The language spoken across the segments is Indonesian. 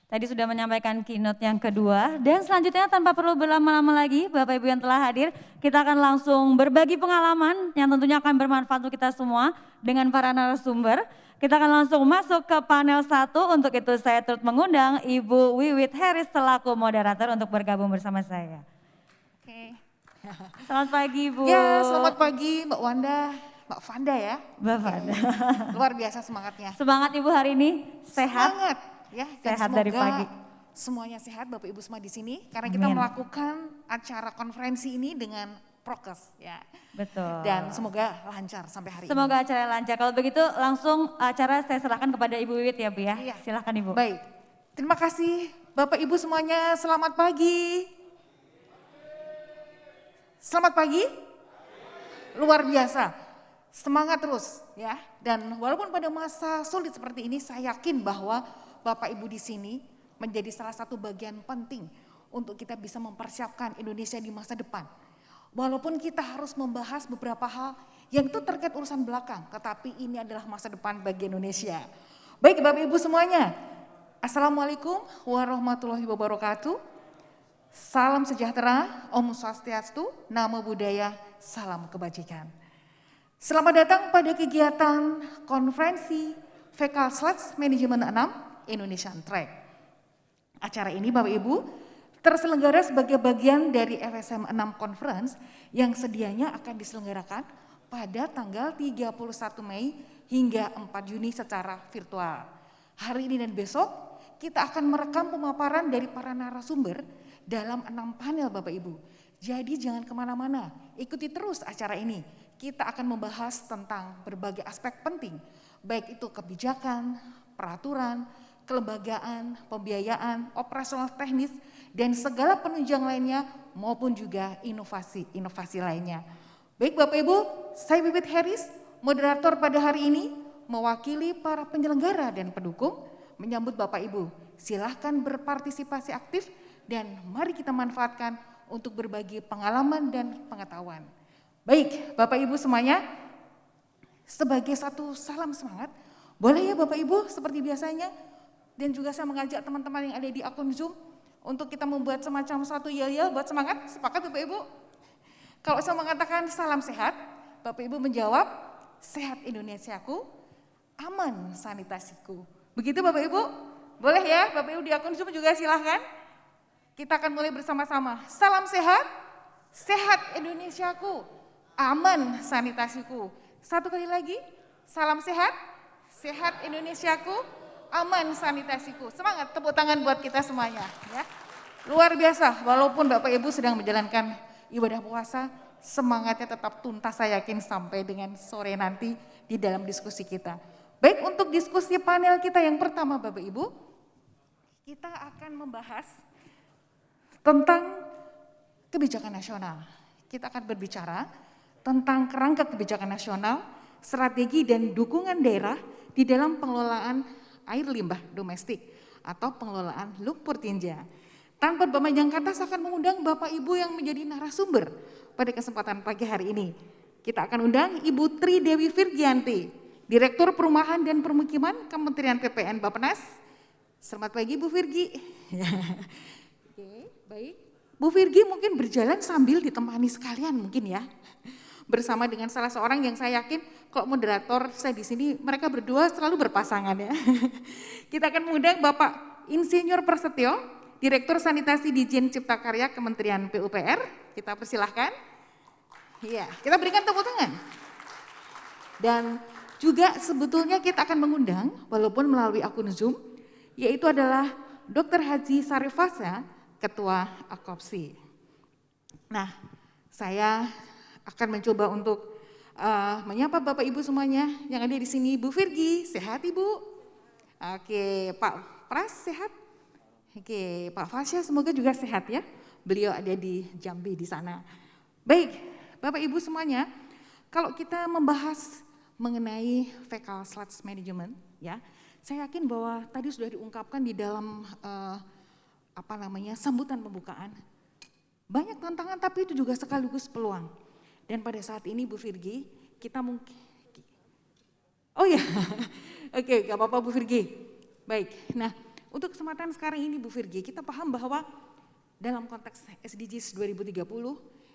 tadi sudah menyampaikan keynote yang kedua. Dan selanjutnya tanpa perlu berlama-lama lagi, Bapak Ibu yang telah hadir, kita akan langsung berbagi pengalaman yang tentunya akan bermanfaat untuk kita semua dengan para narasumber. Kita akan langsung masuk ke panel 1, untuk itu saya turut mengundang Ibu Wiwit Harris selaku moderator untuk bergabung bersama saya. Oke. Selamat pagi Ibu. Ya, selamat pagi Mbak Wanda, Mbak Vanda ya. Mbak Vanda. Luar biasa semangatnya. Semangat Ibu hari ini, sehat? Semangat ya, dan Sehat semoga dari pagi. semuanya sehat Bapak Ibu semua di sini. Karena Amin. kita melakukan acara konferensi ini dengan prokes ya. Betul. Dan semoga lancar sampai hari Semoga ini. acara lancar. Kalau begitu langsung acara saya serahkan kepada Ibu Wiwit ya Bu ya. Iya. Silakan Ibu. Baik, terima kasih Bapak Ibu semuanya, selamat pagi. Selamat pagi. Luar biasa, semangat terus ya. Dan walaupun pada masa sulit seperti ini, saya yakin bahwa Bapak Ibu di sini menjadi salah satu bagian penting untuk kita bisa mempersiapkan Indonesia di masa depan. Walaupun kita harus membahas beberapa hal yang itu terkait urusan belakang, tetapi ini adalah masa depan bagi Indonesia. Baik Bapak Ibu semuanya, Assalamualaikum warahmatullahi wabarakatuh. Salam sejahtera, Om Swastiastu, Namo Buddhaya, salam kebajikan. Selamat datang pada kegiatan konferensi Fecal Sledge Management 6 Indonesian Track. Acara ini Bapak Ibu terselenggara sebagai bagian dari FSM 6 Conference yang sedianya akan diselenggarakan pada tanggal 31 Mei hingga 4 Juni secara virtual. Hari ini dan besok kita akan merekam pemaparan dari para narasumber dalam 6 panel Bapak Ibu. Jadi jangan kemana-mana, ikuti terus acara ini. Kita akan membahas tentang berbagai aspek penting, baik itu kebijakan, peraturan, kelembagaan, pembiayaan, operasional teknis, dan segala penunjang lainnya maupun juga inovasi lainnya. Baik Bapak Ibu, saya Wiwit Harris, moderator pada hari ini, mewakili para penyelenggara dan pendukung, menyambut Bapak Ibu. Silahkan berpartisipasi aktif dan mari kita manfaatkan untuk berbagi pengalaman dan pengetahuan. Baik Bapak Ibu semuanya, sebagai satu salam semangat, boleh ya Bapak Ibu seperti biasanya, dan juga saya mengajak teman-teman yang ada di akun Zoom untuk kita membuat semacam satu yel-yel buat semangat, sepakat Bapak Ibu? Kalau saya mengatakan salam sehat, Bapak Ibu menjawab, sehat Indonesiaku, aman sanitasiku. Begitu Bapak Ibu? Boleh ya Bapak Ibu di akun Zoom juga silahkan. Kita akan mulai bersama-sama. Salam sehat, sehat Indonesiaku, aman sanitasiku. Satu kali lagi, salam sehat, sehat Indonesiaku, aman sanitasiku. Semangat, tepuk tangan buat kita semuanya ya. Luar biasa, walaupun Bapak Ibu sedang menjalankan ibadah puasa, semangatnya tetap tuntas saya yakin sampai dengan sore nanti di dalam diskusi kita. Baik, untuk diskusi panel kita yang pertama Bapak Ibu, kita akan membahas tentang kebijakan nasional. Kita akan berbicara tentang kerangka kebijakan nasional, strategi dan dukungan daerah di dalam pengelolaan air limbah domestik atau pengelolaan lumpur tinja. Tanpa berpanjang kata saya akan mengundang Bapak Ibu yang menjadi narasumber pada kesempatan pagi hari ini. Kita akan undang Ibu Tri Dewi Virgianti, Direktur Perumahan dan Permukiman Kementerian PPN Bappenas. Selamat pagi Bu Virgi. Oke, baik. Bu Virgi mungkin berjalan sambil ditemani sekalian mungkin ya. Bersama dengan salah seorang yang saya yakin kok moderator saya di sini mereka berdua selalu berpasangan ya. Kita akan mengundang Bapak Insinyur Prasetyo, Direktur Sanitasi Dijen Cipta Karya Kementerian PUPR. Kita persilahkan. Iya, kita berikan tepuk tangan. Dan juga sebetulnya kita akan mengundang walaupun melalui akun Zoom, yaitu adalah Dr. Haji Sarifasa, Ketua Akopsi. Nah, saya akan mencoba untuk menyapa Bapak Ibu semuanya yang ada di sini. Bu Virgi, sehat Ibu? Oke, Pak Pras sehat? Oke, Pak Fasya semoga juga sehat ya. Beliau ada di Jambi di sana. Baik, Bapak Ibu semuanya, kalau kita membahas mengenai fecal sludge management ya, saya yakin bahwa tadi sudah diungkapkan di dalam sambutan pembukaan. Banyak tantangan tapi itu juga sekaligus peluang. Dan pada saat ini Bu Virgi, kita mungkin, oh ya, oke gak apa-apa Bu Virgi. Baik, nah Untuk kesempatan sekarang ini Bu Virgi, kita paham bahwa dalam konteks SDGs 2030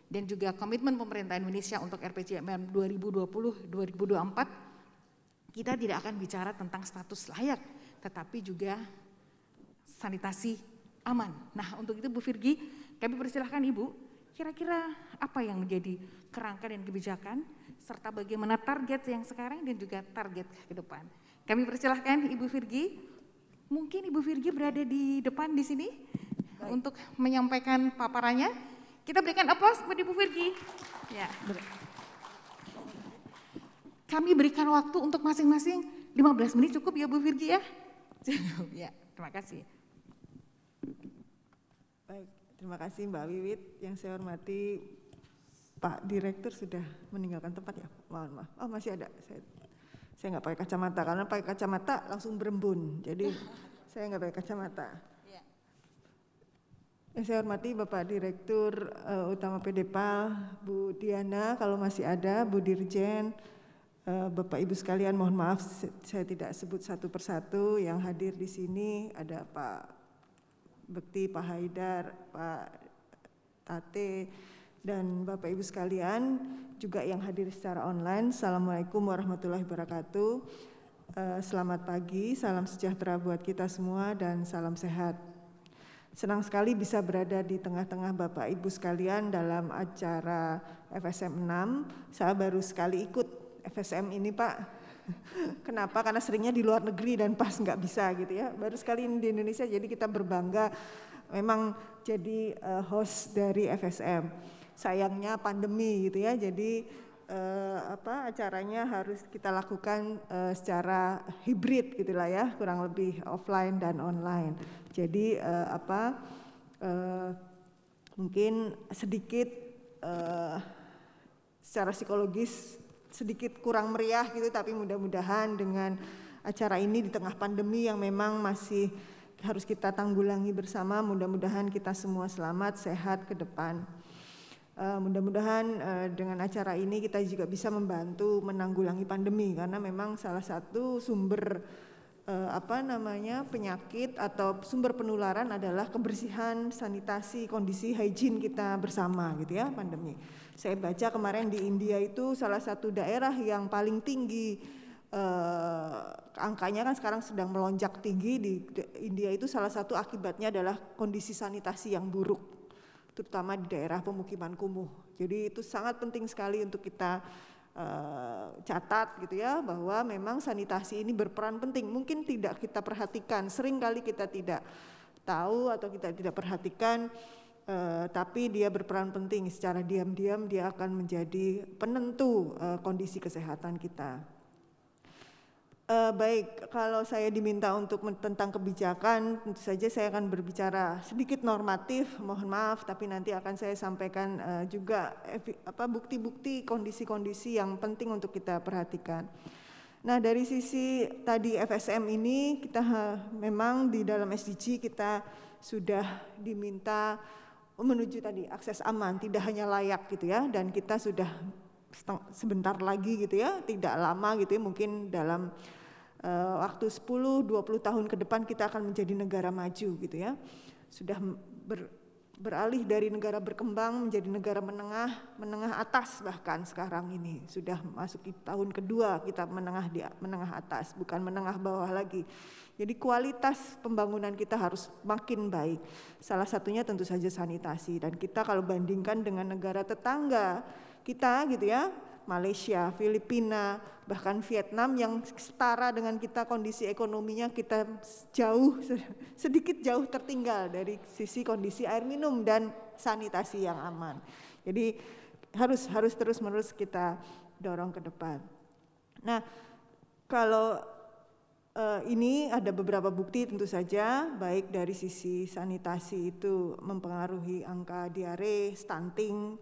dan juga komitmen pemerintah Indonesia untuk RPJMN 2020-2024, kita tidak akan bicara tentang status layak, tetapi juga sanitasi aman. Nah, untuk itu Bu Virgi, kami persilahkan Ibu, kira-kira apa yang menjadi kerangka dan kebijakan, serta bagaimana target yang sekarang dan juga target ke depan. Kami persilahkan Ibu Virgi, mungkin Ibu Virgi berada di depan di sini untuk menyampaikan paparannya. Kita berikan aplaus kepada Ibu Virgi. Ya. Kami berikan waktu untuk masing-masing 15 menit cukup ya Bu Virgi ya. Ya, terima kasih. Baik, terima kasih Mbak Wiwit. Yang saya hormati Pak Direktur sudah meninggalkan tempat ya, mohon maaf. Oh masih ada, saya nggak pakai kacamata karena pakai kacamata langsung berembun, jadi saya nggak pakai kacamata. Yang saya hormati Bapak Direktur Utama PDPAL, Bu Diana kalau masih ada, Bu Dirjen, Bapak Ibu sekalian, mohon maaf saya tidak sebut satu persatu yang hadir di sini. Ada Pak Bekti, Pak Haidar, Pak Tate, dan Bapak Ibu sekalian juga yang hadir secara online. Assalamualaikum warahmatullahi wabarakatuh. Selamat pagi, salam sejahtera buat kita semua dan salam sehat. Senang sekali bisa berada di tengah-tengah Bapak Ibu sekalian dalam acara FSM 6. Saya baru sekali ikut FSM ini Pak. Kenapa? Karena seringnya di luar negeri dan pas nggak bisa gitu ya. Baru sekali ini di Indonesia, jadi kita berbangga memang jadi host dari FSM. Sayangnya pandemi gitu ya, jadi acaranya harus kita lakukan secara hibrid gitulah ya, kurang lebih offline dan online. Jadi mungkin sedikit secara psikologis sedikit kurang meriah gitu, tapi mudah-mudahan dengan acara ini di tengah pandemi yang memang masih harus kita tanggulangi bersama, mudah-mudahan kita semua selamat, sehat ke depan. Mudah-mudahan dengan acara ini kita juga bisa membantu menanggulangi pandemi, karena memang salah satu sumber penyakit atau sumber penularan adalah kebersihan, sanitasi, kondisi hygiene kita bersama gitu ya, pandemi. Saya baca kemarin di India itu salah satu daerah yang paling tinggi angkanya kan sekarang sedang melonjak tinggi di India itu, salah satu akibatnya adalah kondisi sanitasi yang buruk, terutama di daerah pemukiman kumuh. Jadi itu sangat penting sekali untuk kita catat gitu ya, bahwa memang sanitasi ini berperan penting. Mungkin tidak kita perhatikan, sering kali kita tidak tahu atau kita tidak perhatikan, tapi dia berperan penting. Secara diam-diam dia akan menjadi penentu kondisi kesehatan kita. Baik, kalau saya diminta untuk tentang kebijakan, tentu saja saya akan berbicara sedikit normatif, mohon maaf, tapi nanti akan saya sampaikan juga bukti-bukti kondisi-kondisi yang penting untuk kita perhatikan. Nah, dari sisi tadi FSM ini, kita memang di dalam SDG kita sudah diminta menuju tadi akses aman, tidak hanya layak gitu ya, dan kita sudah sebentar lagi gitu ya, tidak lama gitu ya, mungkin dalam waktu 10-20 tahun ke depan kita akan menjadi negara maju gitu ya. Sudah beralih dari negara berkembang menjadi negara menengah atas, bahkan sekarang ini sudah masuk di tahun kedua kita menengah atas, bukan menengah bawah lagi. Jadi kualitas pembangunan kita harus makin baik. Salah satunya tentu saja sanitasi, dan kita kalau bandingkan dengan negara tetangga kita gitu ya, Malaysia, Filipina, bahkan Vietnam yang setara dengan kita kondisi ekonominya, kita sedikit jauh tertinggal dari sisi kondisi air minum dan sanitasi yang aman. Jadi harus terus-menerus kita dorong ke depan. Nah, kalau ini ada beberapa bukti tentu saja, baik dari sisi sanitasi itu mempengaruhi angka diare, stunting,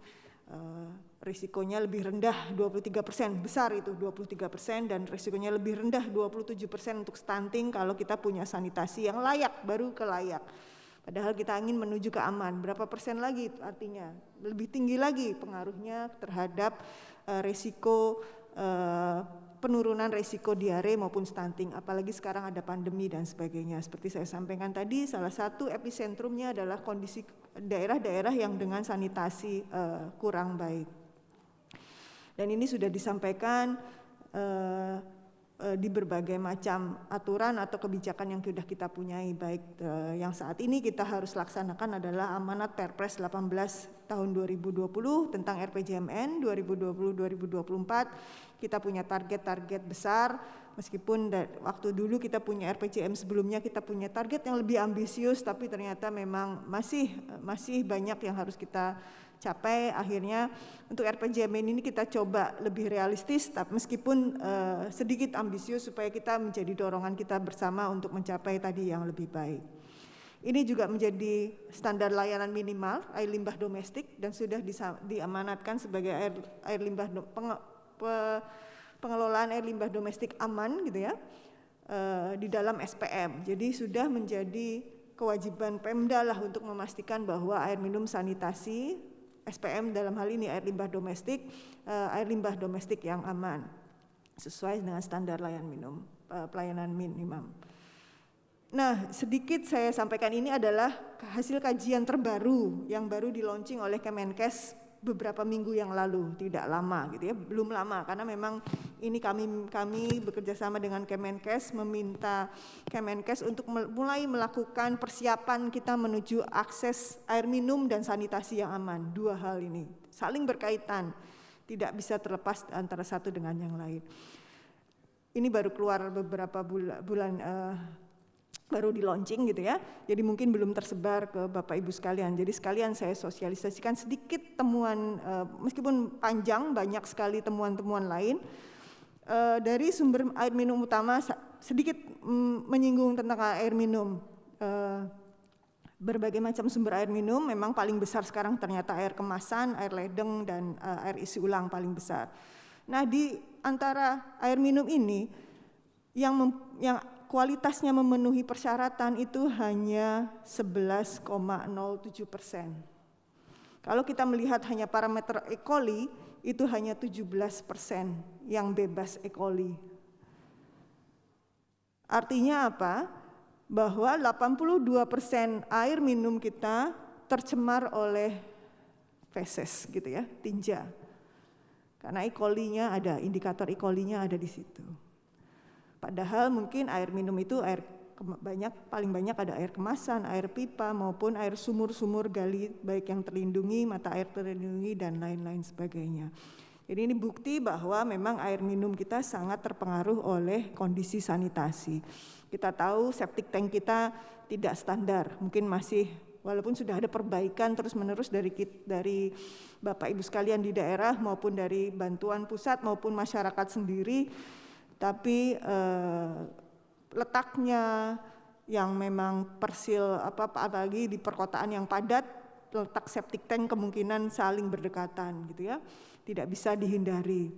risikonya lebih rendah 23%, besar itu 23%, dan risikonya lebih rendah 27% untuk stunting kalau kita punya sanitasi yang layak, baru ke layak. Padahal kita ingin menuju ke aman, berapa persen lagi artinya? Lebih tinggi lagi pengaruhnya terhadap risiko penurunan resiko diare maupun stunting, apalagi sekarang ada pandemi dan sebagainya. Seperti saya sampaikan tadi, salah satu episentrumnya adalah kondisi daerah-daerah yang dengan sanitasi kurang baik. Dan ini sudah disampaikan di berbagai macam aturan atau kebijakan yang sudah kita punyai, baik yang saat ini kita harus laksanakan adalah amanat Perpres 18 tahun 2020 tentang RPJMN 2020-2024. Kita punya target-target besar, meskipun waktu dulu kita punya RPJM sebelumnya kita punya target yang lebih ambisius, tapi ternyata memang masih banyak yang harus kita capai. Akhirnya untuk RPJMN ini kita coba lebih realistis, tapi meskipun sedikit ambisius supaya kita menjadi dorongan kita bersama untuk mencapai tadi yang lebih baik. Ini juga menjadi standar layanan minimal air limbah domestik dan sudah diamanatkan sebagai pengelolaan air limbah domestik aman gitu ya di dalam SPM. Jadi sudah menjadi kewajiban Pemda lah untuk memastikan bahwa air minum sanitasi SPM dalam hal ini air limbah domestik yang aman sesuai dengan standar pelayanan minimum. Nah, sedikit saya sampaikan ini adalah hasil kajian terbaru yang baru di-launching oleh Kemenkes beberapa minggu yang lalu, tidak lama gitu ya, belum lama, karena memang ini kami bekerja sama dengan Kemenkes, meminta Kemenkes untuk mulai melakukan persiapan kita menuju akses air minum dan sanitasi yang aman. Dua hal ini saling berkaitan, tidak bisa terlepas antara satu dengan yang lain. Ini baru keluar beberapa bulan baru di launching gitu ya, jadi mungkin belum tersebar ke Bapak Ibu sekalian. Jadi sekalian saya sosialisasikan sedikit temuan, meskipun panjang, banyak sekali temuan-temuan lain. Dari sumber air minum utama, sedikit menyinggung tentang air minum. Berbagai macam sumber air minum, memang paling besar sekarang ternyata air kemasan, air ledeng, dan air isi ulang paling besar. Nah, di antara air minum ini, yang kualitasnya memenuhi persyaratan itu hanya 11,07%. Kalau kita melihat hanya parameter E. coli, itu hanya 17% yang bebas E. coli. Artinya apa? Bahwa 82% air minum kita tercemar oleh feses gitu ya, tinja. Karena E. coli-nya ada, indikator E. coli-nya ada di situ. Padahal mungkin air minum itu paling banyak ada air kemasan, air pipa maupun air sumur-sumur gali baik yang terlindungi, mata air terlindungi dan lain-lain sebagainya. Jadi ini bukti bahwa memang air minum kita sangat terpengaruh oleh kondisi sanitasi. Kita tahu septic tank kita tidak standar, mungkin masih walaupun sudah ada perbaikan terus-menerus dari Bapak Ibu sekalian di daerah maupun dari bantuan pusat maupun masyarakat sendiri. Tapi letaknya yang memang apalagi di perkotaan yang padat, letak septic tank kemungkinan saling berdekatan gitu ya, tidak bisa dihindari.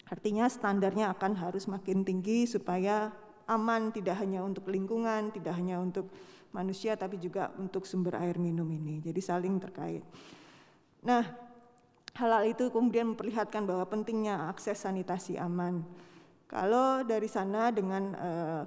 Artinya standarnya akan harus makin tinggi supaya aman, tidak hanya untuk lingkungan, tidak hanya untuk manusia, tapi juga untuk sumber air minum ini. Jadi saling terkait. Nah, hal-hal itu kemudian memperlihatkan bahwa pentingnya akses sanitasi aman. Kalau dari sana dengan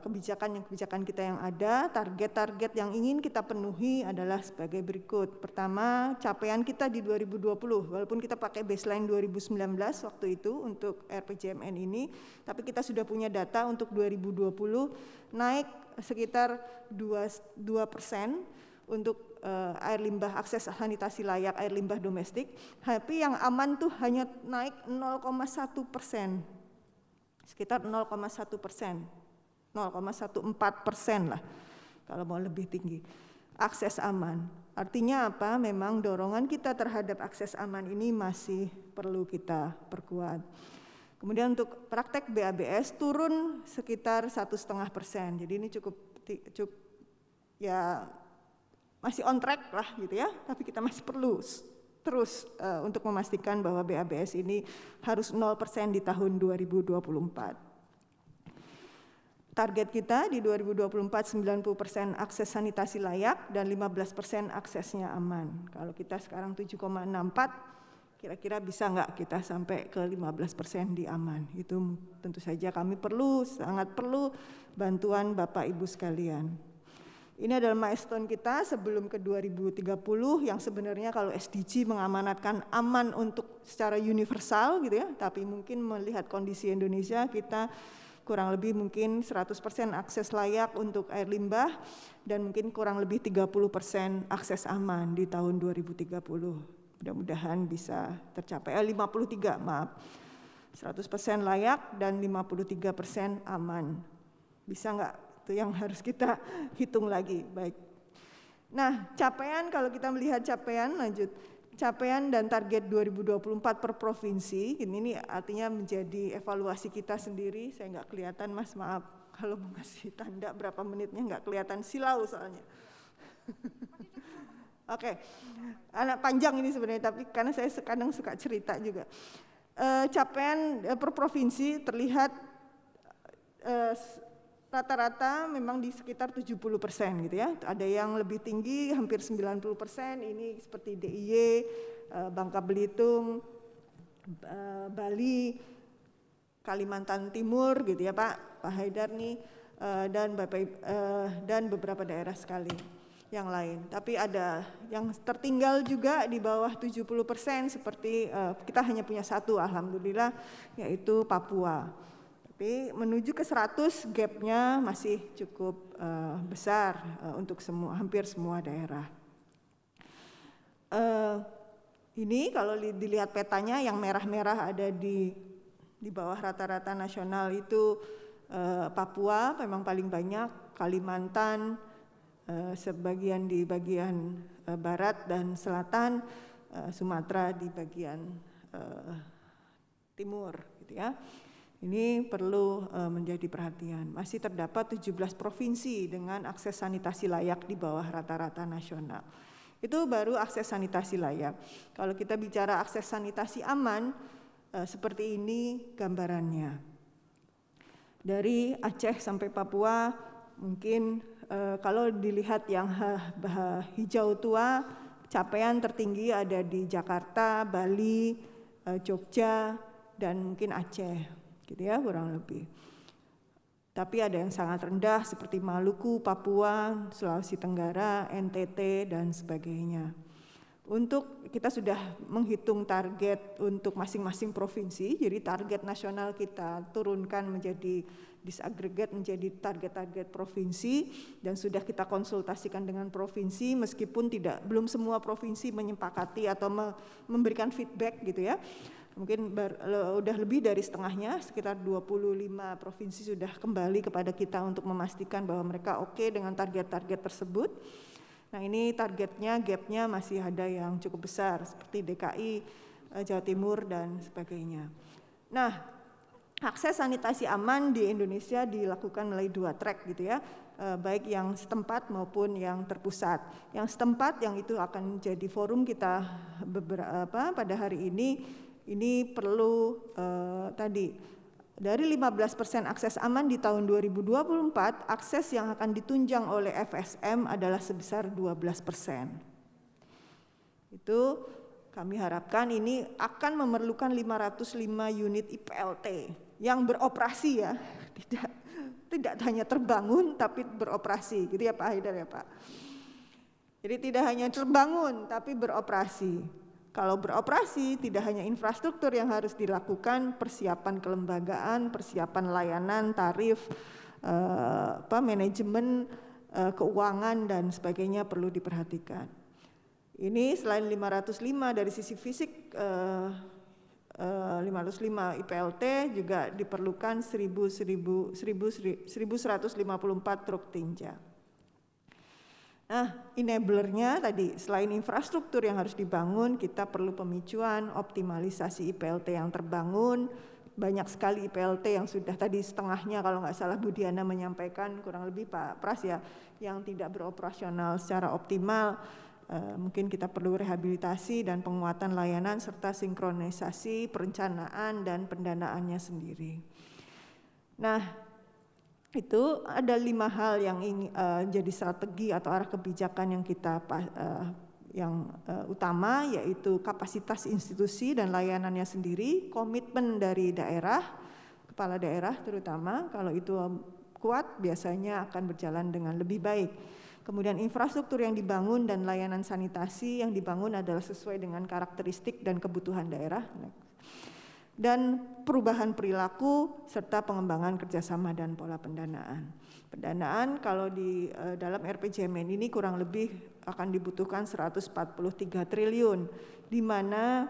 kebijakan kita yang ada, target-target yang ingin kita penuhi adalah sebagai berikut. Pertama, capaian kita di 2020, walaupun kita pakai baseline 2019 waktu itu untuk RPJMN ini, tapi kita sudah punya data untuk 2020 naik sekitar 2% untuk air limbah, akses sanitasi layak air limbah domestik, tapi yang aman tuh hanya naik 0,1%. Sekitar 0,1%, 0,14% lah kalau mau lebih tinggi. Akses aman, artinya apa? Memang dorongan kita terhadap akses aman ini masih perlu kita perkuat. Kemudian untuk praktek BABS turun sekitar 1,5%, jadi ini cukup ya masih on track lah gitu ya, tapi kita masih perlu terus untuk memastikan bahwa BABS ini harus 0% di tahun 2024. Target kita di 2024 90% akses sanitasi layak dan 15% aksesnya aman. Kalau kita sekarang 7,64, kira-kira bisa nggak kita sampai ke 15% di aman. Itu tentu saja kami sangat perlu bantuan Bapak Ibu sekalian. Ini adalah milestone kita sebelum ke 2030 yang sebenarnya kalau SDG mengamanatkan aman untuk secara universal gitu ya, tapi mungkin melihat kondisi Indonesia kita kurang lebih mungkin 100% akses layak untuk air limbah dan mungkin kurang lebih 30% akses aman di tahun 2030. Mudah-mudahan bisa tercapai 53 maaf. 100% layak dan 53% aman. Bisa nggak? Itu yang harus kita hitung lagi. Baik. Nah, capaian kalau kita melihat capaian lanjut. Capaian dan target 2024 per provinsi, ini artinya menjadi evaluasi kita sendiri. Saya nggak kelihatan Mas, maaf. Kalau mau ngasih tanda berapa menitnya nggak kelihatan, silau soalnya. Oke, anak panjang ini sebenarnya, tapi karena saya kadang suka cerita juga. Capaian per provinsi terlihat rata-rata memang di sekitar 70% gitu ya. Ada yang lebih tinggi hampir 90%, ini seperti DIY, Bangka Belitung, Bali, Kalimantan Timur gitu ya Pak Haidar nih, dan beberapa daerah sekali yang lain. Tapi ada yang tertinggal juga di bawah 70% seperti kita hanya punya satu alhamdulillah, yaitu Papua. Tapi menuju ke 100 gapnya masih cukup besar untuk hampir semua daerah. Ini kalau dilihat petanya yang merah-merah ada di bawah rata-rata nasional itu Papua memang paling banyak, Kalimantan, sebagian di bagian barat dan selatan, Sumatera di bagian timur gitu ya. Ini perlu menjadi perhatian. Masih terdapat 17 provinsi dengan akses sanitasi layak di bawah rata-rata nasional. Itu baru akses sanitasi layak. Kalau kita bicara akses sanitasi aman, seperti ini gambarannya. Dari Aceh sampai Papua, mungkin kalau dilihat yang hijau tua, capaian tertinggi ada di Jakarta, Bali, Jogja, dan mungkin Aceh. Gitu ya kurang lebih. Tapi ada yang sangat rendah seperti Maluku, Papua, Sulawesi Tenggara, NTT dan sebagainya. Untuk kita sudah menghitung target untuk masing-masing provinsi, jadi target nasional kita turunkan menjadi disaggregate menjadi target-target provinsi dan sudah kita konsultasikan dengan provinsi meskipun belum semua provinsi menyepakati atau memberikan feedback gitu ya. Mungkin udah lebih dari setengahnya, sekitar 25 provinsi sudah kembali kepada kita untuk memastikan bahwa mereka oke dengan target-target tersebut. Nah ini targetnya, gapnya masih ada yang cukup besar seperti DKI, Jawa Timur dan sebagainya. Nah akses sanitasi aman di Indonesia dilakukan melalui 2 track gitu ya, baik yang setempat maupun yang terpusat. Yang setempat yang itu akan jadi forum kita pada hari ini perlu tadi dari 15% akses aman di tahun 2024, akses yang akan ditunjang oleh FSM adalah sebesar 12%. Itu kami harapkan ini akan memerlukan 505 unit IPLT yang beroperasi ya, tidak hanya terbangun tapi beroperasi, gitu ya Pak Haidar ya Pak. Jadi tidak hanya terbangun tapi beroperasi. Kalau beroperasi tidak hanya infrastruktur yang harus dilakukan, persiapan kelembagaan, persiapan layanan, tarif, manajemen, keuangan dan sebagainya perlu diperhatikan. Ini selain 505 dari sisi fisik, 505 IPLT juga diperlukan 1154 truk tinja. Nah, enablernya tadi selain infrastruktur yang harus dibangun, kita perlu pemicuan, optimalisasi IPLT yang terbangun. Banyak sekali IPLT yang sudah tadi setengahnya kalau nggak salah Bu Diana menyampaikan, kurang lebih Pak Pras ya, yang tidak beroperasional secara optimal. Mungkin kita perlu rehabilitasi dan penguatan layanan serta sinkronisasi perencanaan dan pendanaannya sendiri. Nah, itu ada 5 hal yang jadi strategi atau arah kebijakan yang kita yang utama, yaitu kapasitas institusi dan layanannya sendiri, komitmen dari daerah, kepala daerah terutama, kalau itu kuat biasanya akan berjalan dengan lebih baik. Kemudian infrastruktur yang dibangun dan layanan sanitasi yang dibangun adalah sesuai dengan karakteristik dan kebutuhan daerah. Dan perubahan perilaku serta pengembangan kerjasama dan pola pendanaan. Pendanaan kalau di dalam RPJMN ini kurang lebih akan dibutuhkan 143 triliun, di mana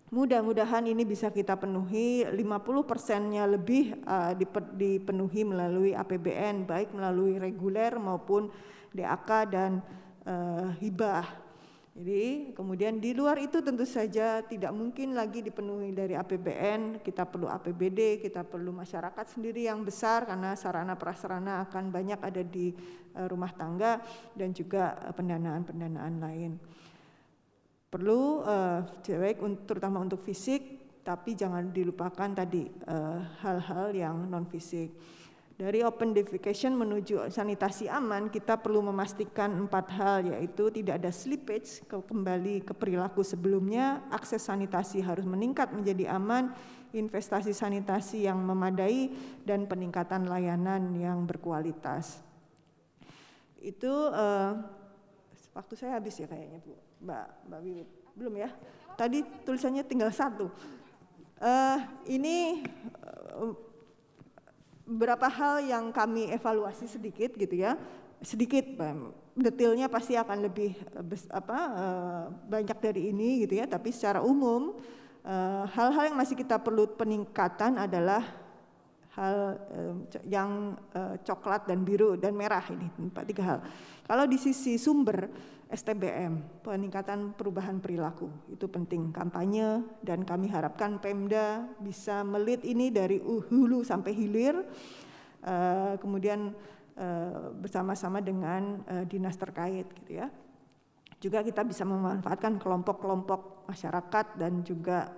mudah-mudahan ini bisa kita penuhi, 50%-nya lebih dipenuhi melalui APBN, baik melalui reguler maupun DAK dan hibah. Jadi kemudian di luar itu tentu saja tidak mungkin lagi dipenuhi dari APBN, kita perlu APBD, kita perlu masyarakat sendiri yang besar karena sarana prasarana akan banyak ada di rumah tangga dan juga pendanaan-pendanaan lain. Perlu terutama untuk fisik, tapi jangan dilupakan tadi hal-hal yang non fisik. Dari open defecation menuju sanitasi aman, kita perlu memastikan 4 hal, yaitu tidak ada slippage kembali ke perilaku sebelumnya, akses sanitasi harus meningkat menjadi aman, investasi sanitasi yang memadai, dan peningkatan layanan yang berkualitas. Itu waktu saya habis ya kayaknya Bu, Mbak Wiwit. Belum ya? Tadi tulisannya tinggal 1. Ini beberapa hal yang kami evaluasi sedikit gitu ya, sedikit detailnya pasti akan lebih banyak dari ini gitu ya, tapi secara umum hal-hal yang masih kita perlu peningkatan adalah hal yang coklat dan biru dan merah ini 3 hal. Kalau di sisi sumber STBM, peningkatan perubahan perilaku itu penting, kampanye, dan kami harapkan Pemda bisa melit ini dari hulu sampai hilir, kemudian bersama-sama dengan dinas terkait gitu ya. Juga kita bisa memanfaatkan kelompok-kelompok masyarakat dan juga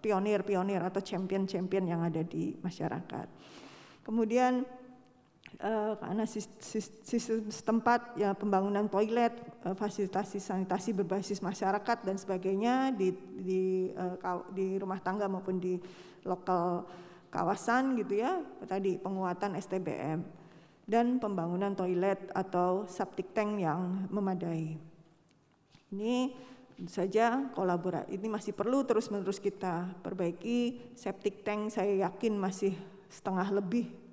pionir-pionir atau champion-champion yang ada di masyarakat. Kemudian karena sistem setempat ya, pembangunan toilet, fasilitasi sanitasi berbasis masyarakat dan sebagainya di rumah tangga maupun di lokal kawasan gitu ya, tadi penguatan STBM dan pembangunan toilet atau septic tank yang memadai. Ini tentu saja kolaborasi, ini masih perlu terus-menerus kita perbaiki. Septic tank saya yakin masih setengah lebih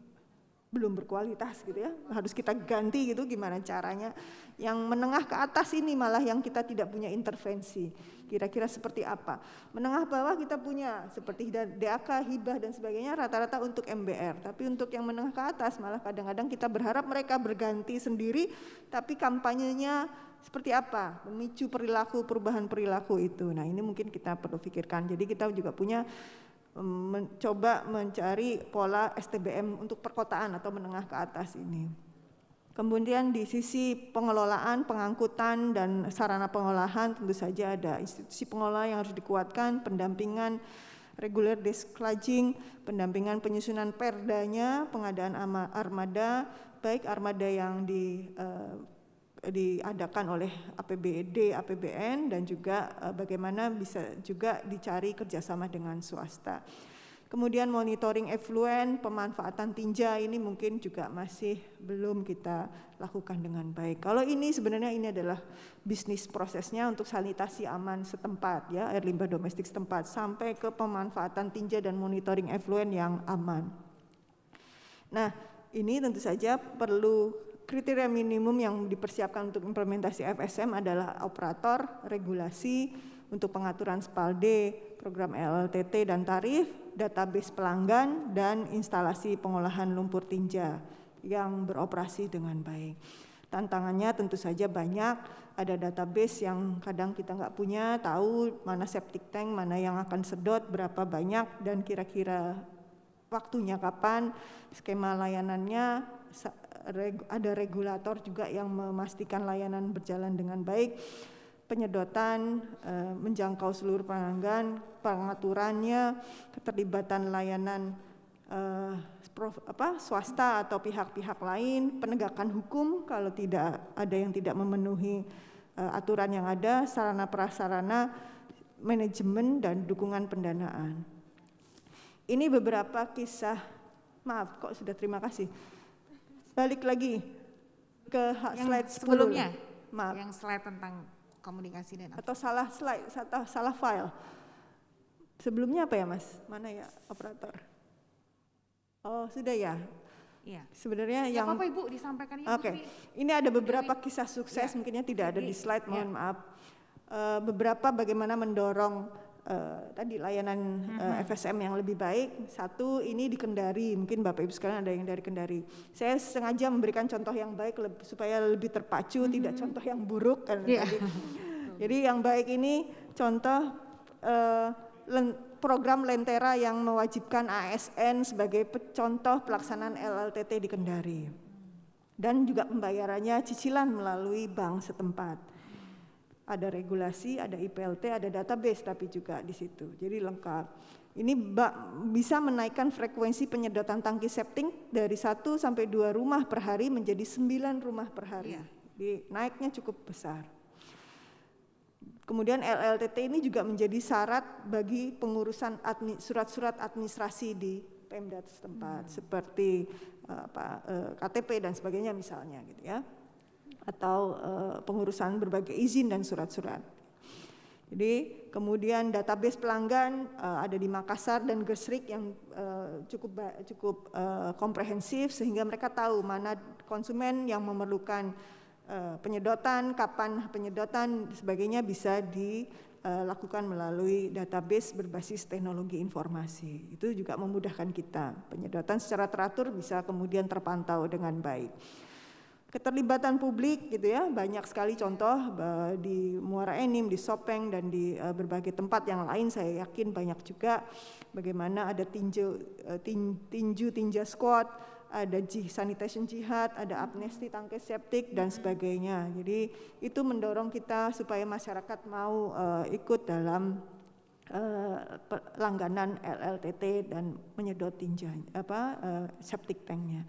belum berkualitas gitu ya, harus kita ganti gitu. Gimana caranya? Yang menengah ke atas ini malah yang kita tidak punya intervensi. Kira-kira seperti apa? Menengah bawah kita punya seperti DAK, hibah dan sebagainya rata-rata untuk MBR. Tapi untuk yang menengah ke atas malah kadang-kadang kita berharap mereka berganti sendiri, tapi kampanyenya seperti apa? Memicu perilaku, perubahan perilaku itu. Nah ini mungkin kita perlu pikirkan. Jadi kita juga punya mencoba mencari pola STBM untuk perkotaan atau menengah ke atas ini. Kemudian di sisi pengelolaan, pengangkutan dan sarana pengolahan tentu saja ada institusi pengelola yang harus dikuatkan, pendampingan regular discludging, pendampingan penyusunan perdanya, pengadaan armada, baik armada yang diadakan oleh APBD, APBN dan juga bagaimana bisa juga dicari kerjasama dengan swasta. Kemudian monitoring effluent, pemanfaatan tinja ini mungkin juga masih belum kita lakukan dengan baik. Kalau ini sebenarnya ini adalah bisnis prosesnya untuk sanitasi aman setempat ya, air limbah domestik setempat sampai ke pemanfaatan tinja dan monitoring effluent yang aman. Nah, ini tentu saja perlu kriteria minimum yang dipersiapkan untuk implementasi FSM adalah operator, regulasi untuk pengaturan SPALD, program LLTT dan tarif, database pelanggan, dan instalasi pengolahan lumpur tinja yang beroperasi dengan baik. Tantangannya tentu saja banyak, ada database yang kadang kita nggak punya, tahu mana septic tank, mana yang akan sedot, berapa banyak, dan kira-kira waktunya kapan, skema layanannya, ada regulator juga yang memastikan layanan berjalan dengan baik, penyedotan, menjangkau seluruh pelanggan, pengaturannya, keterlibatan layanan swasta atau pihak-pihak lain, penegakan hukum kalau tidak ada yang tidak memenuhi aturan yang ada, sarana prasarana, manajemen dan dukungan pendanaan. Ini beberapa kisah, maaf kok sudah terima kasih. Balik lagi ke slide 10. Sebelumnya, maaf. yang slide tentang komunikasi dan Atau salah slide, atau salah file. Sebelumnya apa ya Mas? Mana ya operator? Oh sudah ya. iya. Sebenarnya Ya, yang Bapak Ibu disampaikan ini. Oke, ini ada beberapa kisah sukses, mungkinnya tidak ada di slide, mohon maaf. Beberapa bagaimana mendorong tadi layanan FSM yang lebih baik. Satu, ini di Kendari, mungkin Bapak Ibu sekalian ada yang dari Kendari. Saya sengaja memberikan contoh yang baik supaya lebih terpacu, tidak contoh yang buruk kan tadi. Jadi yang baik ini contoh program Lentera yang mewajibkan ASN sebagai contoh pelaksanaan LLTT di Kendari. Dan juga pembayarannya cicilan melalui bank setempat. Ada regulasi, ada IPLT, ada database tapi juga di situ. Jadi lengkap. Ini bisa menaikkan frekuensi penyedotan tangki septic dari 1 sampai 2 rumah per hari menjadi 9 rumah per hari. Jadi naiknya cukup besar. Kemudian LLTT ini juga menjadi syarat bagi pengurusan surat-surat administrasi di Pemda setempat seperti KTP dan sebagainya misalnya gitu ya. Atau pengurusan berbagai izin dan surat-surat. Jadi kemudian database pelanggan ada di Makassar dan Gersrik yang cukup komprehensif sehingga mereka tahu mana konsumen yang memerlukan penyedotan, kapan penyedotan sebagainya bisa dilakukan melalui database berbasis teknologi informasi. Itu juga memudahkan kita. Penyedotan secara teratur bisa kemudian terpantau dengan baik. Keterlibatan publik gitu ya, banyak sekali contoh di Muara Enim, di Sopeng dan di berbagai tempat yang lain saya yakin banyak juga bagaimana ada tinja squad, ada sanitation jihad, ada amnesti tangki septic dan sebagainya. Jadi itu mendorong kita supaya masyarakat mau ikut dalam langganan LLTT dan menyedot septic tanknya.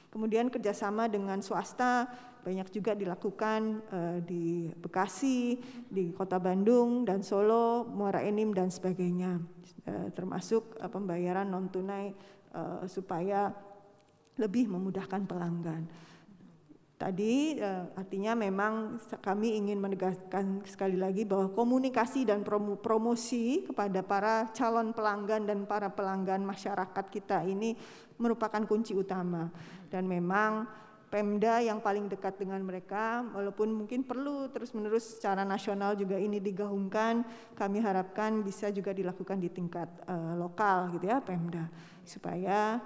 Kemudian kerjasama dengan swasta banyak juga dilakukan di Bekasi, di Kota Bandung dan Solo, Muara Enim dan sebagainya, termasuk pembayaran non tunai supaya lebih memudahkan pelanggan. Tadi artinya memang kami ingin menegaskan sekali lagi bahwa komunikasi dan promosi kepada para calon pelanggan dan para pelanggan masyarakat kita ini merupakan kunci utama. Dan memang Pemda yang paling dekat dengan mereka, walaupun mungkin perlu terus-menerus secara nasional juga ini digaungkan, kami harapkan bisa juga dilakukan di tingkat lokal gitu ya Pemda, supaya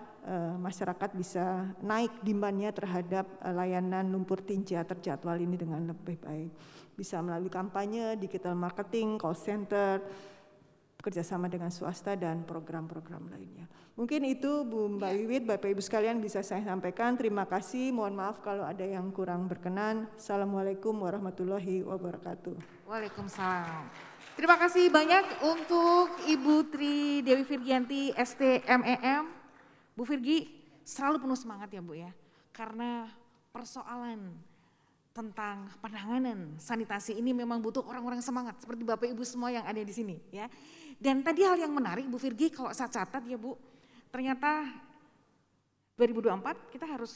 masyarakat bisa naik demand-nya terhadap layanan lumpur tinja terjadwal ini dengan lebih baik. Bisa melalui kampanye, digital marketing, call center, bekerjasama dengan swasta dan program-program lainnya. Mungkin itu Bu Mbak Wiwit, Bapak Ibu sekalian bisa saya sampaikan. Terima kasih, mohon maaf kalau ada yang kurang berkenan. Assalamualaikum warahmatullahi wabarakatuh. Waalaikumsalam. Terima kasih banyak untuk Ibu Tri Dewi Virgianti STMEM. Bu Virgi selalu penuh semangat ya Bu ya, karena persoalan tentang penanganan sanitasi ini memang butuh orang-orang semangat seperti Bapak Ibu semua yang ada di sini ya. Dan tadi hal yang menarik Bu Virgi kalau saya catat ya Bu, ternyata 2024 kita harus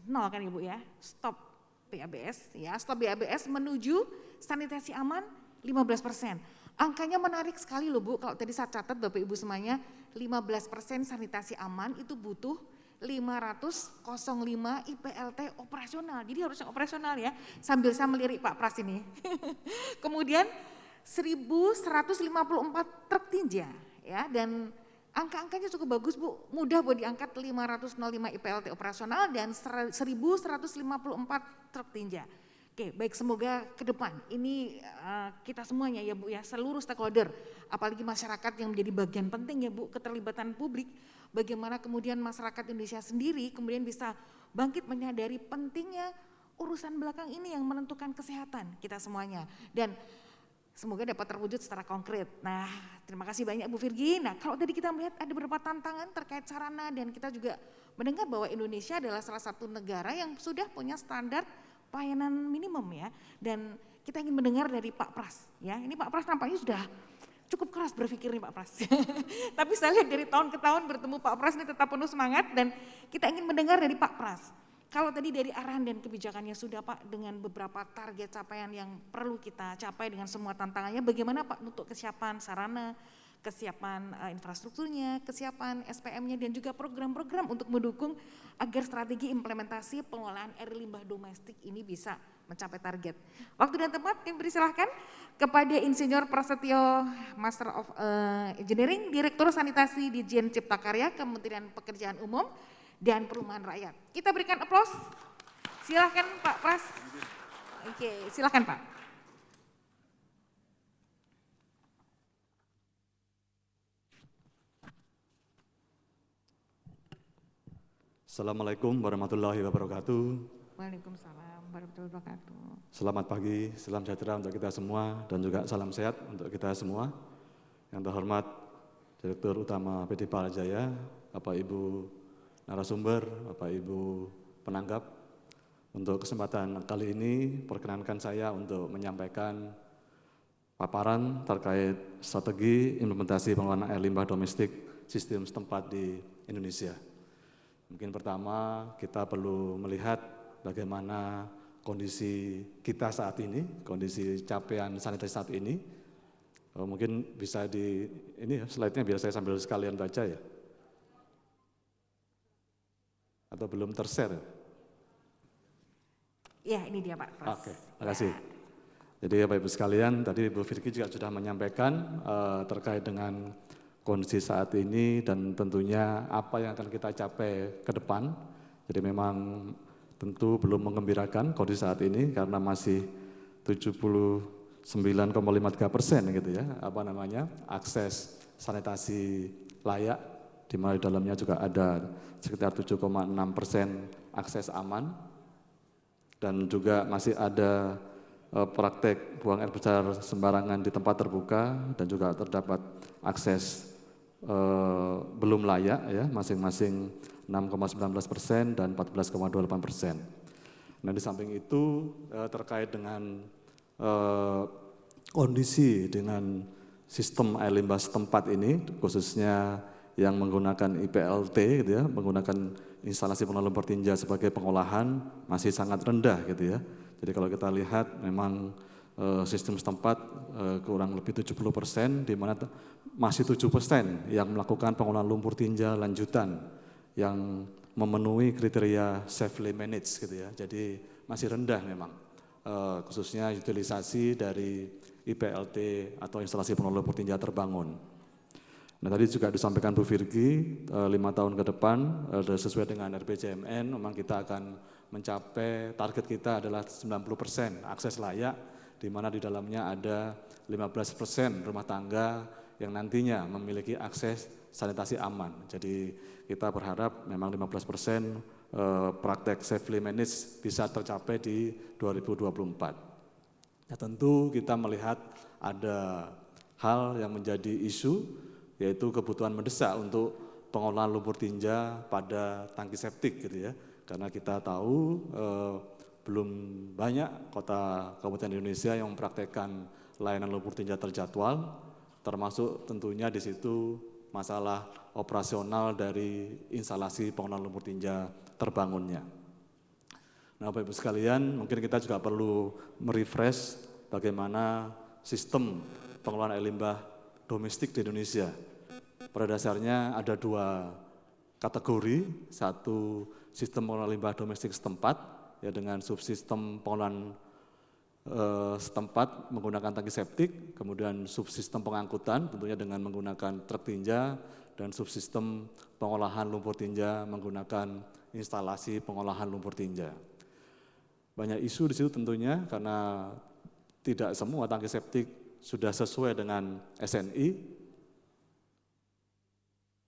0 kan Ibu ya, stop BABS ya, stop BABS menuju sanitasi aman 15%. Angkanya menarik sekali loh Bu, kalau tadi saya catat Bapak Ibu semuanya 15% sanitasi aman itu butuh 505 IPLT operasional, jadi harusnya operasional ya, sambil saya melirik Pak Pras ini. Kemudian 1.154 truk tinja ya, dan angka-angkanya cukup bagus Bu, mudah buat diangkat 505 IPLT operasional dan 1.154 truk tinja. Oke, baik, semoga ke depan ini kita semuanya ya Bu ya, seluruh stakeholder, apalagi masyarakat yang menjadi bagian penting ya Bu, keterlibatan publik, bagaimana kemudian masyarakat Indonesia sendiri kemudian bisa bangkit menyadari pentingnya urusan belakang ini yang menentukan kesehatan kita semuanya. Dan semoga dapat terwujud secara konkret. Nah, terima kasih banyak Bu Virgi. Nah, kalau tadi kita melihat ada beberapa tantangan terkait sarana dan kita juga mendengar bahwa Indonesia adalah salah satu negara yang sudah punya standar pelayanan minimum ya. Dan kita ingin mendengar dari Pak Pras. Ya, ini Pak Pras nampaknya sudah cukup keras berpikir nih Pak Pras. Tapi saya lihat dari tahun ke tahun bertemu Pak Pras ini tetap penuh semangat dan kita ingin mendengar dari Pak Pras. Kalau tadi dari arahan dan kebijakannya sudah Pak dengan beberapa target capaian yang perlu kita capai dengan semua tantangannya, bagaimana Pak untuk kesiapan sarana, kesiapan infrastrukturnya, kesiapan SPM-nya dan juga program-program untuk mendukung agar strategi implementasi pengelolaan air limbah domestik ini bisa mencapai target. Waktu dan tempat kami persilahkan kepada Insinyur Prasetyo Master of Engineering, Direktur Sanitasi Ditjen Cipta Karya Kementerian Pekerjaan Umum dan Perumahan Rakyat. Kita berikan aplaus. Silahkan Pak Pras. Oke, silahkan Pak. Assalamualaikum warahmatullahi wabarakatuh. Waalaikumsalam warahmatullahi wabarakatuh. Selamat pagi, salam sejahtera untuk kita semua dan juga salam sehat untuk kita semua. Yang terhormat Direktur Utama PT Palala Jaya, Bapak Ibu narasumber, Bapak Ibu penanggap. Untuk kesempatan kali ini perkenankan saya untuk menyampaikan paparan terkait strategi implementasi pengelolaan air limbah domestik sistem setempat di Indonesia. Mungkin pertama kita perlu melihat bagaimana kondisi kita saat ini, kondisi capaian sanitasi saat ini. Mungkin bisa di ini ya, slide-nya biar saya sambil sekalian baca ya. Atau belum tershare? Ya, ini dia Pak Pras. Oke, terima kasih. Jadi Bapak Ibu sekalian, tadi Bu Firky juga sudah menyampaikan terkait dengan kondisi saat ini dan tentunya apa yang akan kita capai ke depan. Jadi memang tentu belum menggembirakan kondisi saat ini karena masih 79,53% gitu ya, akses sanitasi layak, di mana di dalamnya juga ada sekitar 7,6% akses aman, dan juga masih ada praktek buang air besar sembarangan di tempat terbuka dan juga terdapat akses belum layak ya, masing-masing 6,19% dan 14,28%. Nah di samping itu terkait dengan kondisi dengan sistem air limbah setempat ini, khususnya yang menggunakan IPLT gitu ya, menggunakan instalasi pengelolaan lumpur tinja sebagai pengolahan masih sangat rendah gitu ya. Jadi kalau kita lihat memang sistem setempat kurang lebih 70%, di mana masih 7% yang melakukan pengolahan lumpur tinja lanjutan yang memenuhi kriteria safely managed gitu ya. Jadi masih rendah memang, khususnya utilisasi dari IPLT atau instalasi pengelolaan lumpur tinja terbangun. Nah tadi juga disampaikan Bu Firky, 5 tahun ke depan sesuai dengan RPJMN memang kita akan mencapai target kita adalah 90% akses layak, di mana di dalamnya ada 15% rumah tangga yang nantinya memiliki akses sanitasi aman. Jadi kita berharap memang 15% praktek safely managed bisa tercapai di 2024. Nah tentu kita melihat ada hal yang menjadi isu, yaitu kebutuhan mendesak untuk pengolahan lumpur tinja pada tangki septik gitu ya. Karena kita tahu belum banyak kota kabupaten Indonesia yang mempraktekkan layanan lumpur tinja terjadwal, termasuk tentunya di situ masalah operasional dari instalasi pengelolaan lumpur tinja terbangunnya. Nah Bapak Ibu sekalian, mungkin kita juga perlu merefresh bagaimana sistem pengelolaan air limbah domestik di Indonesia. Pada dasarnya ada dua kategori, satu sistem pengelolaan limbah domestik setempat, ya dengan subsistem pengelolaan setempat menggunakan tangki septik, kemudian subsistem pengangkutan tentunya dengan menggunakan truk tinja, dan subsistem pengolahan lumpur tinja menggunakan instalasi pengolahan lumpur tinja. Banyak isu di situ tentunya karena tidak semua tangki septik sudah sesuai dengan SNI.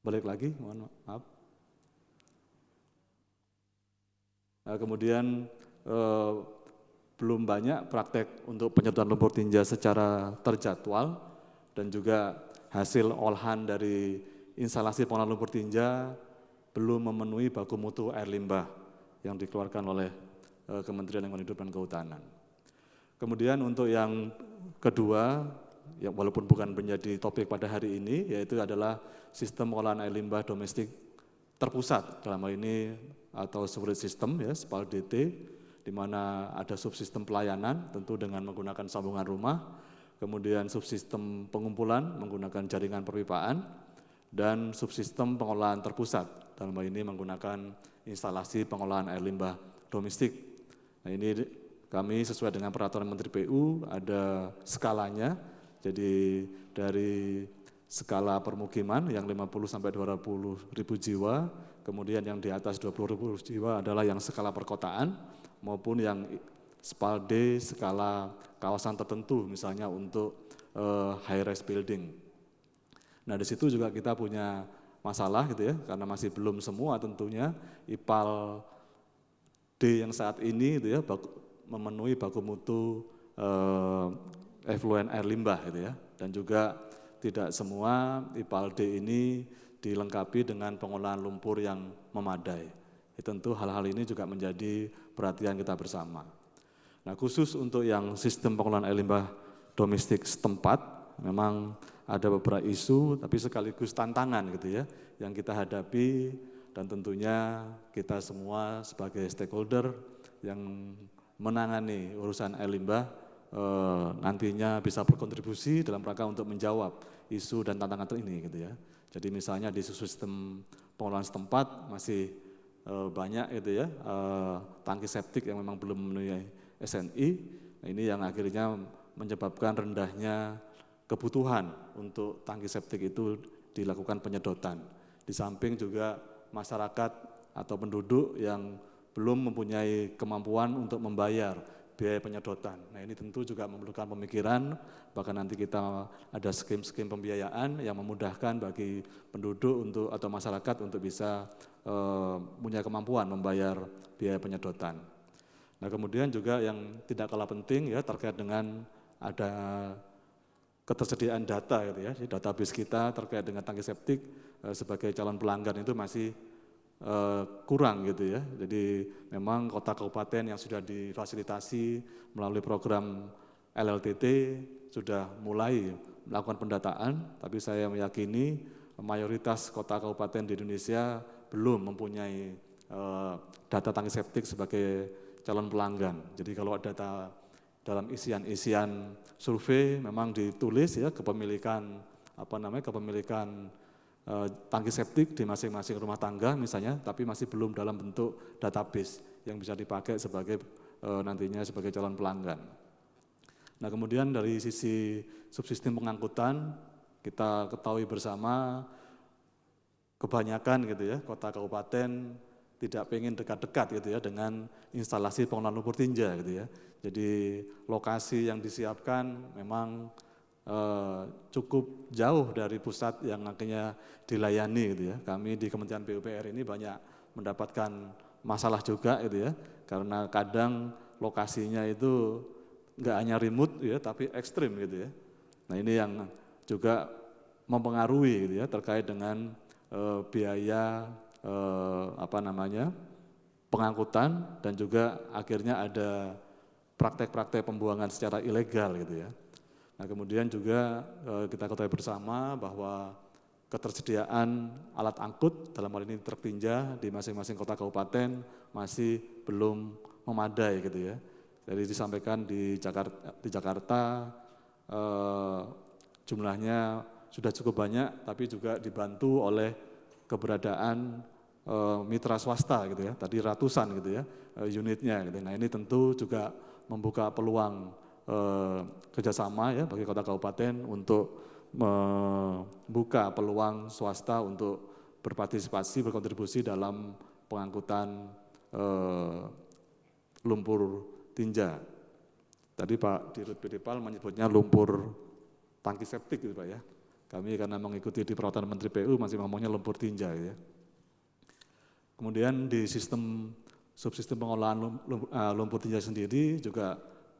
Balik lagi, mohon maaf. Nah, kemudian belum banyak praktek untuk penyedotan lumpur tinja secara terjadwal, dan juga hasil olahan dari instalasi pengolahan lumpur tinja belum memenuhi baku mutu air limbah yang dikeluarkan oleh Kementerian Lingkungan Hidup dan Kehutanan. Kemudian untuk yang kedua, ya walaupun bukan menjadi topik pada hari ini, yaitu adalah sistem pengolahan air limbah domestik terpusat dalam hal ini atau sewerage system ya, SPAL-DT, di mana ada subsistem pelayanan tentu dengan menggunakan sambungan rumah, kemudian subsistem pengumpulan menggunakan jaringan perpipaan, dan subsistem pengolahan terpusat dalam hal ini menggunakan instalasi pengolahan air limbah domestik. Nah ini kami sesuai dengan peraturan Menteri PU ada skalanya, jadi dari skala permukiman yang 50 sampai 200 ribu jiwa, kemudian yang di atas 20 ribu jiwa adalah yang skala perkotaan, maupun yang SPAL-D skala kawasan tertentu, misalnya untuk high-rise building. Nah di situ juga kita punya masalah gitu ya, karena masih belum semua tentunya IPAL D yang saat ini gitu ya, memenuhi baku mutu efluen air limbah gitu ya, dan juga tidak semua IPAL D ini dilengkapi dengan pengolahan lumpur yang memadai. Tentu hal-hal ini juga menjadi perhatian kita bersama. Nah khusus untuk yang sistem pengolahan air limbah domestik setempat, memang ada beberapa isu tapi sekaligus tantangan gitu ya, yang kita hadapi, dan tentunya kita semua sebagai stakeholder yang menangani urusan air limbah nantinya bisa berkontribusi dalam rangka untuk menjawab isu dan tantangan ini gitu ya. Jadi misalnya di sistem pengolahan setempat masih banyak gitu ya tangki septik yang memang belum memenuhi SNI. Nah, ini yang akhirnya menyebabkan rendahnya kebutuhan untuk tangki septik itu dilakukan penyedotan. Di samping juga masyarakat atau penduduk yang belum mempunyai kemampuan untuk membayar biaya penyedotan. Nah ini tentu juga memerlukan pemikiran, bahkan nanti kita ada skim-skim pembiayaan yang memudahkan bagi penduduk untuk atau masyarakat untuk bisa punya kemampuan membayar biaya penyedotan. Nah kemudian juga yang tidak kalah penting ya terkait dengan ada ketersediaan data gitu ya, database kita terkait dengan tangki septik sebagai calon pelanggan itu masih kurang gitu ya. Jadi memang kota kabupaten yang sudah difasilitasi melalui program LLTT sudah mulai melakukan pendataan, tapi saya meyakini mayoritas kota kabupaten di Indonesia belum mempunyai data tangki septik sebagai calon pelanggan. Jadi kalau data dalam isian survei memang ditulis ya kepemilikan kepemilikan tangki septik di masing-masing rumah tangga misalnya, tapi masih belum dalam bentuk database yang bisa dipakai sebagai nantinya sebagai calon pelanggan. Nah kemudian dari sisi subsistem pengangkutan kita ketahui bersama kebanyakan gitu ya kota kabupaten tidak pengen dekat-dekat gitu ya dengan instalasi pengolahan lumpur tinja gitu ya. Jadi lokasi yang disiapkan memang cukup jauh dari pusat yang akhirnya dilayani gitu ya. Kami di Kementerian PUPR ini banyak mendapatkan masalah juga gitu ya, karena kadang lokasinya itu enggak hanya remote ya, tapi ekstrim gitu ya. Nah ini yang juga mempengaruhi gitu ya terkait dengan biaya pengangkutan, dan juga akhirnya ada praktek-praktek pembuangan secara ilegal gitu ya. Nah kemudian juga kita ketahui bersama bahwa ketersediaan alat angkut dalam hal ini truk tinja di masing-masing kota kabupaten masih belum memadai gitu ya. Jadi disampaikan di Jakarta jumlahnya sudah cukup banyak, tapi juga dibantu oleh keberadaan mitra swasta gitu ya. Tadi ratusan gitu ya unitnya gitu. Nah ini tentu juga membuka peluang kerjasama ya bagi kota kabupaten untuk membuka peluang swasta untuk berpartisipasi, berkontribusi dalam pengangkutan lumpur tinja. Tadi Pak Dirut PDPAL menyebutnya lumpur tangki septik gitu Pak ya. Kami karena mengikuti di peraturan Menteri PU masih ngomongnya lumpur tinja gitu ya. Kemudian di subsistem pengolahan lumpur tinja sendiri juga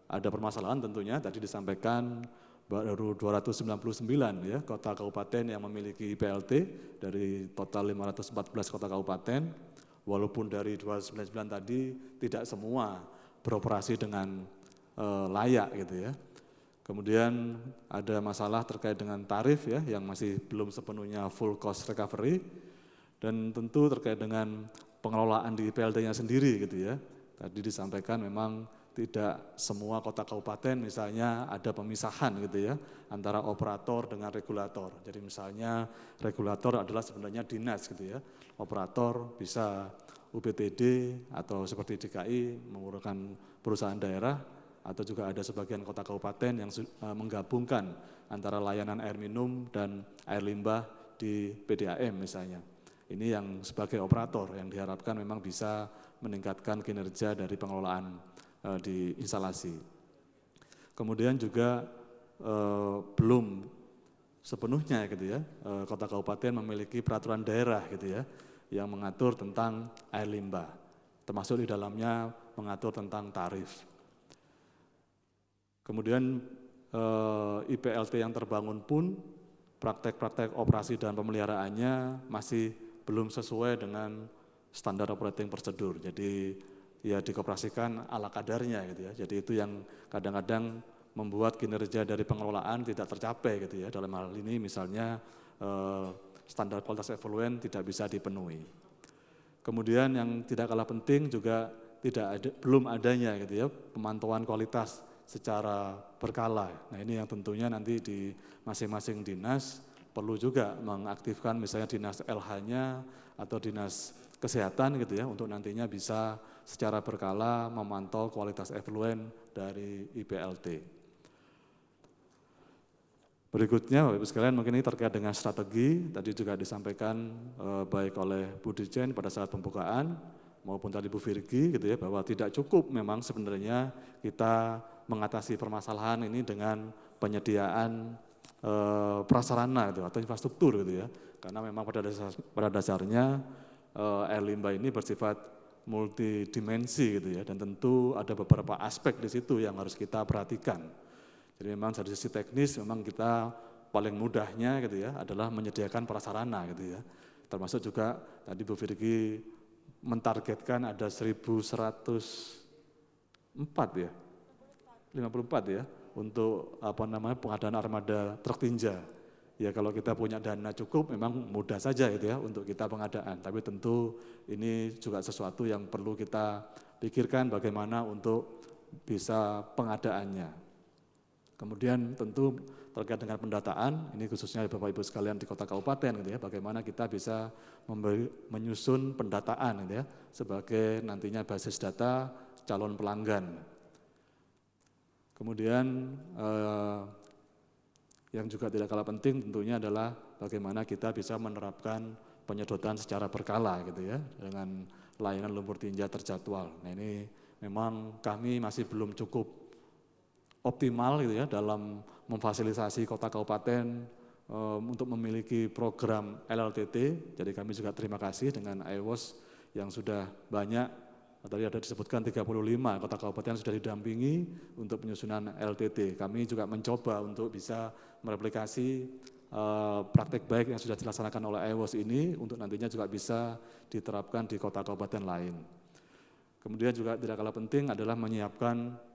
ada permasalahan tentunya, tadi disampaikan baru 299 ya kota kabupaten yang memiliki PLT dari total 514 kota kabupaten, walaupun dari 299 tadi tidak semua beroperasi dengan layak gitu ya. Kemudian ada masalah terkait dengan tarif ya yang masih belum sepenuhnya full cost recovery, dan tentu terkait dengan pengelolaan di IPLT-nya sendiri gitu ya. Tadi disampaikan memang tidak semua kota kabupaten misalnya ada pemisahan gitu ya antara operator dengan regulator. Jadi misalnya regulator adalah sebenarnya dinas gitu ya. Operator bisa UPTD atau seperti DKI menggunakan perusahaan daerah, atau juga ada sebagian kota kabupaten yang menggabungkan antara layanan air minum dan air limbah di PDAM misalnya. Ini yang sebagai operator yang diharapkan memang bisa meningkatkan kinerja dari pengelolaan di instalasi. Kemudian juga belum sepenuhnya gitu ya, kota kabupaten memiliki peraturan daerah gitu ya, yang mengatur tentang air limbah, termasuk di dalamnya mengatur tentang tarif. Kemudian IPLT yang terbangun pun praktek-praktek operasi dan pemeliharaannya masih belum sesuai dengan standar operating procedure. Jadi ya dioperasikan ala kadarnya gitu ya. Jadi itu yang kadang-kadang membuat kinerja dari pengelolaan tidak tercapai gitu ya. Dalam hal ini misalnya standar kualitas efluen tidak bisa dipenuhi. Kemudian yang tidak kalah penting juga belum adanya gitu ya pemantauan kualitas secara berkala. Nah ini yang tentunya nanti di masing-masing dinas perlu juga mengaktifkan misalnya dinas LH-nya atau dinas kesehatan gitu ya untuk nantinya bisa secara berkala memantau kualitas efluen dari IPLT. Berikutnya Bapak Ibu sekalian mungkin ini terkait dengan strategi, tadi juga disampaikan baik oleh Bu Dirjen pada saat pembukaan maupun tadi Bu Virgi gitu ya, bahwa tidak cukup memang sebenarnya kita mengatasi permasalahan ini dengan penyediaan prasarana gitu, atau infrastruktur gitu ya, karena memang pada dasarnya air limbah ini bersifat multidimensi gitu ya, dan tentu ada beberapa aspek di situ yang harus kita perhatikan. Jadi memang dari sisi teknis memang kita paling mudahnya gitu ya adalah menyediakan prasarana gitu ya. Termasuk juga tadi Bu Virgi mentargetkan ada 1.104 ya, 54 ya untuk pengadaan armada truk tinja. Ya kalau kita punya dana cukup memang mudah saja gitu ya untuk kita pengadaan. Tapi tentu ini juga sesuatu yang perlu kita pikirkan bagaimana untuk bisa pengadaannya. Kemudian tentu terkait dengan pendataan, ini khususnya Bapak Ibu sekalian di kota kabupaten gitu ya, bagaimana kita bisa menyusun pendataan gitu ya, sebagai nantinya basis data calon pelanggan. Kemudian yang juga tidak kalah penting tentunya adalah bagaimana kita bisa menerapkan penyedotan secara berkala gitu ya, dengan layanan lumpur tinja terjadwal. Nah ini memang kami masih belum cukup optimal gitu ya dalam memfasilitasi kota kabupaten untuk memiliki program LLTT. Jadi kami juga terima kasih dengan IWOS yang sudah banyak, tadi ada disebutkan 35 kota kabupaten sudah didampingi untuk penyusunan LTT. Kami juga mencoba untuk bisa mereplikasi praktek baik yang sudah dilaksanakan oleh IWOS ini untuk nantinya juga bisa diterapkan di kota kabupaten lain. Kemudian juga tidak kalah penting adalah menyiapkan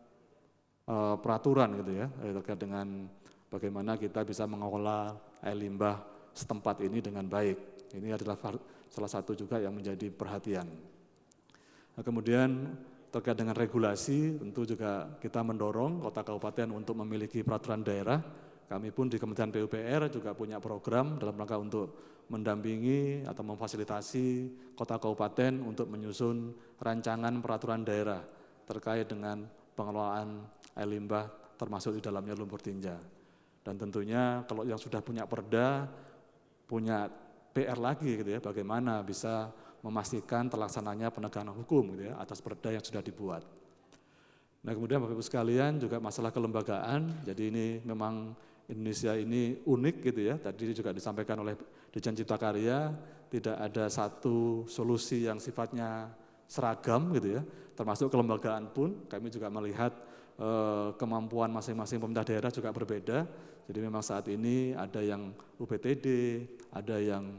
peraturan gitu ya terkait dengan bagaimana kita bisa mengelola air limbah setempat ini dengan baik. Ini adalah salah satu juga yang menjadi perhatian. Nah, kemudian terkait dengan regulasi tentu juga kita mendorong kota kabupaten untuk memiliki peraturan daerah. Kami pun di Kementerian PUPR juga punya program dalam rangka untuk mendampingi atau memfasilitasi kota kabupaten untuk menyusun rancangan peraturan daerah terkait dengan pengelolaan air limbah termasuk di dalamnya lumpur tinja. Dan tentunya kalau yang sudah punya perda, punya PR lagi gitu ya, bagaimana bisa memastikan terlaksananya penegakan hukum gitu ya atas perda yang sudah dibuat. Nah kemudian Bapak Ibu sekalian juga masalah kelembagaan, jadi ini memang Indonesia ini unik gitu ya, tadi juga disampaikan oleh Dirjen Cipta Karya, tidak ada satu solusi yang sifatnya seragam gitu ya, termasuk kelembagaan pun kami juga melihat kemampuan masing-masing pemerintah daerah juga berbeda. Jadi memang saat ini ada yang UPTD, ada yang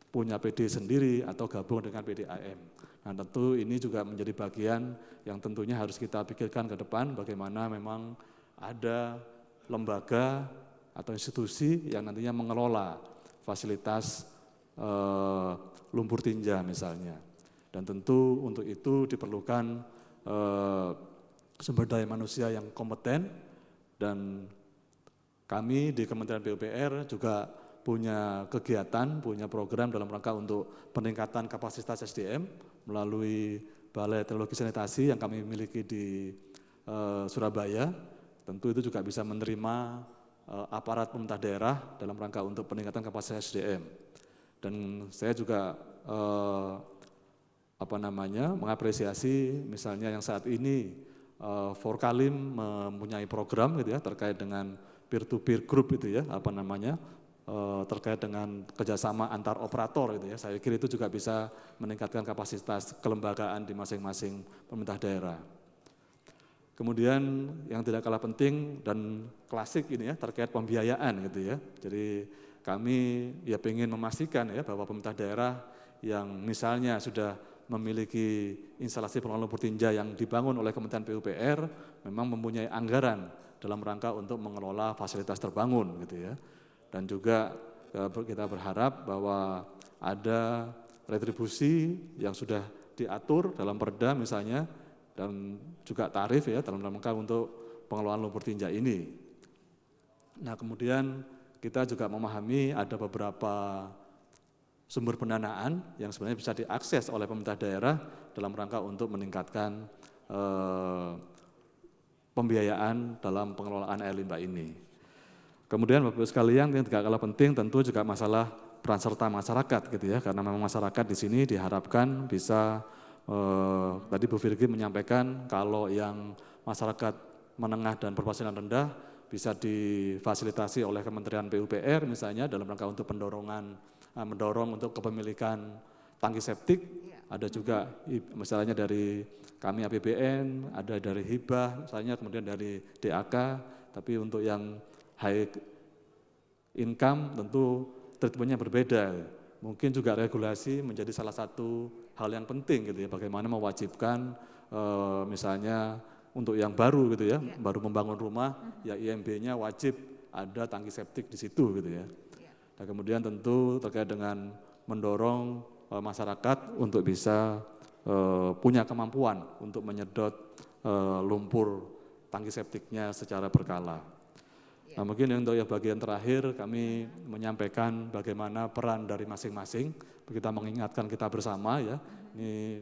punya PD sendiri atau gabung dengan PDAM. Nah Nah tentu ini juga menjadi bagian yang tentunya harus kita pikirkan ke depan bagaimana memang ada lembaga atau institusi yang nantinya mengelola fasilitas lumpur tinja misalnya. Dan tentu untuk itu diperlukan sumber daya manusia yang kompeten, dan kami di Kementerian PUPR juga punya kegiatan, punya program dalam rangka untuk peningkatan kapasitas SDM melalui Balai Teknologi Sanitasi yang kami miliki di Surabaya. Tentu itu juga bisa menerima aparat pemerintah daerah dalam rangka untuk peningkatan kapasitas SDM. Dan saya juga mengapresiasi misalnya yang saat ini Forkalim mempunyai program gitu ya terkait dengan peer-to-peer group itu ya terkait dengan kerjasama antar operator gitu ya. Saya kira itu juga bisa meningkatkan kapasitas kelembagaan di masing-masing pemerintah daerah. Kemudian yang tidak kalah penting dan klasik ini ya terkait pembiayaan gitu ya. Jadi kami ya ingin memastikan ya bahwa pemerintah daerah yang misalnya sudah memiliki instalasi pengelolaan lumpur tinja yang dibangun oleh Kementerian PUPR memang mempunyai anggaran dalam rangka untuk mengelola fasilitas terbangun gitu ya. Dan juga kita berharap bahwa ada retribusi yang sudah diatur dalam perda misalnya dan juga tarif ya dalam rangka untuk pengelolaan lumpur tinja ini. Nah kemudian kita juga memahami ada beberapa sumber pendanaan yang sebenarnya bisa diakses oleh pemerintah daerah dalam rangka untuk meningkatkan pembiayaan dalam pengelolaan air limbah ini. Kemudian Bapak Ibu sekalian yang tidak kalah penting tentu juga masalah peran serta masyarakat gitu ya, karena memang masyarakat di sini diharapkan bisa tadi Bu Virgi menyampaikan kalau yang masyarakat menengah dan berpenghasilan rendah bisa difasilitasi oleh Kementerian PUPR misalnya dalam rangka untuk mendorong untuk kepemilikan tangki septik. Ada juga misalnya dari kami APBN, ada dari hibah misalnya, kemudian dari DAK, tapi untuk yang high income tentu treatmentnya berbeda. Mungkin juga regulasi menjadi salah satu hal yang penting gitu ya, bagaimana mewajibkan misalnya untuk yang baru gitu ya, baru membangun rumah ya IMB-nya wajib ada tangki septik di situ gitu ya. Nah kemudian tentu terkait dengan mendorong masyarakat untuk bisa punya kemampuan untuk menyedot lumpur tangki septiknya secara berkala. Nah mungkin untuk yang bagian terakhir kami menyampaikan bagaimana peran dari masing-masing, kita mengingatkan kita bersama ya. Ini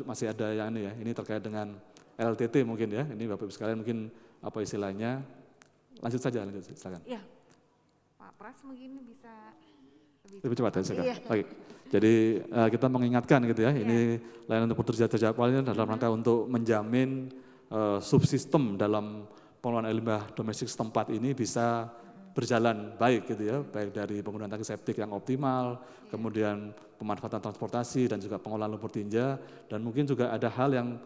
masih ada yang ini ya, ini terkait dengan LTT mungkin ya, ini Bapak Ibu sekalian mungkin apa istilahnya, lanjut silakan. Iya, Pak Pras mungkin bisa lebih cepat ya silakan. Baik. Jadi kita mengingatkan gitu ya, ini layanan lumpur terjadwalnya dalam rangka untuk menjamin subsistem dalam pengelolaan air limbah domestik setempat ini bisa berjalan baik gitu ya, baik dari penggunaan tangki septik yang optimal, kemudian pemanfaatan transportasi dan juga pengolahan lumpur tinja, dan mungkin juga ada hal yang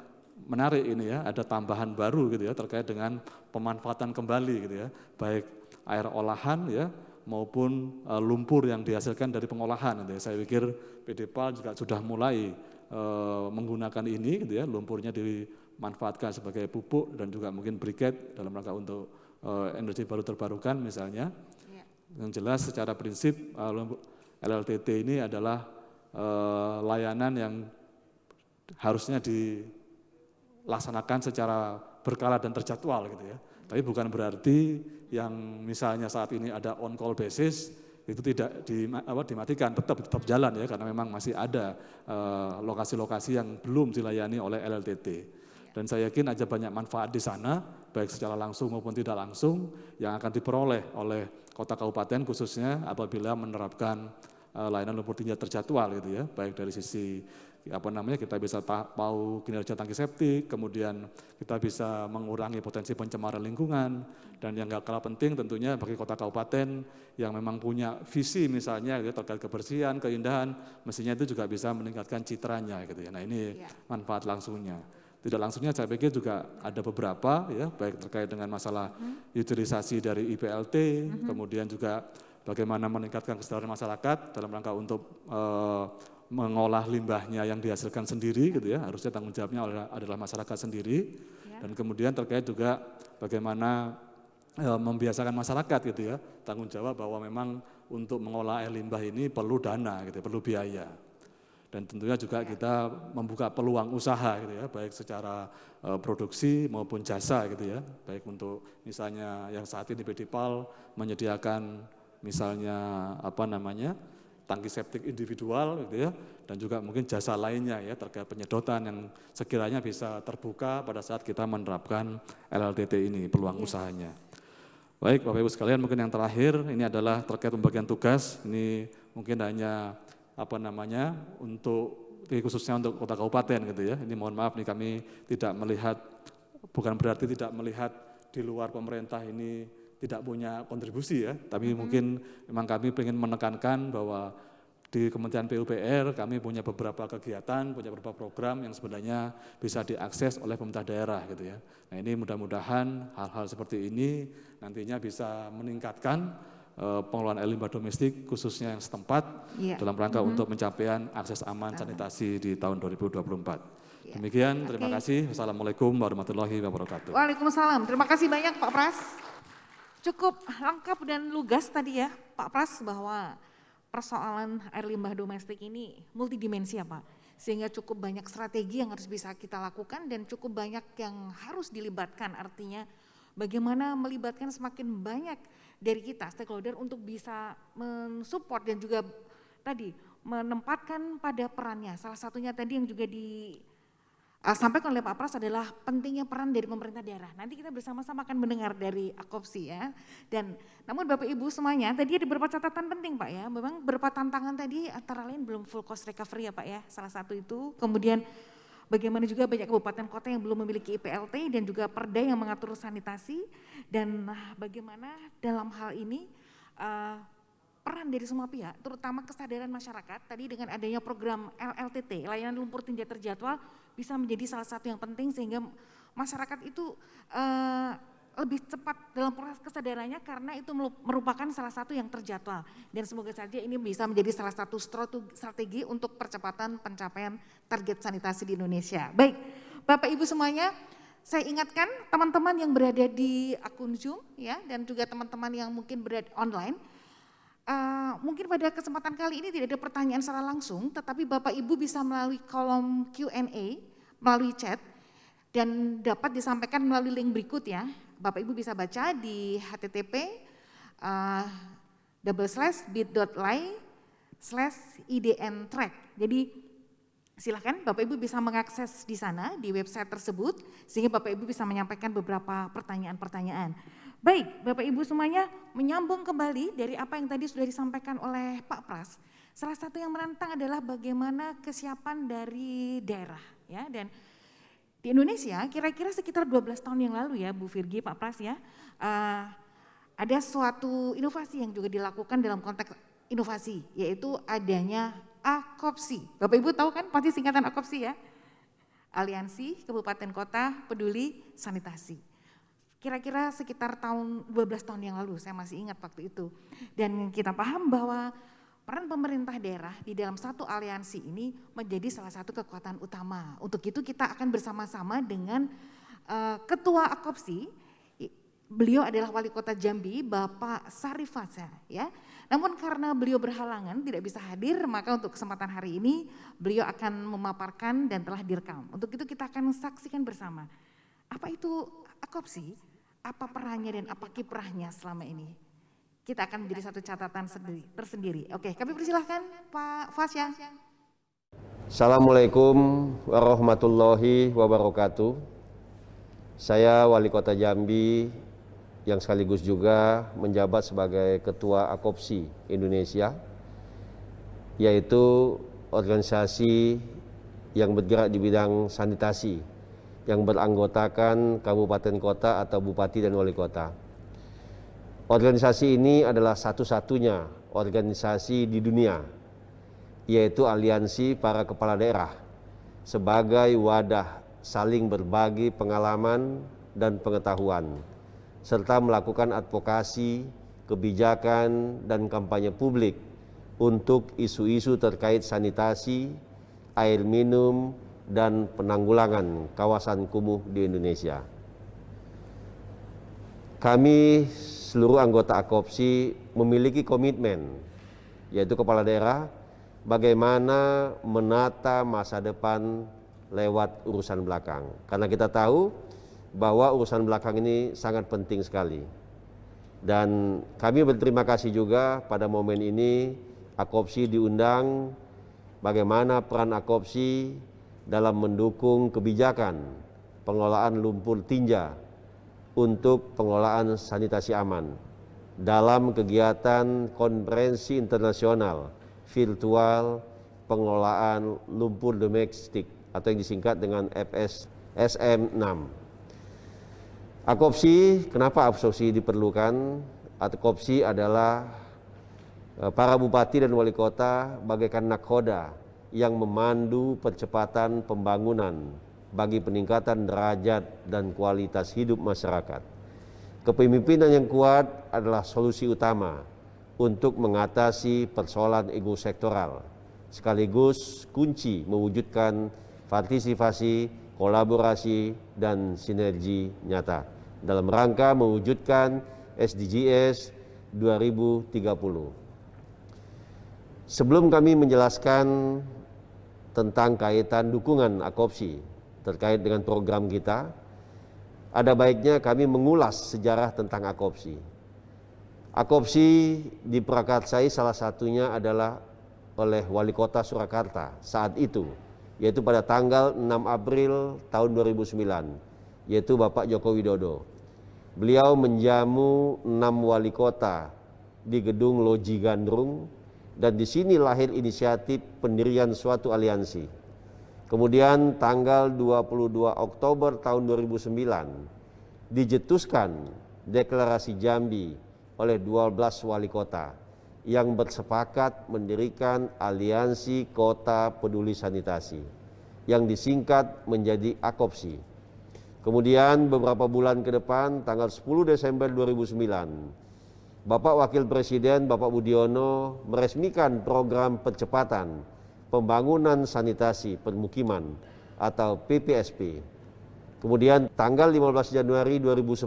menarik ini ya, ada tambahan baru gitu ya terkait dengan pemanfaatan kembali gitu ya, baik air olahan ya maupun lumpur yang dihasilkan dari pengolahan gitu ya. Saya pikir PDPAL juga sudah mulai menggunakan ini gitu ya, lumpurnya dimanfaatkan sebagai pupuk dan juga mungkin briket dalam rangka untuk energi baru terbarukan misalnya. Yang jelas secara prinsip LLTT ini adalah layanan yang harusnya dilaksanakan secara berkala dan terjadwal gitu ya. Tapi bukan berarti yang misalnya saat ini ada on call basis itu tidak dimatikan, tetap jalan ya, karena memang masih ada lokasi-lokasi yang belum dilayani oleh LLTT. Dan saya yakin ada banyak manfaat di sana, baik secara langsung maupun tidak langsung, yang akan diperoleh oleh kota kabupaten khususnya apabila menerapkan layanan lumpur tinja terjadwal gitu ya, baik dari sisi kita bisa tahu kinerja tangki septik, kemudian kita bisa mengurangi potensi pencemaran lingkungan, dan yang gak kalah penting tentunya bagi kota kabupaten yang memang punya visi misalnya gitu, terkait kebersihan, keindahan, mestinya itu juga bisa meningkatkan citranya gitu ya. Nah ini manfaat langsungnya. Tidak langsungnya saya pikir juga ada beberapa ya, baik terkait dengan masalah utilisasi dari IPLT, kemudian juga bagaimana meningkatkan kesadaran masyarakat dalam rangka untuk mengolah limbahnya yang dihasilkan sendiri gitu ya, harusnya tanggung jawabnya adalah masyarakat sendiri. Dan kemudian terkait juga bagaimana membiasakan masyarakat gitu ya, tanggung jawab bahwa memang untuk mengolah air limbah ini perlu dana gitu, perlu biaya. Dan tentunya juga kita membuka peluang usaha gitu ya, baik secara produksi maupun jasa gitu ya, baik untuk misalnya yang saat ini PT PAL menyediakan misalnya tangki septik individual gitu ya, dan juga mungkin jasa lainnya ya terkait penyedotan yang sekiranya bisa terbuka pada saat kita menerapkan LLTT ini, peluang usahanya. Baik Bapak Ibu sekalian, mungkin yang terakhir ini adalah terkait pembagian tugas. Ini mungkin hanya untuk khususnya untuk kota kabupaten gitu ya. Ini mohon maaf nih, kami tidak melihat, bukan berarti tidak melihat di luar pemerintah ini tidak punya kontribusi ya, tapi mungkin memang kami ingin menekankan bahwa di Kementerian PUPR kami punya beberapa kegiatan, punya beberapa program yang sebenarnya bisa diakses oleh pemerintah daerah gitu ya. Nah ini mudah-mudahan hal-hal seperti ini nantinya bisa meningkatkan pengelolaan air limbah domestik khususnya yang setempat dalam rangka untuk pencapaian akses aman sanitasi di tahun 2024. Demikian, terima kasih. Wassalamualaikum warahmatullahi wabarakatuh. Waalaikumsalam. Terima kasih banyak Pak Pras. Cukup lengkap dan lugas tadi ya Pak Pras, bahwa persoalan air limbah domestik ini multidimensi ya Pak. Sehingga cukup banyak strategi yang harus bisa kita lakukan dan cukup banyak yang harus dilibatkan. Artinya bagaimana melibatkan semakin banyak dari kita stakeholder untuk bisa mensupport dan juga tadi menempatkan pada perannya. Salah satunya tadi yang juga disampaikan oleh Pak Pras adalah pentingnya peran dari pemerintah daerah. Nanti kita bersama-sama akan mendengar dari Akopsi ya. Dan namun Bapak Ibu semuanya, tadi ada beberapa catatan penting Pak ya. Memang beberapa tantangan tadi antara lain belum full cost recovery ya Pak ya. Salah satu itu. Kemudian bagaimana juga banyak kabupaten kota yang belum memiliki IPLT dan juga perda yang mengatur sanitasi. Dan bagaimana dalam hal ini peran dari semua pihak, terutama kesadaran masyarakat, tadi dengan adanya program LLTT, layanan lumpur tinja terjadwal, bisa menjadi salah satu yang penting sehingga masyarakat itu lebih cepat dalam proses kesadarannya karena itu merupakan salah satu yang terjadwal. Dan semoga saja ini bisa menjadi salah satu strategi untuk percepatan pencapaian target sanitasi di Indonesia. Baik, Bapak Ibu semuanya, saya ingatkan teman-teman yang berada di akun Zoom ya, dan juga teman-teman yang mungkin berada online, mungkin pada kesempatan kali ini tidak ada pertanyaan secara langsung, tetapi Bapak Ibu bisa melalui kolom Q&A, melalui chat, dan dapat disampaikan melalui link berikut ya. Bapak Ibu bisa baca di http://bit.ly/idntrack. Jadi silakan Bapak Ibu bisa mengakses di sana, di website tersebut, sehingga Bapak Ibu bisa menyampaikan beberapa pertanyaan-pertanyaan. Baik, Bapak Ibu semuanya, menyambung kembali dari apa yang tadi sudah disampaikan oleh Pak Pras. Salah satu yang menantang adalah bagaimana kesiapan dari daerah ya, dan di Indonesia kira-kira sekitar 12 tahun yang lalu ya Bu Virgi, Pak Pras ya, ada suatu inovasi yang juga dilakukan dalam konteks inovasi, yaitu adanya Akopsi. Bapak Ibu tahu kan pasti singkatan Akopsi ya? Aliansi Kabupaten Kota Peduli Sanitasi. Kira-kira sekitar 12 tahun yang lalu, saya masih ingat waktu itu. Dan kita paham bahwa peran pemerintah daerah di dalam satu aliansi ini menjadi salah satu kekuatan utama. Untuk itu kita akan bersama-sama dengan Ketua Akopsi, beliau adalah Wali Kota Jambi, Bapak Sarifasa ya. Namun karena beliau berhalangan tidak bisa hadir, maka untuk kesempatan hari ini beliau akan memaparkan dan telah direkam. Untuk itu kita akan saksikan bersama. Apa itu Akopsi? Apa perannya dan apa kiprahnya selama ini? Kita akan menjadi satu catatan tersendiri. Oke, kami persilahkan Pak Fasya. Assalamualaikum warahmatullahi wabarakatuh. Saya Wali Kota Jambi yang sekaligus juga menjabat sebagai Ketua Akopsi Indonesia, yaitu organisasi yang bergerak di bidang sanitasi, yang beranggotakan kabupaten kota atau bupati dan wali kota. Organisasi ini adalah satu-satunya organisasi di dunia, yaitu aliansi para kepala daerah sebagai wadah saling berbagi pengalaman dan pengetahuan, serta melakukan advokasi, kebijakan, dan kampanye publik untuk isu-isu terkait sanitasi, air minum, dan penanggulangan kawasan kumuh di Indonesia. Kami seluruh anggota AKOPSI memiliki komitmen, yaitu kepala daerah, bagaimana menata masa depan lewat urusan belakang. Karena kita tahu bahwa urusan belakang ini sangat penting sekali. Dan kami berterima kasih juga pada momen ini AKOPSI diundang bagaimana peran AKOPSI dalam mendukung kebijakan pengelolaan lumpur tinja untuk pengelolaan sanitasi aman dalam kegiatan konferensi internasional virtual pengelolaan lumpur domestik atau yang disingkat dengan FSSM 6. AKOPSI, kenapa AKOPSI diperlukan? AKOPSI adalah para bupati dan wali kota bagaikan nakhoda yang memandu percepatan pembangunan bagi peningkatan derajat dan kualitas hidup masyarakat. Kepemimpinan yang kuat adalah solusi utama untuk mengatasi persoalan ego sektoral, sekaligus kunci mewujudkan partisipasi, kolaborasi, dan sinergi nyata dalam rangka mewujudkan SDGs 2030. Sebelum kami menjelaskan tentang kaitan dukungan AKOPSI terkait dengan program kita, ada baiknya kami mengulas sejarah tentang AKOPSI. AKOPSI diprakarsai salah satunya adalah oleh Wali Kota Surakarta saat itu, yaitu pada tanggal 6 April tahun 2009, yaitu Bapak Joko Widodo. Beliau menjamu 6 wali kota di gedung Loji Gandrung, dan di sini lahir inisiatif pendirian suatu aliansi. Kemudian tanggal 22 Oktober tahun 2009 dicetuskan deklarasi Jambi oleh 12 wali kota yang bersepakat mendirikan Aliansi Kota Peduli Sanitasi yang disingkat menjadi AKOPSI. Kemudian beberapa bulan ke depan, tanggal 10 Desember 2009, Bapak Wakil Presiden Bapak Budiono meresmikan program percepatan pembangunan sanitasi permukiman atau PPSP. Kemudian tanggal 15 Januari 2010,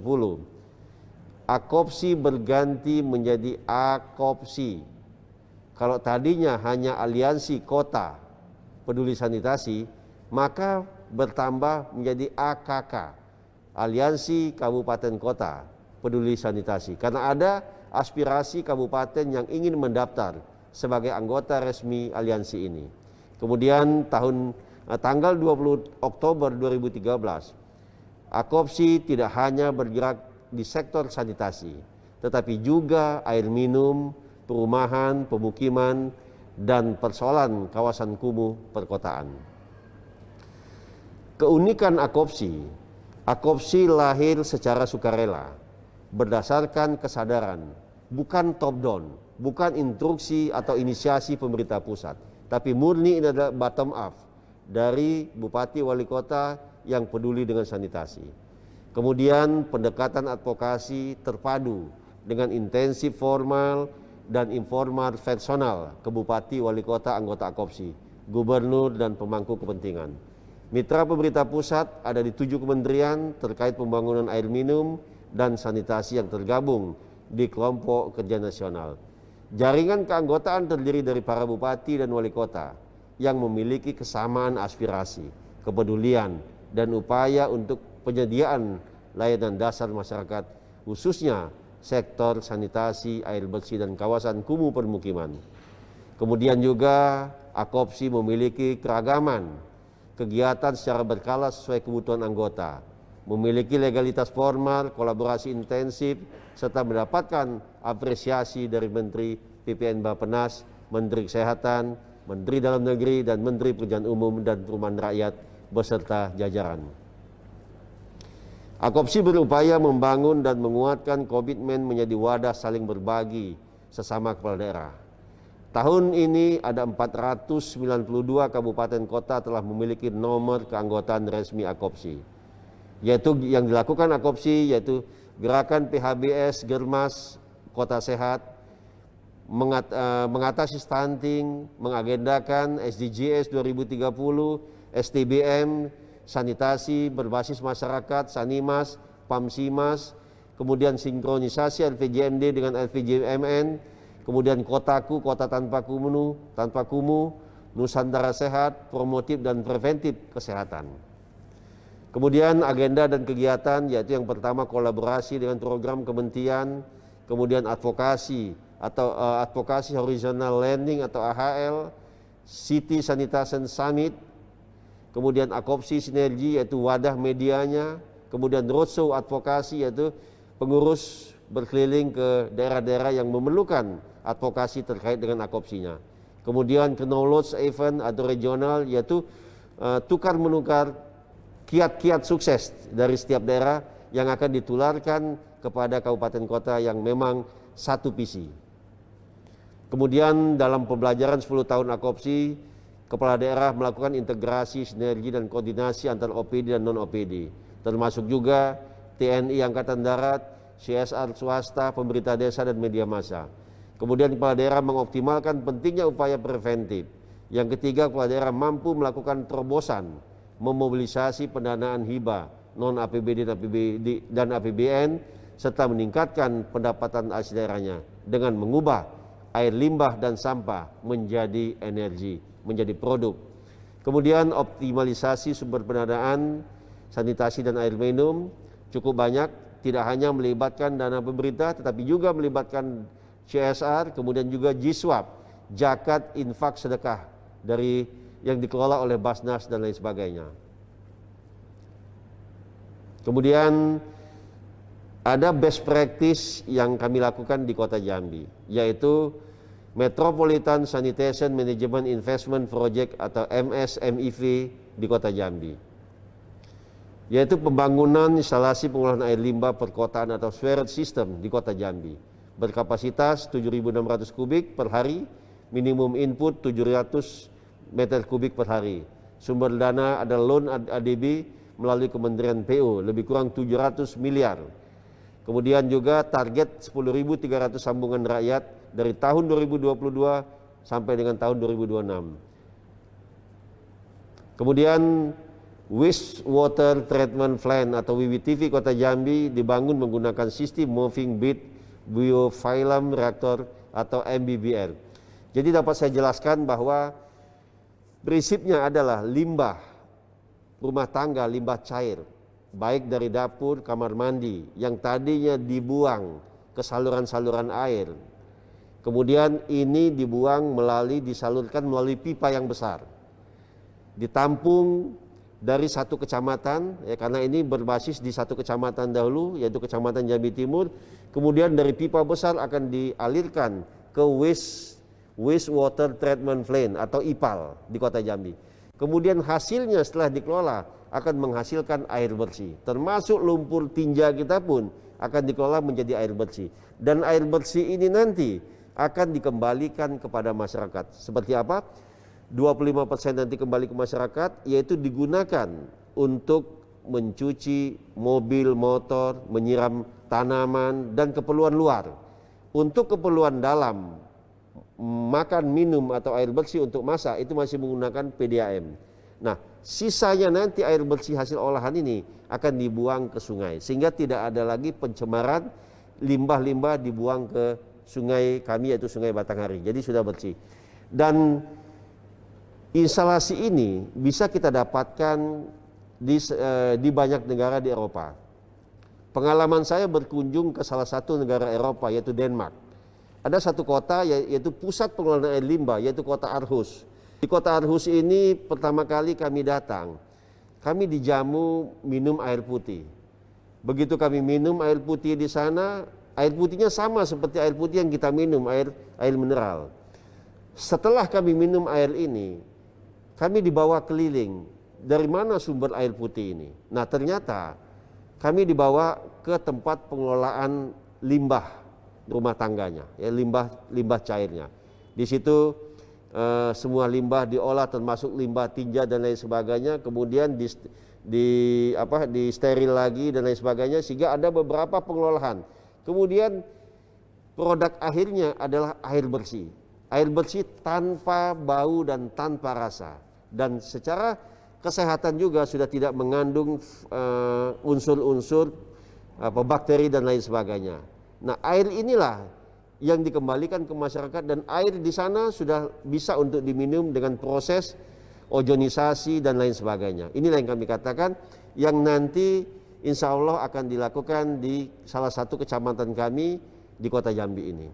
AKOPSI berganti menjadi AKOPSI. Kalau tadinya hanya Aliansi Kota Peduli Sanitasi, maka bertambah menjadi AKK, Aliansi Kabupaten Kota Peduli Sanitasi, karena ada aspirasi kabupaten yang ingin mendaftar sebagai anggota resmi aliansi ini. Kemudian tanggal 20 Oktober 2013, AKOPSI tidak hanya bergerak di sektor sanitasi, tetapi juga air minum, perumahan, pemukiman, dan persoalan kawasan kumuh perkotaan. Keunikan AKOPSI lahir secara sukarela, berdasarkan kesadaran, bukan top down, bukan instruksi atau inisiasi pemerintah pusat, tapi murni ini adalah bottom up dari bupati wali kota yang peduli dengan sanitasi. Kemudian pendekatan advokasi terpadu dengan intensif formal dan informal personal ke bupati wali kota anggota AKOPSI, gubernur dan pemangku kepentingan. Mitra pemerintah pusat ada di 7 kementerian terkait pembangunan air minum dan sanitasi yang tergabung di kelompok kerja nasional. Jaringan keanggotaan terdiri dari para bupati dan wali kota yang memiliki kesamaan aspirasi, kepedulian, dan upaya untuk penyediaan layanan dasar masyarakat, khususnya sektor sanitasi, air bersih, dan kawasan kumuh permukiman. Kemudian juga AKOPSI memiliki keragaman kegiatan secara berkala sesuai kebutuhan anggota, memiliki legalitas formal, kolaborasi intensif, serta mendapatkan apresiasi dari Menteri PPN Bappenas, Menteri Kesehatan, Menteri Dalam Negeri, dan Menteri Pekerjaan Umum dan Perumahan Rakyat beserta jajaran. AKOPSI berupaya membangun dan menguatkan komitmen menjadi wadah saling berbagi sesama kepala daerah. Tahun ini ada 492 kabupaten kota telah memiliki nomor keanggotaan resmi AKOPSI. Yaitu yang dilakukan AKOPSI yaitu Gerakan PHBS Germas Kota Sehat, mengatasi stunting, mengagendakan SDGs 2030, STBM, sanitasi berbasis masyarakat, Sanimas, Pamsimas, kemudian sinkronisasi LPJMD dengan LPJMN, kemudian kotaku, kota tanpa kumuh, Nusantara sehat, promotif dan preventif kesehatan. Kemudian agenda dan kegiatan yaitu yang pertama kolaborasi dengan program kementerian, kemudian advokasi atau advokasi horizontal landing atau AHL, City Sanitation Summit, kemudian akopsi sinergi yaitu wadah medianya, kemudian roadshow advokasi yaitu pengurus berkeliling ke daerah-daerah yang memerlukan advokasi terkait dengan akopsinya. Kemudian knowledge event atau regional yaitu tukar-menukar kiat-kiat sukses dari setiap daerah yang akan ditularkan kepada kabupaten kota yang memang satu visi. Kemudian dalam pembelajaran 10 tahun akopsi, kepala daerah melakukan integrasi, sinergi dan koordinasi antara OPD dan non-OPD, termasuk juga TNI Angkatan Darat, CSR swasta, pemerintah desa dan media massa. Kemudian kepala daerah mengoptimalkan pentingnya upaya preventif. Yang ketiga, kepala daerah mampu melakukan terobosan, memobilisasi pendanaan hibah, non-APBD dan APBN, serta meningkatkan pendapatan asli daerahnya dengan mengubah air limbah dan sampah menjadi energi, menjadi produk. Kemudian optimalisasi sumber pendanaan, sanitasi dan air minum cukup banyak, tidak hanya melibatkan dana pemerintah tetapi juga melibatkan CSR, kemudian juga JISWAP, zakat, infak, sedekah dari yang dikelola oleh Basnas dan lain sebagainya. Kemudian ada best practice yang kami lakukan di Kota Jambi, yaitu Metropolitan Sanitation Management Investment Project atau MSMIV di Kota Jambi, yaitu pembangunan instalasi pengolahan air limbah perkotaan atau sewage system di Kota Jambi berkapasitas 7.600 kubik per hari, minimum input 700 meter kubik per hari. Sumber dana adalah loan ADB melalui Kementerian PU, lebih kurang 700 miliar. Kemudian juga target 10.300 sambungan rakyat dari tahun 2022 sampai dengan tahun 2026. Kemudian wastewater treatment plant atau WWTV Kota Jambi dibangun menggunakan sistem moving bed biofilm reaktor atau MBBR. Jadi dapat saya jelaskan bahwa prinsipnya adalah limbah rumah tangga, limbah cair, baik dari dapur, kamar mandi, yang tadinya dibuang ke saluran-saluran air. Kemudian ini disalurkan melalui pipa yang besar. Ditampung dari satu kecamatan, ya, karena ini berbasis di satu kecamatan dahulu, yaitu Kecamatan Jambi Timur. Kemudian dari pipa besar akan dialirkan ke wastewater treatment plant atau IPAL di Kota Jambi. Kemudian hasilnya setelah dikelola akan menghasilkan air bersih, termasuk lumpur tinja kita pun akan dikelola menjadi air bersih. Dan air bersih ini nanti akan dikembalikan kepada masyarakat. Seperti apa? 25% nanti kembali ke masyarakat, yaitu digunakan untuk mencuci mobil, motor, menyiram tanaman, dan keperluan luar. Untuk keperluan dalam, makan, minum, atau air bersih untuk masak, itu masih menggunakan PDAM. Nah, sisanya nanti air bersih hasil olahan ini akan dibuang ke sungai, sehingga tidak ada lagi pencemaran, limbah-limbah dibuang ke sungai kami, yaitu Sungai Batanghari. Jadi sudah bersih. Dan instalasi ini bisa kita dapatkan di banyak negara di Eropa. Pengalaman saya berkunjung ke salah satu negara Eropa, yaitu Denmark. Ada satu kota yaitu pusat pengelolaan air limbah, yaitu kota Aarhus. Di kota Aarhus ini pertama kali kami datang, kami dijamu minum air putih. Begitu kami minum air putih di sana, air putihnya sama seperti air putih yang kita minum, air mineral. Setelah kami minum air ini, kami dibawa keliling, dari mana sumber air putih ini? Nah, ternyata kami dibawa ke tempat pengelolaan limbah rumah tangganya, ya, limbah cairnya. Di situ semua limbah diolah, termasuk limbah tinja dan lain sebagainya, kemudian di steril lagi dan lain sebagainya, sehingga ada beberapa pengelolaan. Kemudian produk akhirnya adalah air bersih. Air bersih tanpa bau dan tanpa rasa. Dan secara kesehatan juga sudah tidak mengandung unsur-unsur bakteri dan lain sebagainya. Nah, air inilah yang dikembalikan ke masyarakat dan air di sana sudah bisa untuk diminum dengan proses ozonisasi dan lain sebagainya. Inilah yang kami katakan yang nanti insya Allah akan dilakukan di salah satu kecamatan kami di Kota Jambi ini.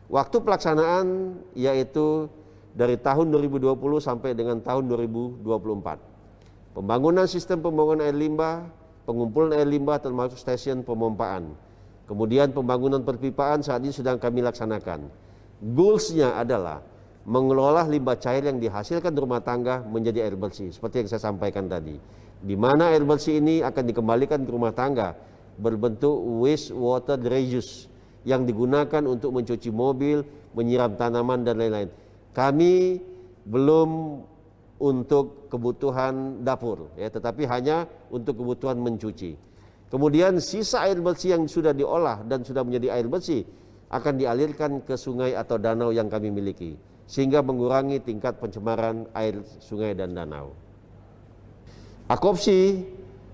Waktu pelaksanaan yaitu dari tahun 2020 sampai dengan tahun 2024. Pembangunan sistem pembuangan air limbah, pengumpulan air limbah termasuk stasiun pemompaan. Kemudian pembangunan perpipaan saat ini sedang kami laksanakan. Goals-nya adalah mengelola limbah cair yang dihasilkan di rumah tangga menjadi air bersih. Seperti yang saya sampaikan tadi. Di mana air bersih ini akan dikembalikan ke rumah tangga berbentuk waste water reuse yang digunakan untuk mencuci mobil, menyiram tanaman dan lain-lain. Kami belum untuk kebutuhan dapur, ya, tetapi hanya untuk kebutuhan mencuci. Kemudian sisa air bersih yang sudah diolah dan sudah menjadi air bersih akan dialirkan ke sungai atau danau yang kami miliki, sehingga mengurangi tingkat pencemaran air sungai dan danau. Akopsi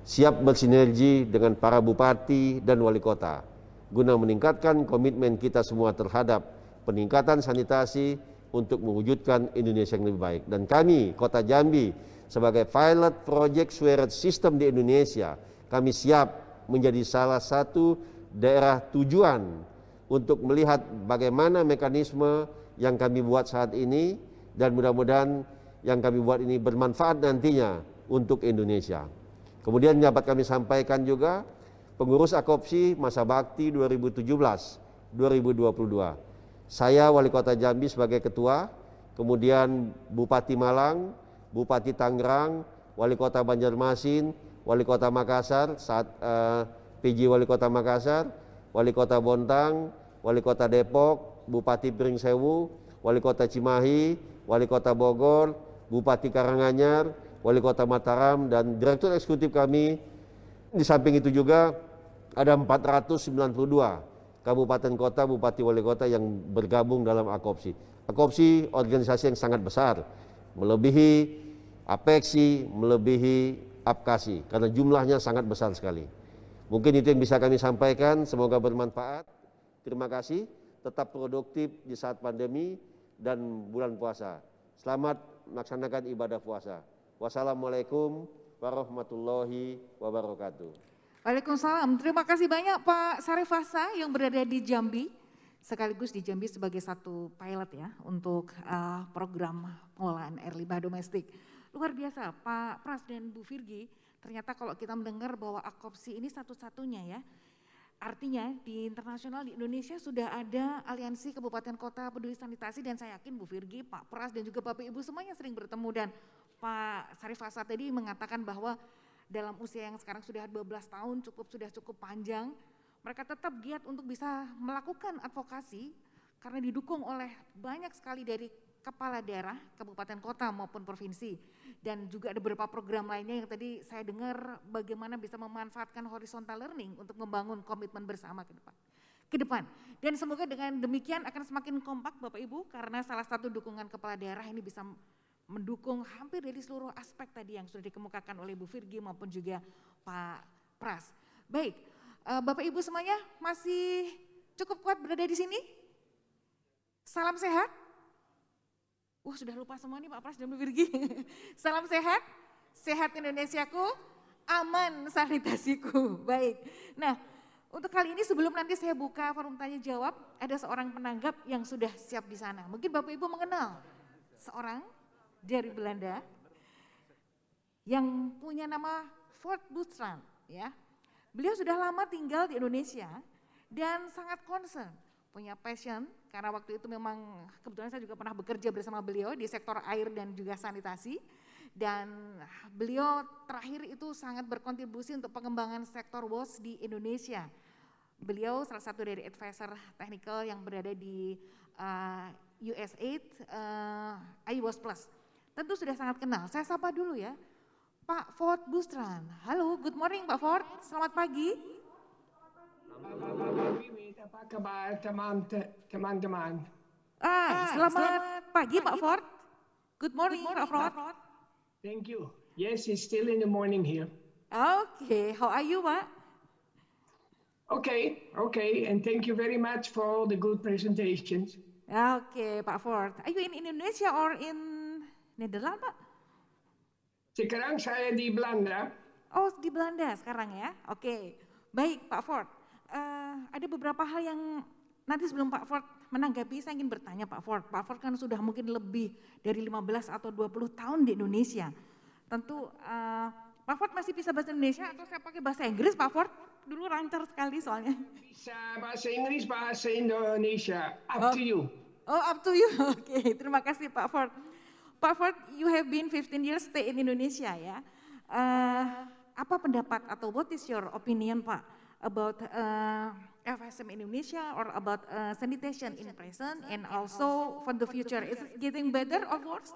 siap bersinergi dengan para bupati dan wali kota guna meningkatkan komitmen kita semua terhadap peningkatan sanitasi untuk mewujudkan Indonesia yang lebih baik. Dan kami, Kota Jambi, sebagai pilot project sewerage system di Indonesia, kami siap menjadi salah satu daerah tujuan untuk melihat bagaimana mekanisme yang kami buat saat ini dan mudah-mudahan yang kami buat ini bermanfaat nantinya untuk Indonesia. Kemudian dapat kami sampaikan juga pengurus Akopsi masa bakti 2017-2022. Saya Wali Kota Jambi sebagai ketua, kemudian Bupati Malang, Bupati Tangerang, Wali Kota Banjarmasin, Wali Kota Makassar, saat PJ Wali Kota Makassar, Wali Kota Bontang, Wali Kota Depok, Bupati Pringsewu, Wali Kota Cimahi, Wali Kota Bogor, Bupati Karanganyar, Wali Kota Mataram, dan Direktur Eksekutif kami. Di samping itu juga ada 492 kabupaten kota, bupati, wali kota yang bergabung dalam Akopsi. Akopsi organisasi yang sangat besar, melebihi Apexi, melebihi Apkasi, karena jumlahnya sangat besar sekali. Mungkin itu yang bisa kami sampaikan, semoga bermanfaat. Terima kasih, tetap produktif di saat pandemi dan bulan puasa. Selamat melaksanakan ibadah puasa. Wassalamualaikum warahmatullahi wabarakatuh. Waalaikumsalam. Terima kasih banyak Pak Sarif Hasa yang berada di Jambi, sekaligus di Jambi sebagai satu pilot ya untuk program pengolahan air limbah domestik. Luar biasa Pak Pras dan Bu Virgi, ternyata kalau kita mendengar bahwa Akopsi ini satu-satunya ya, artinya di internasional di Indonesia sudah ada aliansi kabupaten kota peduli sanitasi, dan saya yakin Bu Virgi, Pak Pras dan juga Bapak Ibu semuanya sering bertemu, dan Pak Sarif Hasa tadi mengatakan bahwa dalam usia yang sekarang sudah 12 tahun sudah cukup panjang, mereka tetap giat untuk bisa melakukan advokasi karena didukung oleh banyak sekali dari kepala daerah, kabupaten kota maupun provinsi, dan juga ada beberapa program lainnya yang tadi saya dengar bagaimana bisa memanfaatkan horizontal learning untuk membangun komitmen bersama ke depan. Dan semoga dengan demikian akan semakin kompak Bapak Ibu, karena salah satu dukungan kepala daerah ini bisa mendukung hampir dari seluruh aspek tadi yang sudah dikemukakan oleh Bu Virgi maupun juga Pak Pras. Baik, Bapak Ibu semuanya masih cukup kuat berada di sini? Salam sehat? Wah, sudah lupa semua nih Pak Pras dan Bu Virgi. Salam sehat, sehat Indonesiaku, aman sanitasiku. Baik, nah untuk kali ini sebelum nanti saya buka forum tanya jawab, ada seorang penanggap yang sudah siap di sana. Mungkin Bapak Ibu mengenal seorang dari Belanda yang punya nama Fort Bustrand ya. Beliau sudah lama tinggal di Indonesia dan sangat concern, punya passion, karena waktu itu memang kebetulan saya juga pernah bekerja bersama beliau di sektor air dan juga sanitasi, dan beliau terakhir itu sangat berkontribusi untuk pengembangan sektor WOS di Indonesia. Beliau salah satu dari advisor technical yang berada di USAID, iWOS Plus. Tentu sudah sangat kenal. Saya sapa dulu ya, Pak Fort Bustrand. Halo, good morning Pak Fort, selamat pagi. Bapak Wiwit, apa kabar teman-teman? Selamat pagi Pak Ford. Good morning Pak Ford. Thank you. Yes, it's still in the morning here. Okay, how are you Pak? Okay, and thank you very much for all the good presentations. Okay, Pak Ford. Are you in Indonesia or in Nederland Pak? Sekarang saya di Belanda. Oh di Belanda sekarang ya. Oke, baik Pak Ford. Ada beberapa hal yang nanti sebelum Pak Ford menanggapi, saya ingin bertanya Pak Ford. Pak Ford kan sudah mungkin lebih dari 15 atau 20 tahun di Indonesia. Tentu Pak Ford masih bisa bahasa Indonesia atau saya pakai bahasa Inggris Pak Ford? Dulu lancar sekali soalnya. Bisa bahasa Inggris, bahasa Indonesia. Up to you. Oh up to you. Oke, terima kasih Pak Ford. Pak Ford, you have been 15 years stay in Indonesia ya. Apa pendapat atau what is your opinion Pak about FSM Indonesia or about sanitation in present and also for the future? Is it getting better or worse?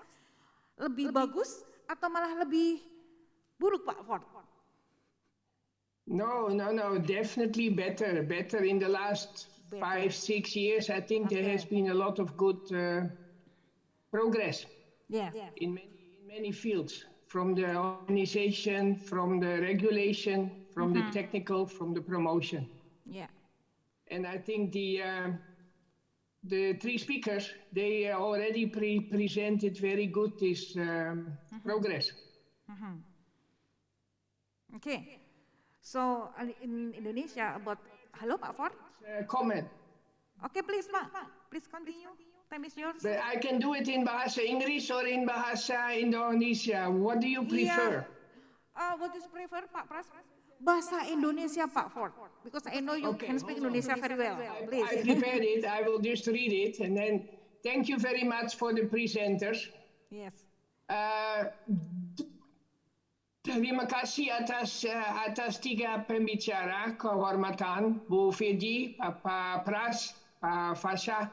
Lebih bagus atau malah lebih buruk Pak Ford? No, definitely better. Better in the last 5-6 years. I think there has been a lot of good progress. Yes. In many fields, from the organization, from the regulation, from the technical, from the promotion. Yeah. And I think the three speakers, they already presented very good this progress. Okay. So in Indonesia about, halo Pak Ford? Comment. Okay, please Pak, please continue. Time is yours. But I can do it in bahasa Inggris or in bahasa Indonesia. What do you prefer? What do you prefer Pak Pras? Bahasa Indonesia Pak Ford, because I know you can speak Indonesia very well. Please. I prepared it. I will just read it, and then thank you very much for the presenters. Yes. Terima kasih atas tiga pembicara, kehormatan Bu Fiji, Pak Pras, Pak Fasha,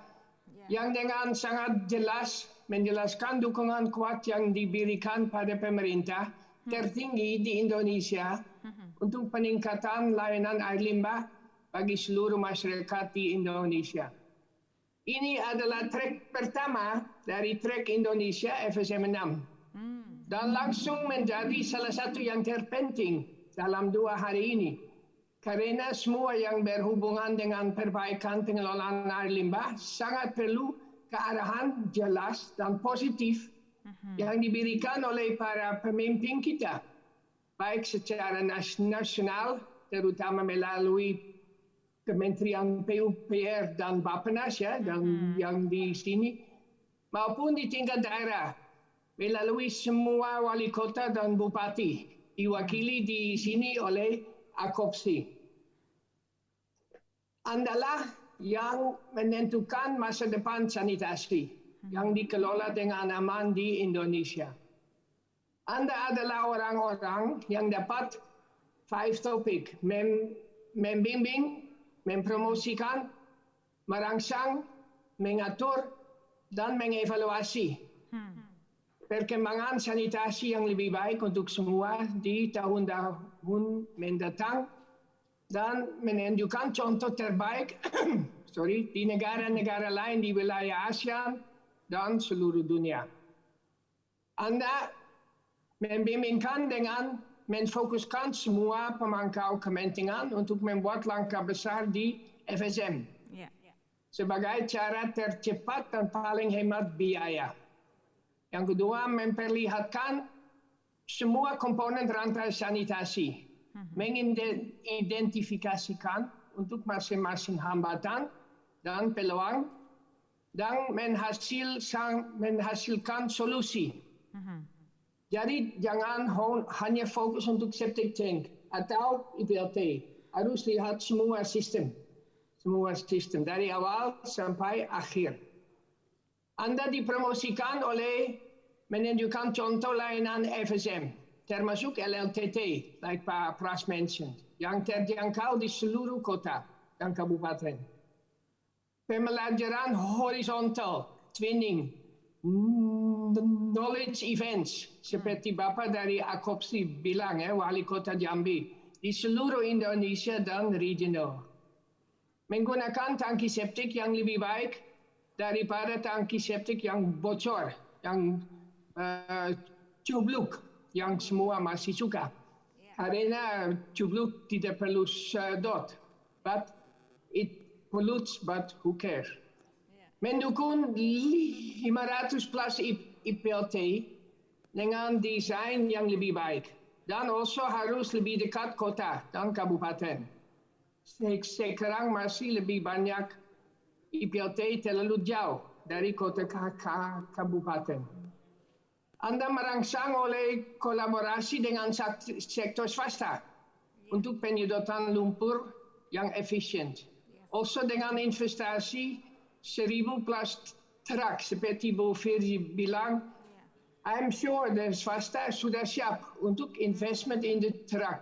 yang dengan sangat jelas menjelaskan dukungan kuat yang diberikan pada pemerintah tertinggi di Indonesia untuk peningkatan layanan air limbah bagi seluruh masyarakat di Indonesia. Ini adalah trek pertama dari trek Indonesia FSM 6 dan langsung menjadi salah satu yang terpenting dalam 2 hari ini. Karena semua yang berhubungan dengan perbaikan pengelolaan air limbah sangat perlu kearahan jelas dan positif yang diberikan oleh para pemimpin kita, baik secara nasional, terutama melalui Kementerian PUPR dan Bappenas ya, dan yang di sini, maupun di tingkat daerah, melalui semua wali kota dan bupati, diwakili di sini oleh AKOPSI. Andalah yang menentukan masa depan sanitasi yang dikelola dengan aman di Indonesia. Anda adalah orang-orang yang dapat 5 topik, membimbing, mempromosikan, merangsang, mengatur, dan mengevaluasi perkembangan sanitasi yang lebih baik untuk semua di tahun-tahun mendatang dan menunjukkan contoh terbaik di negara-negara lain di wilayah ASEAN dan seluruh dunia. Anda membimbingkan dengan menfokuskan semua pemangkau kepentingan untuk membuat langkah besar di FSM sebagai cara tercepat dan paling hemat biaya. Yang kedua, memperlihatkan semua komponen rantai sanitasi, mengidentifikasikan untuk masing-masing hambatan dan peluang, dan menghasilkan solusi. Jadi jangan hanya fokus untuk septic tank atau IPLT, harus lihat semua sistem dari awal sampai akhir. Anda dipromosikan oleh menunjukkan contoh layanan FSM, termasuk LLTT, like Pak Pras mentioned, yang terjangkau di seluruh kota dan kabupaten. Pembelajaran horizontal, twinning, knowledge events, seperti Bapak dari AKOPSI bilang, Wali Kota Jambi, di seluruh Indonesia dan regional. menggunakan tangki septik yang lebih baik daripada tangki septik yang bocor, yang cubluk, yang semua masih suka. Karena cubluk tidak perlu sedot, but it pollutes, but who cares? Mendukung 500 plus IPLT dengan desain yang lebih baik dan also harus lebih dekat kota dan kabupaten. Sekarang masih lebih banyak IPLT terlalu jauh dari kota kabupaten. Anda merangsang oleh kolaborasi dengan sektor swasta untuk penyedotan lumpur yang efisien. Also dengan investasi 1,000 plus truk seperti Bu Firji bilang, I'm sure the swasta sudah siap untuk investment in the truck.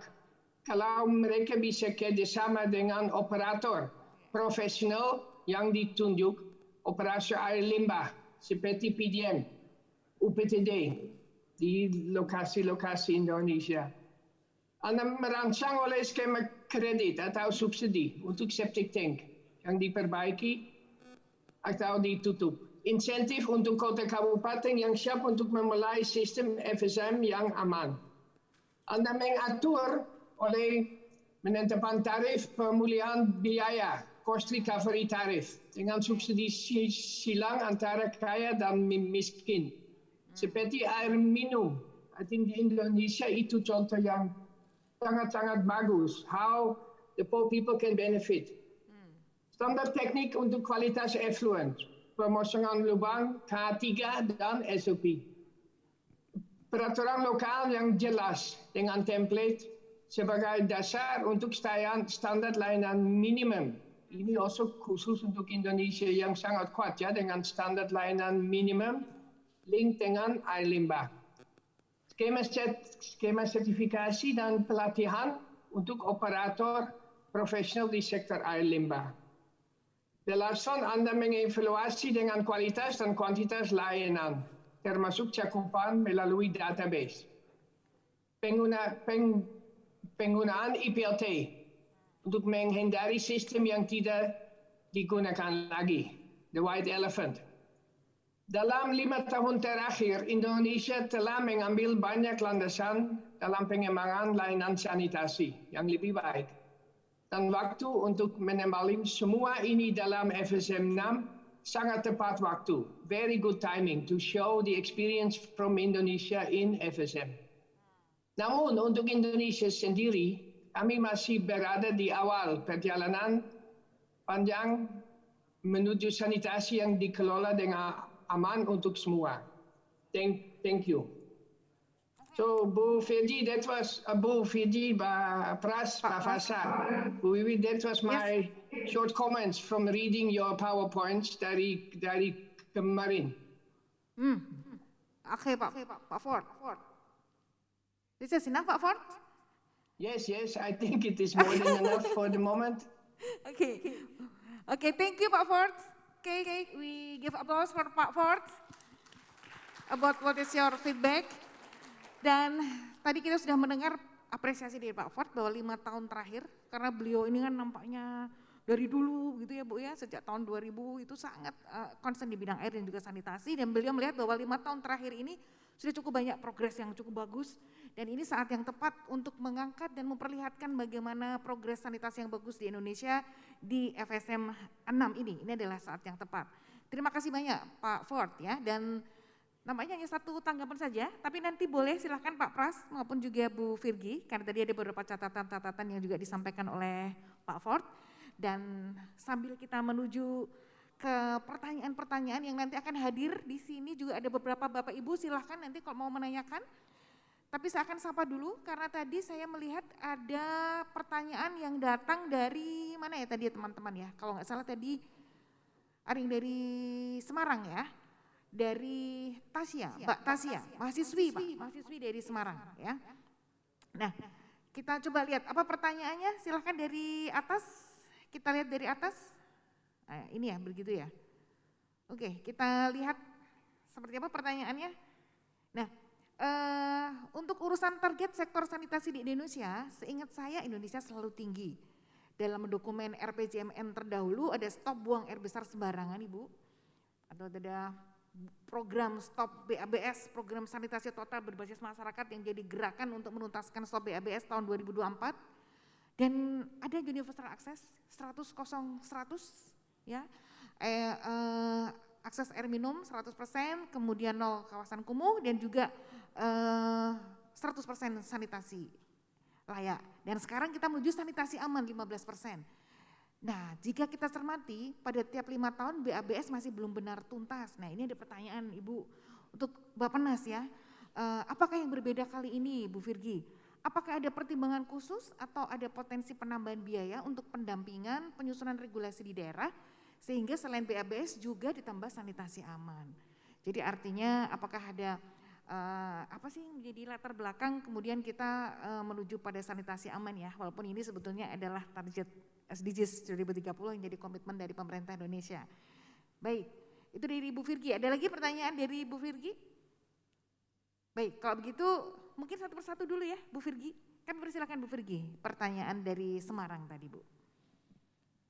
Kalau mereka bisa kerjasama dengan operator profesional yang ditunjuk, operasi air limbah seperti PDM, UPTD di lokasi-lokasi Indonesia. Anda merancang oleh skema kredit atau subsidi untuk septic tank yang diperbaiki atau ditutup. Insentif untuk kota kabupaten yang siap untuk memulai sistem FSM yang aman. Anda mengatur oleh menetapkan tarif pemulihan biaya, cost recovery tarif, dengan subsidi silang antara kaya dan miskin. Seperti air minum. I think di Indonesia itu contoh yang sangat-sangat bagus. How the poor people can benefit. Standar teknik untuk kualitas effluent, pemosongan lubang, K3 dan SOP. Peraturan lokal yang jelas dengan template sebagai dasar untuk standar layanan minimum. Ini also khusus untuk Indonesia yang sangat kuat ya dengan standar layanan minimum link dengan air limbah. Skema sertifikasi dan pelatihan untuk operator profesional di sektor air limbah. Belasan Anda mengevaluasi dengan kualitas dan kuantitas layanan, termasuk cakupan melalui database. Penggunaan IPLT untuk menghindari sistem yang tidak digunakan lagi, the white elephant. Dalam 5 tahun terakhir, Indonesia telah mengambil banyak landasan dalam pengembangan layanan sanitasi yang lebih baik. Dan waktu untuk menembali semua ini dalam FSM 6 sangat tepat waktu. Very good timing to show the experience from Indonesia in FSM. Namun untuk Indonesia sendiri, kami masih berada di awal perjalanan panjang menuju sanitasi yang dikelola dengan aman untuk semua. Thank you. So Bu Firji, that was Bu Firji, Pras, Pak Fasa. Bu Wiwi, that was my short comments from reading your PowerPoints dari kemarin. Oke Pak Ford. This is enough Pak Ford? Yes, I think it is more than enough for the moment. Okay, thank you Pak Ford. Okay, we give applause for Pak Ford about what is your feedback. Dan tadi kita sudah mendengar apresiasi dari Pak Ford bahwa 5 tahun terakhir, karena beliau ini kan nampaknya dari dulu gitu ya Bu ya, sejak tahun 2000 itu sangat concern di bidang air dan juga sanitasi, dan beliau melihat bahwa 5 tahun terakhir ini sudah cukup banyak progres yang cukup bagus, dan ini saat yang tepat untuk mengangkat dan memperlihatkan bagaimana progres sanitasi yang bagus di Indonesia di FSM 6 ini adalah saat yang tepat. Terima kasih banyak Pak Ford ya, dan namanya hanya satu tanggapan saja, tapi nanti boleh silahkan Pak Pras maupun juga Bu Firgi, karena tadi ada beberapa catatan-catatan yang juga disampaikan oleh Pak Ford. Dan sambil kita menuju ke pertanyaan-pertanyaan yang nanti akan hadir di sini, juga ada beberapa Bapak Ibu, silahkan nanti kalau mau menanyakan. Tapi saya akan sapa dulu karena tadi saya melihat ada pertanyaan yang datang dari mana ya tadi ya teman-teman ya, kalau nggak salah tadi ada yang dari Semarang ya. Dari Tasya, Mbak Tasya, mahasiswi Pak, mahasiswi dari Semarang ya. Nah, kita coba lihat apa pertanyaannya, silahkan dari atas, kita lihat dari atas. Nah, ini ya, begitu ya. Oke, kita lihat seperti apa pertanyaannya. Nah, untuk urusan target sektor sanitasi di Indonesia, seingat saya Indonesia selalu tinggi. dalam dokumen RPJMN terdahulu ada stop buang air besar sembarangan Ibu, atau ada program stop BABS, program sanitasi total berbasis masyarakat yang jadi gerakan untuk menuntaskan stop BABS tahun 2024, dan ada universal access 100 ya, akses air minum 100%, kemudian 0 kawasan kumuh, dan juga 100% sanitasi layak. Dan sekarang kita menuju sanitasi aman 15%. Nah, jika kita cermati pada tiap 5 tahun BABS masih belum benar tuntas. Nah, ini ada pertanyaan Ibu untuk Bappenas ya. Apakah yang berbeda kali ini Bu Virgi? Apakah ada pertimbangan khusus atau ada potensi penambahan biaya untuk pendampingan penyusunan regulasi di daerah sehingga selain BABS juga ditambah sanitasi aman? Jadi artinya apakah ada apa sih yang menjadi latar belakang kemudian kita menuju pada sanitasi aman ya, walaupun ini sebetulnya adalah target SDGs 2030 yang jadi komitmen dari pemerintah Indonesia. Baik, itu dari Ibu Virgi. Ada lagi pertanyaan dari Ibu Virgi? Baik, kalau begitu mungkin satu persatu dulu ya Bu Virgi. Kami persilakan Bu Virgi, pertanyaan dari Semarang tadi Bu.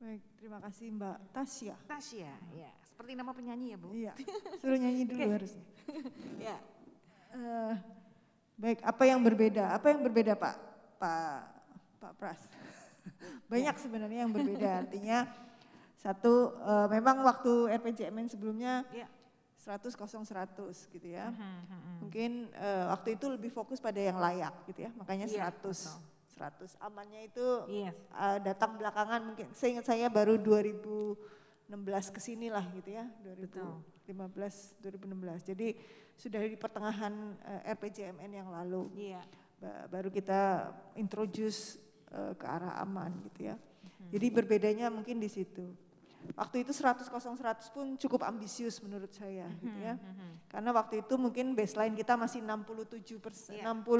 Baik, terima kasih Mbak Tasya. Tasya, ya seperti nama penyanyi ya Bu. Iya, suruh nyanyi dulu harusnya. Ya. Baik, apa yang berbeda? Apa yang berbeda Pak Pras? Banyak sebenarnya yang berbeda, artinya satu memang waktu RPJMN sebelumnya 100 gitu ya. Mungkin waktu itu lebih fokus pada yang layak gitu ya, makanya 100 amannya itu datang belakangan, mungkin seingat saya baru 2016 kesini lah gitu ya, 2016. Jadi sudah di pertengahan RPJMN yang lalu, baru kita introduce ke arah aman gitu ya. Jadi berbedanya mungkin di situ. Waktu itu 100 pun cukup ambisius menurut saya gitu ya. Karena waktu itu mungkin baseline kita masih 60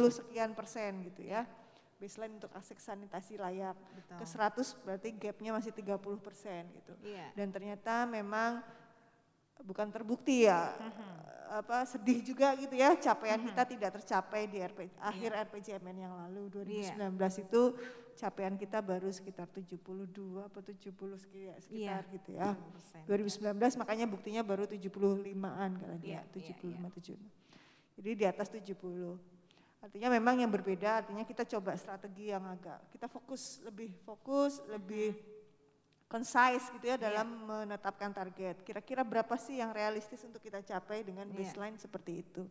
sekian persen gitu ya. Baseline untuk akses sanitasi layak. Ke 100 berarti gapnya masih 30% gitu. Dan ternyata memang bukan terbukti ya, sedih juga gitu ya, capaian kita tidak tercapai di akhir RPJMN yang lalu 2019 itu capaian kita baru sekitar 72 atau 70 sekitar gitu ya. 2019 makanya buktinya baru 75-an kalau dia 75. Jadi di atas 70. Artinya memang yang berbeda, artinya kita coba strategi yang agak kita lebih fokus, lebih concise gitu ya dalam menetapkan target. Kira-kira berapa sih yang realistis untuk kita capai dengan baseline seperti itu.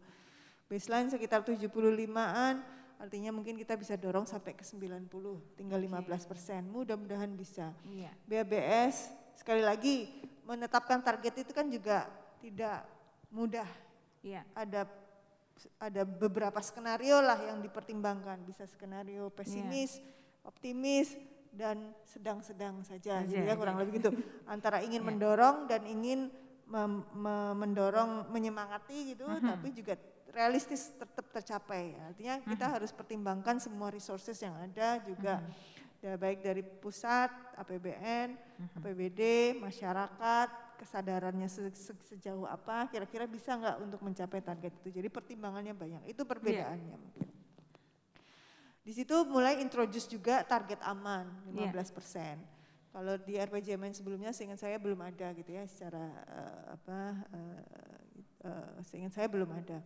Baseline sekitar 75-an, artinya mungkin kita bisa dorong sampai ke 90, tinggal 15%. Mudah-mudahan bisa. BABS, sekali lagi menetapkan target itu kan juga tidak mudah. Ada beberapa skenario lah yang dipertimbangkan, bisa skenario pesimis, optimis, dan sedang-sedang saja, jadi ya kurang lebih gitu. Antara ingin mendorong dan ingin mendorong, menyemangati gitu, tapi juga realistis tetap tercapai. Artinya kita harus pertimbangkan semua resources yang ada juga, baik dari pusat, APBN, APBD, masyarakat, kesadarannya sejauh apa, kira-kira bisa nggak untuk mencapai target itu. Jadi pertimbangannya banyak, itu perbedaannya mungkin. Di situ mulai introduce juga target aman 15%. Kalau di RPJMN sebelumnya seingat saya belum ada gitu ya, secara seingat saya belum ada.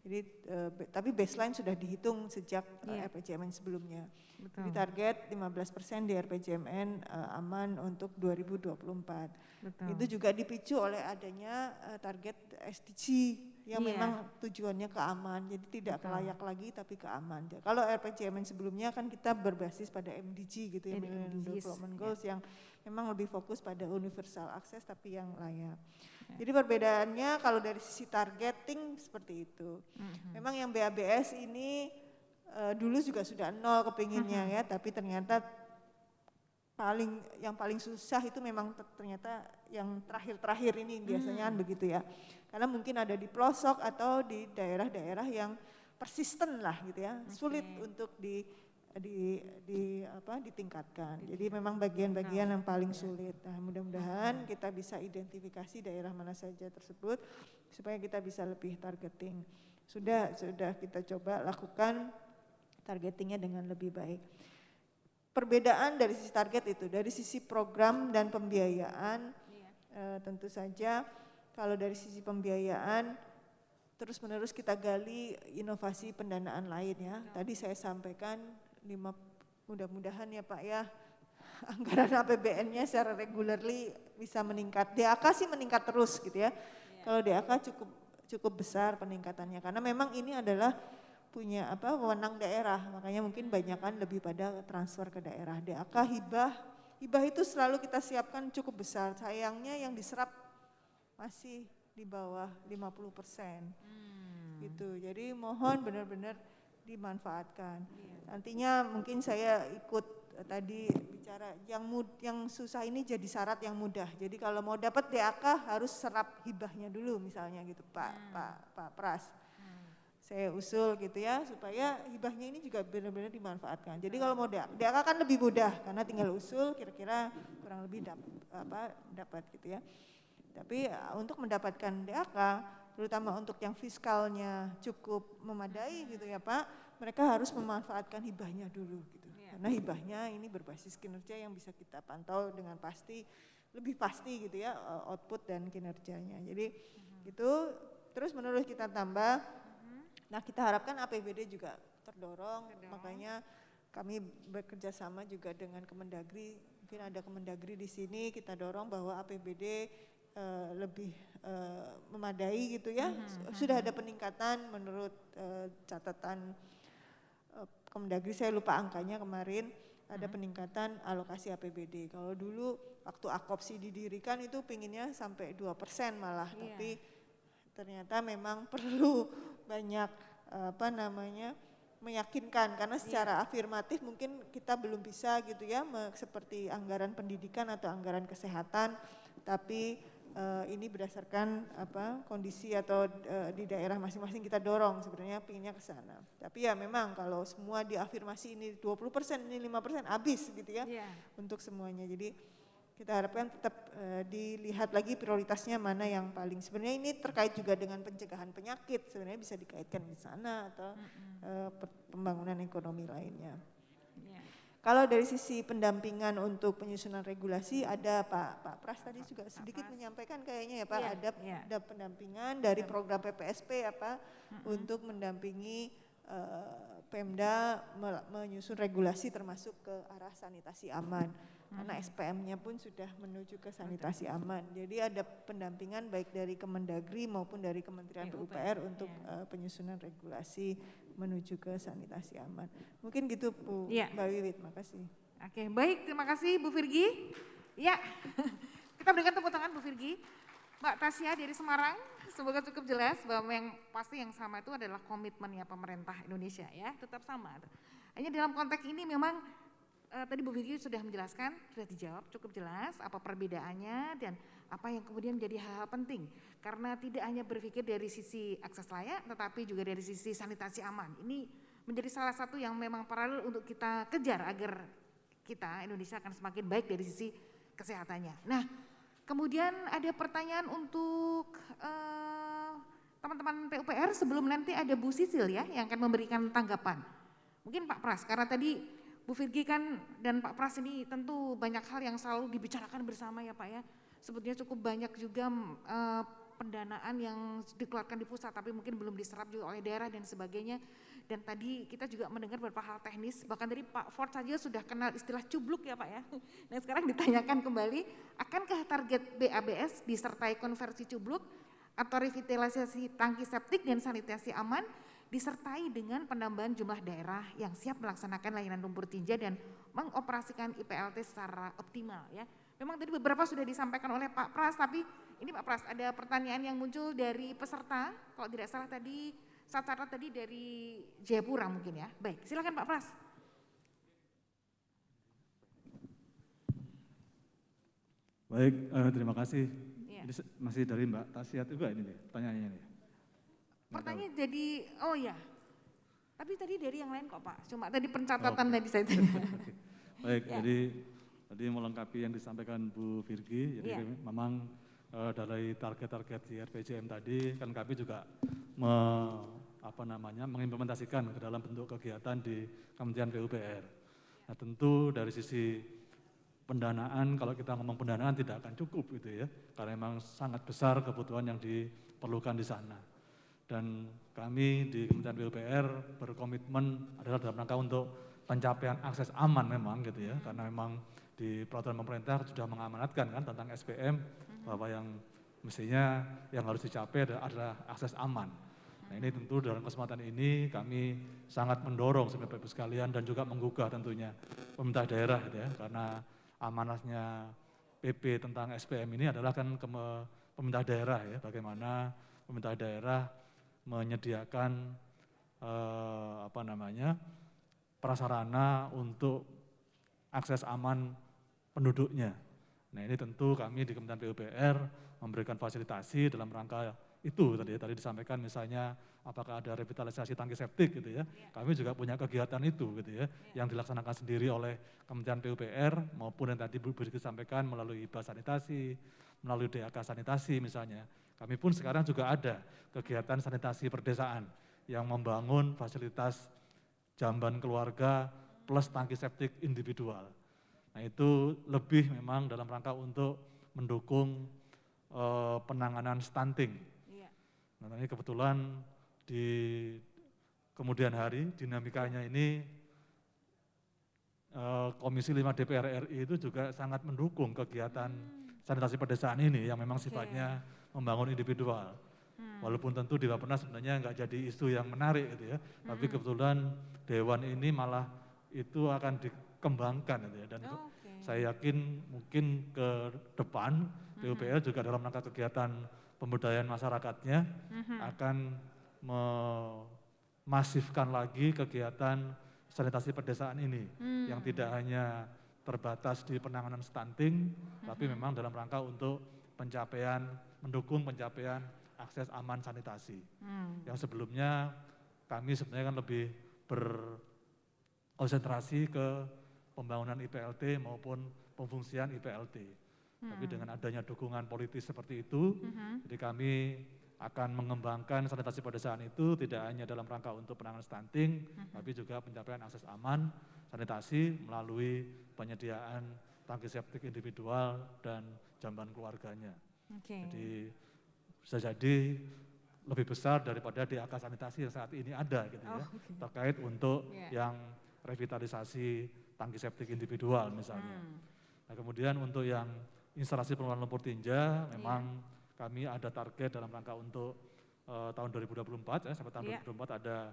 Jadi tapi baseline sudah dihitung sejak RPJMN sebelumnya. Jadi target 15% di RPJMN aman untuk 2024. Itu juga dipicu oleh adanya target SDG yang memang tujuannya ke aman, jadi tidak ke layak lagi tapi ke aman. Kalau RPJMN sebelumnya kan kita berbasis pada MDG gitu ya, Millennium Development Goals yang memang lebih fokus pada universal access tapi yang layak. Jadi perbedaannya kalau dari sisi targeting seperti itu. Memang yang BABS ini dulu juga sudah 0 kepinginnya ya, tapi ternyata yang paling susah itu memang ternyata yang terakhir-terakhir ini biasanya kan begitu ya. Karena mungkin ada di pelosok atau di daerah-daerah yang persisten lah gitu ya, sulit untuk ditingkatkan. Jadi memang bagian-bagian yang paling sulit. Nah, mudah-mudahan kita bisa identifikasi daerah mana saja tersebut supaya kita bisa lebih targeting. Sudah kita coba lakukan targetingnya dengan lebih baik. perbedaan dari sisi target itu, dari sisi program dan pembiayaan, tentu saja kalau dari sisi pembiayaan terus-menerus kita gali inovasi pendanaan lain ya. Tadi saya sampaikan mudah-mudahan ya Pak ya, anggaran APBN-nya secara regularly bisa meningkat. DAK sih meningkat terus gitu ya. Kalau DAK cukup besar peningkatannya karena memang ini adalah punya wewenang daerah, makanya mungkin banyakan lebih pada transfer ke daerah. DAK hibah itu selalu kita siapkan cukup besar. Sayangnya yang diserap masih di bawah 50%. Gitu. Jadi mohon benar-benar dimanfaatkan. Nantinya mungkin saya ikut tadi bicara yang susah ini jadi syarat yang mudah. Jadi kalau mau dapat DAK harus serap hibahnya dulu misalnya gitu Pak Pras. Saya usul gitu ya supaya hibahnya ini juga benar-benar dimanfaatkan. Jadi kalau mau DAK kan lebih mudah karena tinggal usul kira-kira kurang lebih dapat gitu ya. Tapi untuk mendapatkan DAK terutama untuk yang fiskalnya cukup memadai gitu ya Pak, mereka harus memanfaatkan hibahnya dulu gitu. Karena hibahnya ini berbasis kinerja yang bisa kita pantau dengan lebih pasti gitu ya output dan kinerjanya. Jadi itu terus menerus kita tambah. Nah kita harapkan APBD juga terdorong. Makanya kami bekerja sama juga dengan Kemendagri. Mungkin ada Kemendagri di sini, kita dorong bahwa APBD lebih memadai gitu ya. Sudah ada peningkatan menurut catatan Kemendagri, saya lupa angkanya kemarin, ada peningkatan alokasi APBD. Kalau dulu waktu Akopsi didirikan itu pinginnya sampai 2% malah, tapi ternyata memang perlu banyak meyakinkan karena secara afirmatif mungkin kita belum bisa gitu ya seperti anggaran pendidikan atau anggaran kesehatan, tapi ini berdasarkan kondisi atau di daerah masing-masing kita dorong sebenarnya pinginnya ke sana. Tapi ya memang kalau semua diafirmasi ini 20%, ini 5% habis gitu ya untuk semuanya. Jadi kita harapkan tetap dilihat lagi prioritasnya mana yang paling. Sebenarnya ini terkait juga dengan pencegahan penyakit, sebenarnya bisa dikaitkan di sana atau pembangunan ekonomi lainnya. Kalau dari sisi pendampingan untuk penyusunan regulasi ada Pak Pras tadi juga sedikit menyampaikan kayaknya ya Pak, ada pendampingan dari program PPSP ya Pak untuk mendampingi Pemda menyusun regulasi termasuk ke arah sanitasi aman. Karena SPM-nya pun sudah menuju ke sanitasi aman. Jadi ada pendampingan baik dari Kemendagri maupun dari Kementerian PUPR untuk penyusunan regulasi menuju ke sanitasi aman. Mungkin gitu Bu Mbak Wiwit, makasih. Oke, baik, terima kasih Bu Virgi. Ya, kita berikan tepuk tangan Bu Virgi. Mbak Tasya dari Semarang, semoga cukup jelas bahwa yang pasti yang sama itu adalah komitmennya pemerintah Indonesia ya, tetap sama. Hanya dalam konteks ini memang tadi Bu Virgi sudah menjelaskan, sudah dijawab cukup jelas apa perbedaannya dan apa yang kemudian menjadi hal-hal penting. Karena tidak hanya berpikir dari sisi akses layak, tetapi juga dari sisi sanitasi aman. Ini menjadi salah satu yang memang paralel untuk kita kejar agar kita Indonesia akan semakin baik dari sisi kesehatannya. Nah, kemudian ada pertanyaan untuk teman-teman PUPR sebelum nanti ada Bu Sisil ya yang akan memberikan tanggapan. Mungkin Pak Pras, karena tadi Bu Virgi kan dan Pak Pras ini tentu banyak hal yang selalu dibicarakan bersama ya Pak ya. Sebetulnya cukup banyak juga pendanaan yang dikeluarkan di pusat tapi mungkin belum diserap juga oleh daerah dan sebagainya. Dan tadi kita juga mendengar beberapa hal teknis, bahkan tadi Pak Ford saja sudah kenal istilah cubluk ya Pak ya. Nah sekarang ditanyakan kembali, akankah target BABS disertai konversi cubluk atau revitalisasi tangki septik dan sanitasi aman disertai dengan penambahan jumlah daerah yang siap melaksanakan layanan lumpur tinja dan mengoperasikan IPLT secara optimal ya. Memang tadi beberapa sudah disampaikan oleh Pak Pras, tapi ini Pak Pras ada pertanyaan yang muncul dari peserta, kalau tidak salah tadi, saya catat tadi dari Jayapura mungkin ya. Baik, silakan Pak Pras. Baik, terima kasih. Ini masih dari Mbak Tasya juga ini nih, pertanyaannya nih. Pertanyaan jadi, oh ya, tapi tadi dari yang lain kok Pak, cuma tadi pencatatan tadi saya tanya. Baik, jadi tadi melengkapi yang disampaikan Bu Virgi, jadi memang dari target-target di RPJM tadi kan kami juga mengimplementasikan ke dalam bentuk kegiatan di Kementerian PUPR. Nah tentu dari sisi pendanaan, kalau kita ngomong pendanaan tidak akan cukup gitu ya, karena memang sangat besar kebutuhan yang diperlukan di sana. Dan kami di Kementerian PUPR berkomitmen adalah dalam rangka untuk pencapaian akses aman memang gitu ya, karena memang di peraturan pemerintah sudah mengamanatkan kan tentang SPM bahwa yang mestinya yang harus dicapai adalah akses aman. Nah ini tentu dalam kesempatan ini kami sangat mendorong sebenarnya Bapak Ibu sekalian dan juga menggugah tentunya pemerintah daerah gitu ya, karena amanahnya PP tentang SPM ini adalah kan pemerintah daerah ya, bagaimana pemerintah daerah menyediakan prasarana untuk akses aman penduduknya. Nah ini tentu kami di Kementerian PUPR memberikan fasilitasi dalam rangka itu tadi disampaikan misalnya apakah ada revitalisasi tangki septik gitu ya. Kami juga punya kegiatan itu gitu ya, yang dilaksanakan sendiri oleh Kementerian PUPR maupun yang tadi Bu Birgi sampaikan melalui hibah sanitasi, melalui DAK sanitasi misalnya. Kami pun sekarang juga ada kegiatan sanitasi perdesaan yang membangun fasilitas jamban keluarga plus tangki septik individual. Nah itu lebih memang dalam rangka untuk mendukung penanganan stunting. Nah ini kebetulan di kemudian hari dinamikanya ini Komisi 5 DPR RI itu juga sangat mendukung kegiatan sanitasi pedesaan ini yang memang sifatnya membangun individual. Walaupun tentu di Bappenas sebenarnya nggak jadi isu yang menarik gitu ya, tapi kebetulan Dewan ini malah itu akan dikembangkan gitu ya, dan saya yakin mungkin ke depan PUPR juga dalam rangka kegiatan pemberdayaan masyarakatnya akan memasifkan lagi kegiatan sanitasi pedesaan ini yang tidak hanya terbatas di penanganan stunting, tapi memang dalam rangka untuk mendukung pencapaian akses aman sanitasi. Yang sebelumnya kami sebenarnya kan lebih berkonsentrasi ke pembangunan IPLT maupun pemfungsian IPLT. Tapi dengan adanya dukungan politis seperti itu, jadi kami akan mengembangkan sanitasi pedesaan itu tidak hanya dalam rangka untuk penanganan stunting, tapi juga pencapaian akses aman sanitasi melalui penyediaan tangki septik individual dan jamban keluarganya. Jadi bisa jadi lebih besar daripada DAK sanitasi yang saat ini ada gitu ya, terkait untuk yang revitalisasi tangki septik individual misalnya. Nah kemudian untuk yang instalasi pengelolaan lumpur tinja memang kami ada target dalam rangka untuk tahun 2024 ya, sampai tahun 2024 ada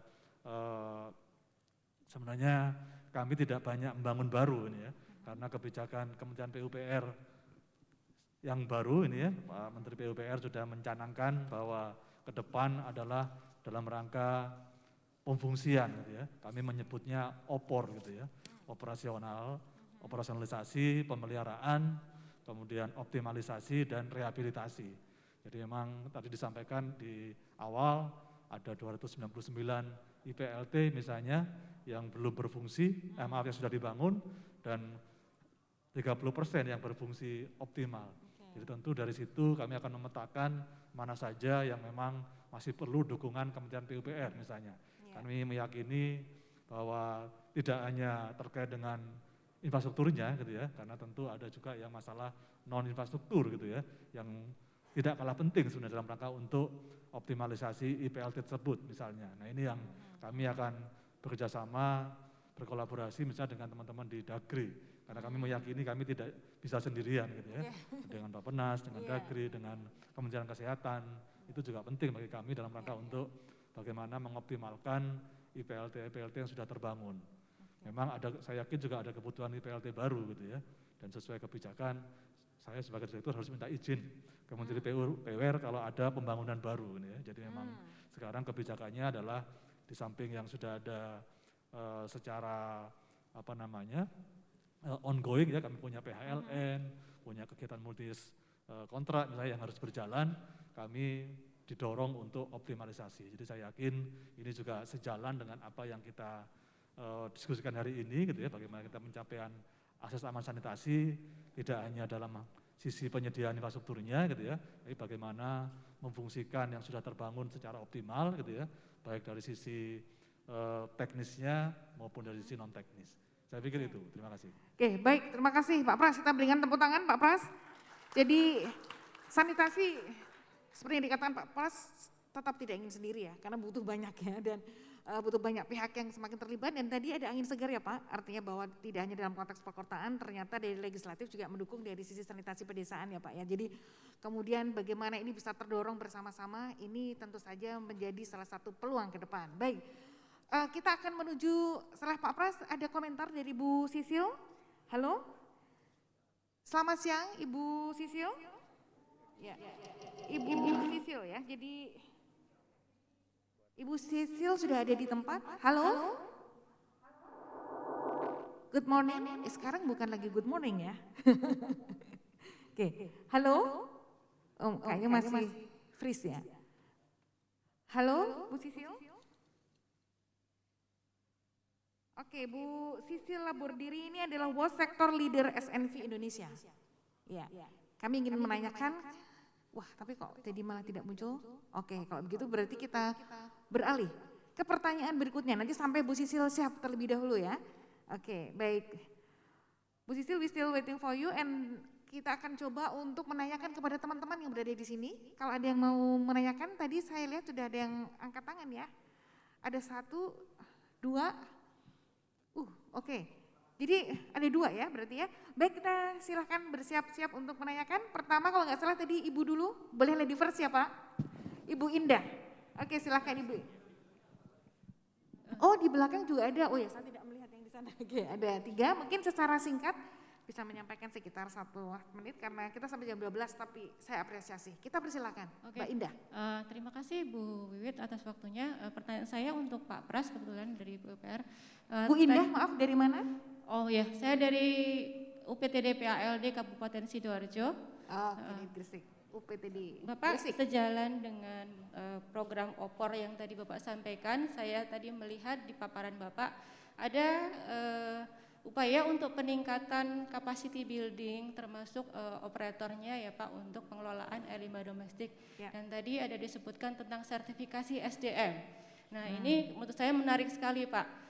sebenarnya kami tidak banyak membangun baru ini ya, karena kebijakan Kementerian PUPR yang baru ini ya, Pak Menteri PUPR sudah mencanangkan bahwa ke depan adalah dalam rangka pemfungsian gitu ya. Kami menyebutnya OPOR gitu ya, operasionalisasi, pemeliharaan, kemudian optimalisasi dan rehabilitasi. Jadi memang tadi disampaikan di awal ada 299 IPLT misalnya yang belum berfungsi, yang sudah dibangun dan 30% yang berfungsi optimal. Jadi tentu dari situ kami akan memetakan mana saja yang memang masih perlu dukungan Kementerian PUPR misalnya. Kami meyakini bahwa tidak hanya terkait dengan infrastrukturnya gitu ya, karena tentu ada juga yang masalah non infrastruktur gitu ya, yang tidak kalah penting sebenarnya dalam rangka untuk optimalisasi IPLT tersebut misalnya. Nah ini yang kami akan bekerjasama, berkolaborasi misalnya dengan teman-teman di Dagri, karena kami meyakini kami tidak bisa sendirian gitu ya, dengan Bappenas, dengan Dagri, dengan Kementerian Kesehatan, itu juga penting bagi kami dalam rangka untuk bagaimana mengoptimalkan IPLT yang sudah terbangun. Memang ada, saya yakin juga ada kebutuhan IPLT baru gitu ya, dan sesuai kebijakan saya sebagai direktur harus minta izin ke Menteri PUPR kalau ada pembangunan baru ini ya. Jadi memang sekarang kebijakannya adalah di samping yang sudah ada secara ongoing ya, kami punya PHLN, punya kegiatan multis kontrak misalnya yang harus berjalan, kami didorong untuk optimalisasi. Jadi saya yakin ini juga sejalan dengan apa yang kita diskusikan hari ini gitu ya, bagaimana kita pencapaian akses aman sanitasi tidak hanya dalam sisi penyediaan infrastrukturnya gitu ya, tapi bagaimana memfungsikan yang sudah terbangun secara optimal gitu ya, baik dari sisi teknisnya maupun dari sisi non teknis. Saya pikir itu, terima kasih. Oke, baik, terima kasih Pak Pras. Kita berikan tepuk tangan Pak Pras. Jadi sanitasi seperti yang dikatakan Pak Pras tetap tidak ingin sendiri ya, karena butuh banyak ya, dan butuh banyak pihak yang semakin terlibat. Dan tadi ada angin segar ya Pak, artinya bahwa tidak hanya dalam konteks perkotaan, ternyata dari legislatif juga mendukung dari sisi sanitasi pedesaan ya Pak ya. Jadi kemudian bagaimana ini bisa terdorong bersama-sama, ini tentu saja menjadi salah satu peluang ke depan. Baik, kita akan menuju setelah Pak Pras, ada komentar dari Bu Sisil. Halo, selamat siang Ibu Sisil. Ya, Ibu Sisil ya, jadi Ibu Sisil sudah ada di tempat. Halo? Good morning. Sekarang bukan lagi good morning ya. Oke, halo? Oh, kayaknya masih freeze ya. Halo, Bu Sisil? Oke, Bu Sisil Labordiri ini adalah World Sector Leader SNV Indonesia. Ya, kami ingin menanyakan, wah tapi kok tadi malah tidak muncul? Oke, kalau begitu berarti kita beralih ke pertanyaan berikutnya. Nanti sampai Bu Sisil siap terlebih dahulu ya. Oke, baik. Bu Sisil, we still waiting for you, and kita akan coba untuk menanyakan kepada teman-teman yang berada di sini. Kalau ada yang mau menanyakan, tadi saya lihat sudah ada yang angkat tangan ya. Ada 1, 2, oke. Jadi ada 2 ya berarti ya. Baik, kita silahkan bersiap-siap untuk menanyakan. Pertama kalau nggak salah tadi Ibu dulu, boleh lady first ya Pak? Ibu Indah. Oke, silahkan Ibu. Oh, di belakang juga ada. Oh ya, saya tidak melihat yang di sana. Oke, ada 3. Mungkin secara singkat bisa menyampaikan sekitar 1 menit karena kita sampai jam 12, tapi saya apresiasi. Kita persilakan, Oke. Mbak Indah. Terima kasih Bu Wiwit atas waktunya. Pertanyaan saya untuk Pak Pras kebetulan dari PUPR. Bu Indah, maaf dari mana? Oh ya, saya dari UPTD PALD Kabupaten Sidoarjo. Oh, dari Gresik. UPTD Bapak, Gresik. sejalan dengan program OPOR yang tadi Bapak sampaikan, saya tadi melihat di paparan Bapak ada upaya untuk peningkatan capacity building termasuk operatornya ya Pak untuk pengelolaan air limbah domestik. Ya. Dan tadi ada disebutkan tentang sertifikasi SDM. Nah ini menurut saya menarik sekali Pak.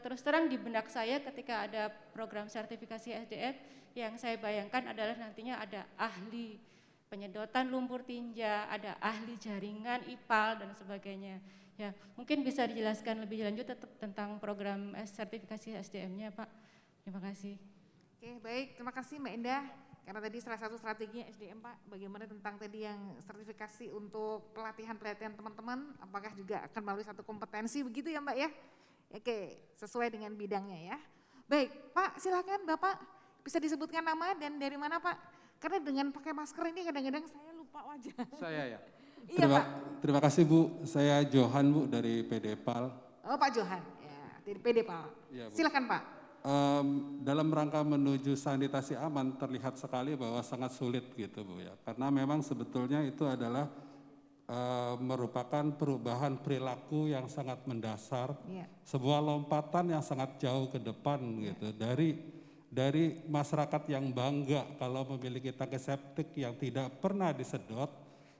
Terus terang di benak saya ketika ada program sertifikasi SDM yang saya bayangkan adalah nantinya ada ahli penyedotan lumpur tinja, ada ahli jaringan IPAL dan sebagainya. Ya, mungkin bisa dijelaskan lebih lanjut tentang program sertifikasi SDM-nya Pak. Terima kasih. Oke, baik, terima kasih Mbak Indah. Karena tadi salah satu strateginya SDM Pak, bagaimana tentang tadi yang sertifikasi untuk pelatihan-pelatihan teman-teman, apakah juga akan melalui satu kompetensi begitu ya Mbak ya? Oke, sesuai dengan bidangnya ya. Baik, Pak silakan Bapak bisa disebutkan nama dan dari mana Pak? Karena dengan pakai masker ini kadang-kadang saya lupa wajah. Saya ya. Iya Pak. Terima kasih Bu, saya Johan Bu dari PDPAL. Oh Pak Johan, ya, dari PDPAL. Ya, Bu. Silakan Pak. Dalam rangka menuju sanitasi aman terlihat sekali bahwa sangat sulit gitu Bu ya. Karena memang sebetulnya itu adalah merupakan perubahan perilaku yang sangat mendasar, sebuah lompatan yang sangat jauh ke depan gitu. Dari masyarakat yang bangga kalau memiliki tangki septik yang tidak pernah disedot,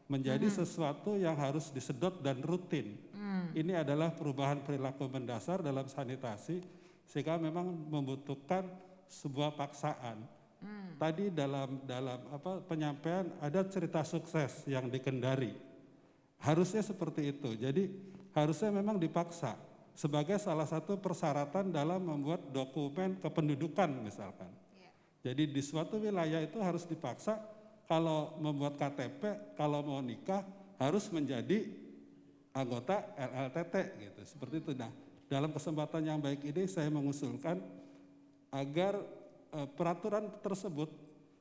menjadi sesuatu yang harus disedot dan rutin. Ini adalah perubahan perilaku mendasar dalam sanitasi, sehingga memang membutuhkan sebuah paksaan. Tadi dalam penyampaian ada cerita sukses yang dikendari. Harusnya seperti itu. Jadi harusnya memang dipaksa sebagai salah satu persyaratan dalam membuat dokumen kependudukan misalkan. Jadi di suatu wilayah itu harus dipaksa kalau membuat KTP, kalau mau nikah harus menjadi anggota LLTT gitu. Seperti itu. Nah, dalam kesempatan yang baik ini saya mengusulkan agar peraturan tersebut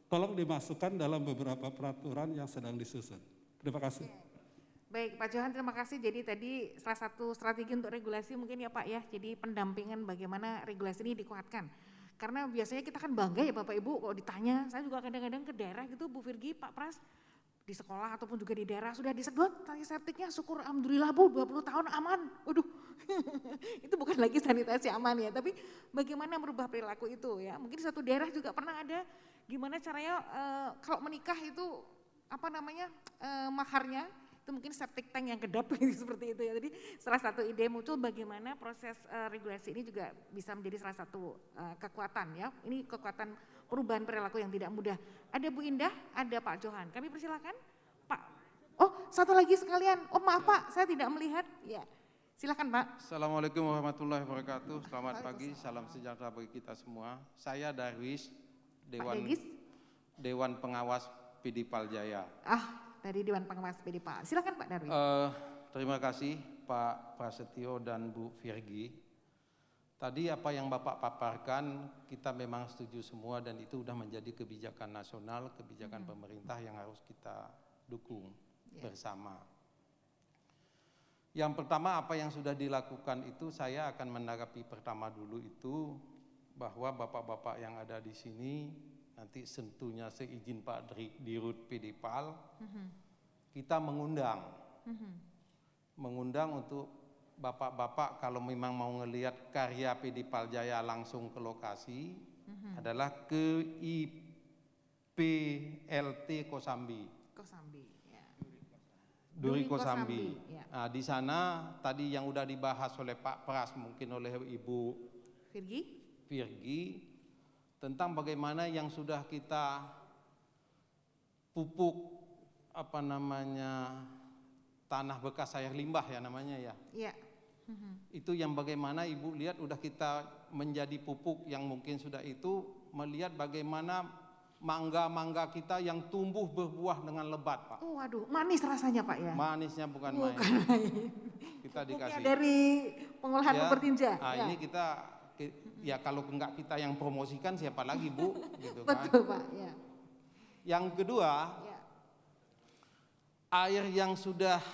tolong dimasukkan dalam beberapa peraturan yang sedang disusun. Terima kasih. Baik Pak Johan, terima kasih. Jadi tadi salah satu strategi untuk regulasi mungkin ya Pak ya, jadi pendampingan bagaimana regulasi ini dikuatkan. Karena biasanya kita kan bangga ya Bapak Ibu kalau ditanya, saya juga kadang-kadang ke daerah gitu Bu Virgi, Pak Pras, di sekolah ataupun juga di daerah sudah disedot tangki septiknya, syukur alhamdulillah Bu 20 tahun aman. Waduh, itu bukan lagi sanitasi aman ya, tapi bagaimana merubah perilaku itu ya. Mungkin di satu daerah juga pernah ada gimana caranya kalau menikah itu maharnya itu mungkin septic tank yang kedap seperti itu ya. Jadi salah satu ide muncul bagaimana proses regulasi ini juga bisa menjadi salah satu kekuatan ya. Ini kekuatan perubahan perilaku yang tidak mudah. Ada Bu Indah, ada Pak Johan. Kami persilakan Pak. Oh, satu lagi sekalian. Oh maaf Pak, saya tidak melihat. Ya, silakan Pak. Assalamualaikum warahmatullahi wabarakatuh. Selamat pagi, salam sejahtera bagi kita semua. Saya Darwis, Dewan Pengawas PD Paljaya. Dari Dewan Pengawas PD Pal. Silakan Pak Darwis. Terima kasih Pak Prasetyo dan Bu Virgi. Tadi apa yang Bapak paparkan kita memang setuju semua dan itu sudah menjadi kebijakan nasional, kebijakan pemerintah yang harus kita dukung bersama. Yang pertama apa yang sudah dilakukan itu saya akan menanggapi pertama dulu itu bahwa bapak-bapak yang ada di sini nanti tentunya seizin Pak Dirut PD Pal, kita mengundang untuk bapak-bapak kalau memang mau ngelihat karya PD Paljaya langsung ke lokasi adalah ke IPLT Kosambi. Duri Kosambi. Ya. Nah, di sana tadi yang udah dibahas oleh Pak Pras mungkin oleh Ibu Virgi tentang bagaimana yang sudah kita pupuk tanah bekas air limbah ya namanya ya. Iya. Itu yang bagaimana Ibu lihat udah kita menjadi pupuk yang mungkin sudah itu melihat bagaimana mangga-mangga kita yang tumbuh berbuah dengan lebat Pak. Waduh, manis rasanya Pak ya? Manisnya bukan main. Kita dikasih. Dari pengolahan bubur tinja. Nah, ini kita ya kalau enggak kita yang promosikan siapa lagi Bu gitu kan. Betul Pak ya. Yang kedua air yang sudah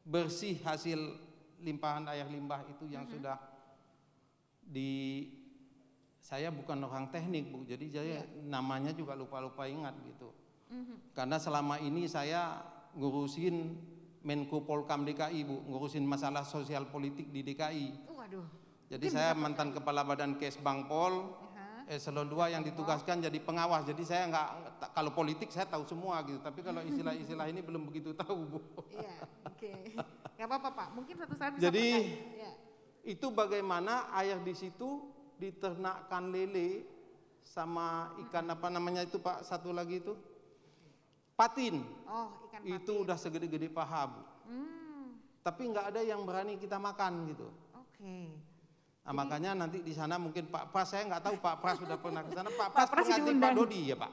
bersih hasil limpahan air limbah itu yang sudah saya bukan orang teknik Bu jadi saya namanya juga lupa-lupa ingat gitu karena selama ini saya ngurusin Menko Polkam DKI Bu ngurusin masalah sosial politik di DKI. Waduh. Jadi saya mantan kepala badan Kesbangpol, eselon 2 yang ditugaskan jadi pengawas. Jadi saya kalau politik saya tahu semua gitu. Tapi kalau istilah-istilah ini belum begitu tahu Bu. Iya, oke. Gak apa-apa Pak, mungkin suatu saat bisa jadi itu bagaimana air di situ diternakkan lele sama ikan apa namanya itu Pak satu lagi itu? Patin. Oh, ikan patin. Itu udah segede-gede paha Bu. Tapi nggak ada yang berani kita makan gitu. Oke. Nah, makanya nanti di sana mungkin Pak Pras, saya nggak tahu Pak Pras sudah pernah ke sana. Pak Pras pengganti Pak Dodi ya Pak?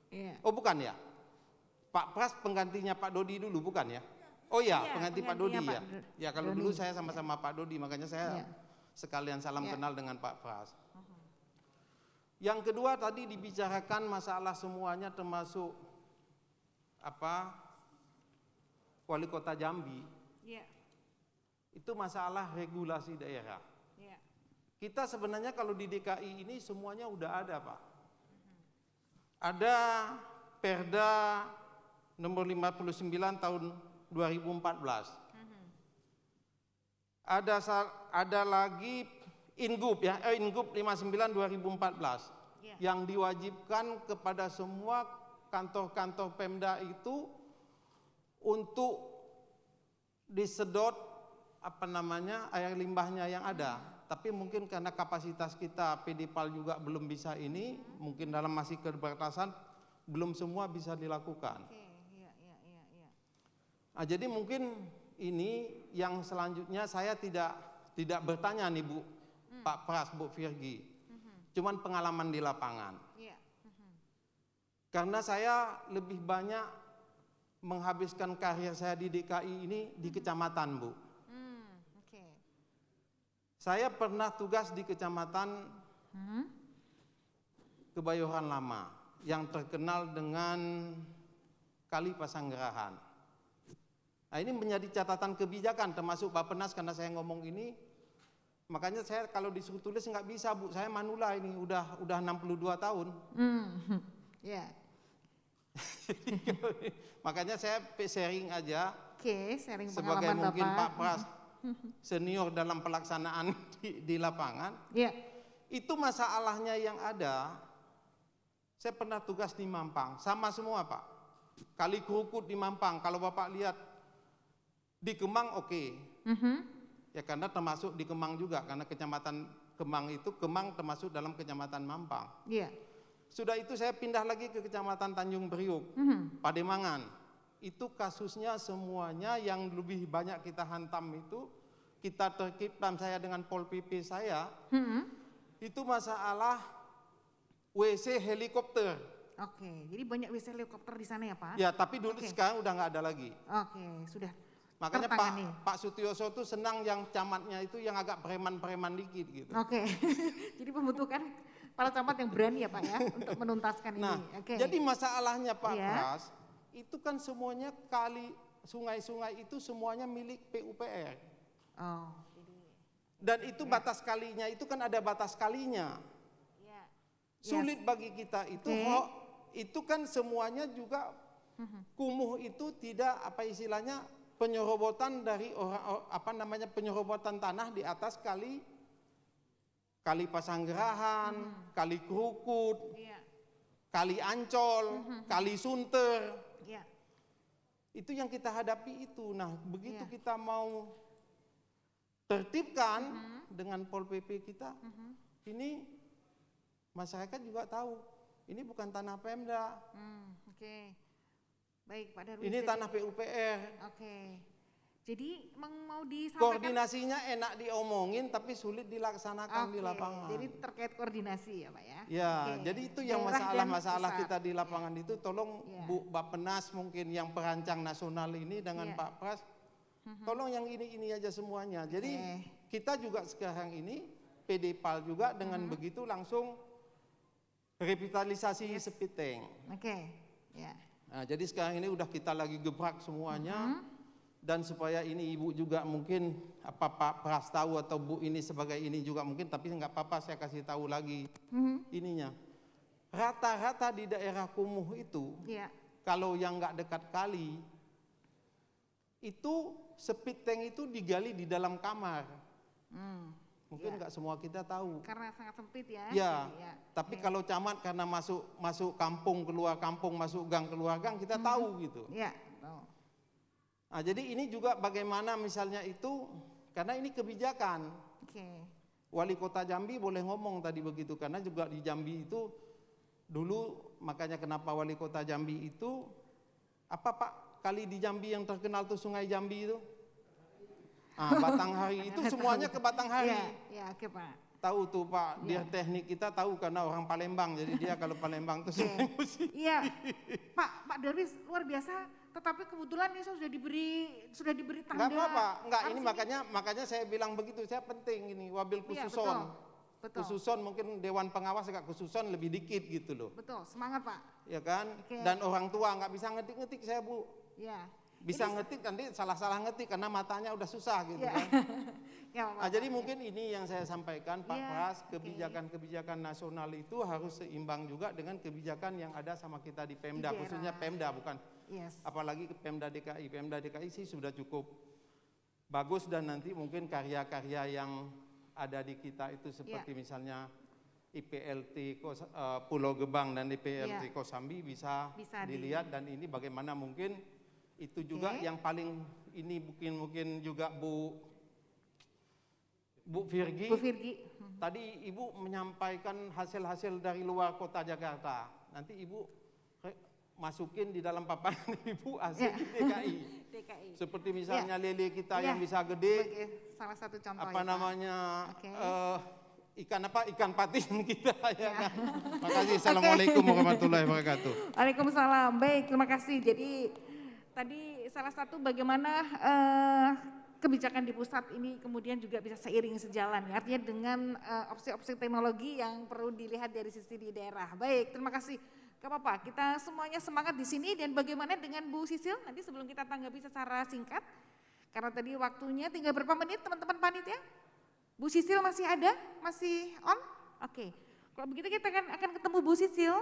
Iya. Oh bukan ya? Pak Pras penggantinya Pak Dodi dulu bukan ya? Oh iya, pengganti Pak Dodi ya? Ya kalau dulu saya sama-sama Pak Dodi, makanya saya sekalian salam kenal dengan Pak Pras. Yang kedua tadi dibicarakan masalah semuanya termasuk Wali Kota Jambi. Itu masalah regulasi daerah. Kita sebenarnya kalau di DKI ini semuanya udah ada Pak. Ada Perda nomor 59 tahun 2014. Ada lagi Ingub ya, Ingub 59 2014 yang diwajibkan kepada semua kantor-kantor Pemda itu untuk disedot air limbahnya yang ada. Tapi mungkin karena kapasitas kita PD Pal juga belum bisa ini, mungkin dalam masih keterbatasan belum semua bisa dilakukan. Nah, jadi mungkin ini yang selanjutnya saya tidak bertanya nih Bu, Pak Pras, Bu Virgi, cuman pengalaman di lapangan. Karena saya lebih banyak menghabiskan karir saya di DKI ini di kecamatan Bu. Saya pernah tugas di kecamatan Kebayoran Lama yang terkenal dengan Kali Pasanggerahan. Nah ini menjadi catatan kebijakan termasuk Bappenas karena saya ngomong ini. Makanya saya kalau disuruh tulis nggak bisa Bu, saya manula ini udah 62 tahun. Makanya saya sharing aja. Sharing sebagai pengalaman mungkin Bapak. Pak Pras senior dalam pelaksanaan di lapangan. Itu masalahnya yang ada. Saya pernah tugas di Mampang, sama semua Pak. Kali Kerukut di Mampang, kalau Bapak lihat di Kemang oke. Ya karena termasuk di Kemang juga, karena kecamatan Kemang itu, Kemang termasuk dalam kecamatan Mampang. Iya. Sudah itu saya pindah lagi ke kecamatan Tanjung Priuk, Pademangan. Itu kasusnya semuanya yang lebih banyak kita hantam itu, kita terkiptam saya dengan Pol PP saya, itu masalah WC helikopter. Oke, jadi banyak WC helikopter di sana ya Pak? Ya, tapi dulu sekarang udah nggak ada lagi. Oke, sudah. Makanya tertangani. Pak Sutioso tuh senang yang camatnya itu yang agak preman-preman dikit gitu. Oke, jadi membutuhkan para camat yang berani ya Pak ya untuk menuntaskan Nah, ini. Oke. jadi masalahnya Pak Iya. Pras, itu kan semuanya kali sungai-sungai itu semuanya milik PUPR. Oh. Dan itu batas kalinya itu kan ada batas kalinya. Iya. Sulit bagi kita itu itu kan semuanya juga kumuh itu tidak apa istilahnya penyerobotan dari penyerobotan tanah di atas kali Pasanggerahan, kali Kerukut, kali Ancol, kali Sunter. Iya. Itu yang kita hadapi itu. Nah, begitu kita mau tertibkan dengan Pol PP kita, ini masyarakat juga tahu, ini bukan tanah Pemda. Oke. Baik Pak Darwis. Ini tanah PUPR. Oke. Jadi mau disampaikan. Koordinasinya enak diomongin tapi sulit dilaksanakan di lapangan. Jadi terkait koordinasi ya Pak ya. Ya, jadi itu yang masalah-masalah pusat. kita di lapangan itu tolong Bu Bappenas mungkin yang perancang nasional ini dengan Pak Pras, tolong yang ini aja semuanya. Jadi kita juga sekarang ini PDPAL juga dengan begitu langsung revitalisasi speed tank. Oke. Ya. Nah, jadi sekarang ini udah kita lagi gebrak semuanya. Dan supaya ini Ibu juga mungkin Pak Pras tahu atau Bu ini sebagai ini juga mungkin, tapi nggak apa-apa saya kasih tahu lagi ininya. Rata-rata di daerah kumuh itu, kalau yang nggak dekat kali, itu speed tank itu digali di dalam kamar. Mungkin nggak semua kita tahu. Karena sangat sempit ya. Ya, tapi kalau camat karena masuk kampung, keluar kampung, masuk gang, keluar gang, kita tahu gitu. Iya. Nah, jadi ini juga bagaimana misalnya itu, karena ini kebijakan. Wali Kota Jambi boleh ngomong tadi begitu, karena juga di Jambi itu dulu, makanya kenapa Wali Kota Jambi itu, apa Pak, kali di Jambi yang terkenal tuh Sungai Jambi itu? Batanghari itu semuanya ke Batanghari. Ya, oke Pak. Tahu tuh Pak, dia teknik kita tahu karena orang Palembang, jadi dia kalau Palembang tuh Sungai Musi. Iya, Pak Darwis luar biasa. Tetapi kebetulan ini sudah diberi tanda. Enggak apa-apa, enggak ini makanya saya bilang begitu, saya penting ini wabil khususon. Betul. Khususon mungkin Dewan Pengawas agak khususon lebih dikit gitu loh. Betul, semangat Pak. Ya kan? Dan orang tua nggak bisa ngetik-ngetik saya Bu. Iya. Bisa ngetik nanti salah-salah ngetik karena matanya udah susah gitu kan. Nah, jadi mungkin ini yang saya sampaikan Pak Pras, kebijakan-kebijakan nasional itu harus seimbang juga dengan kebijakan yang ada sama kita di Pemda, khususnya Pemda bukan. Apalagi Pemda DKI. Pemda DKI sih sudah cukup bagus dan nanti mungkin karya-karya yang ada di kita itu seperti misalnya IPLT Pulau Gebang dan IPLT Kosambi bisa dilihat dan ini bagaimana mungkin itu juga yang paling ini mungkin juga Bu Virgi. Tadi Ibu menyampaikan hasil-hasil dari luar kota Jakarta. Nanti Ibu masukin di dalam paparan Ibu hasil di DKI. Seperti misalnya lele kita yang bisa gede. Salah satu contoh apa namanya ikan patin kita ya kan. Makasih. Assalamualaikum warahmatullahi wabarakatuh. Waalaikumsalam. Baik, terima kasih. Jadi tadi salah satu bagaimana kebijakan di pusat ini kemudian juga bisa seiring sejalan ya. Artinya dengan opsi-opsi teknologi yang perlu dilihat dari sisi di daerah. Baik, terima kasih. Gak apa-apa, kita semuanya semangat di sini dan bagaimana dengan Bu Sisil nanti sebelum kita tanggapi secara singkat. Karena tadi waktunya tinggal berapa menit teman-teman panitia? Bu Sisil masih ada? Masih on? Oke. Kalau begitu kita akan ketemu Bu Sisil.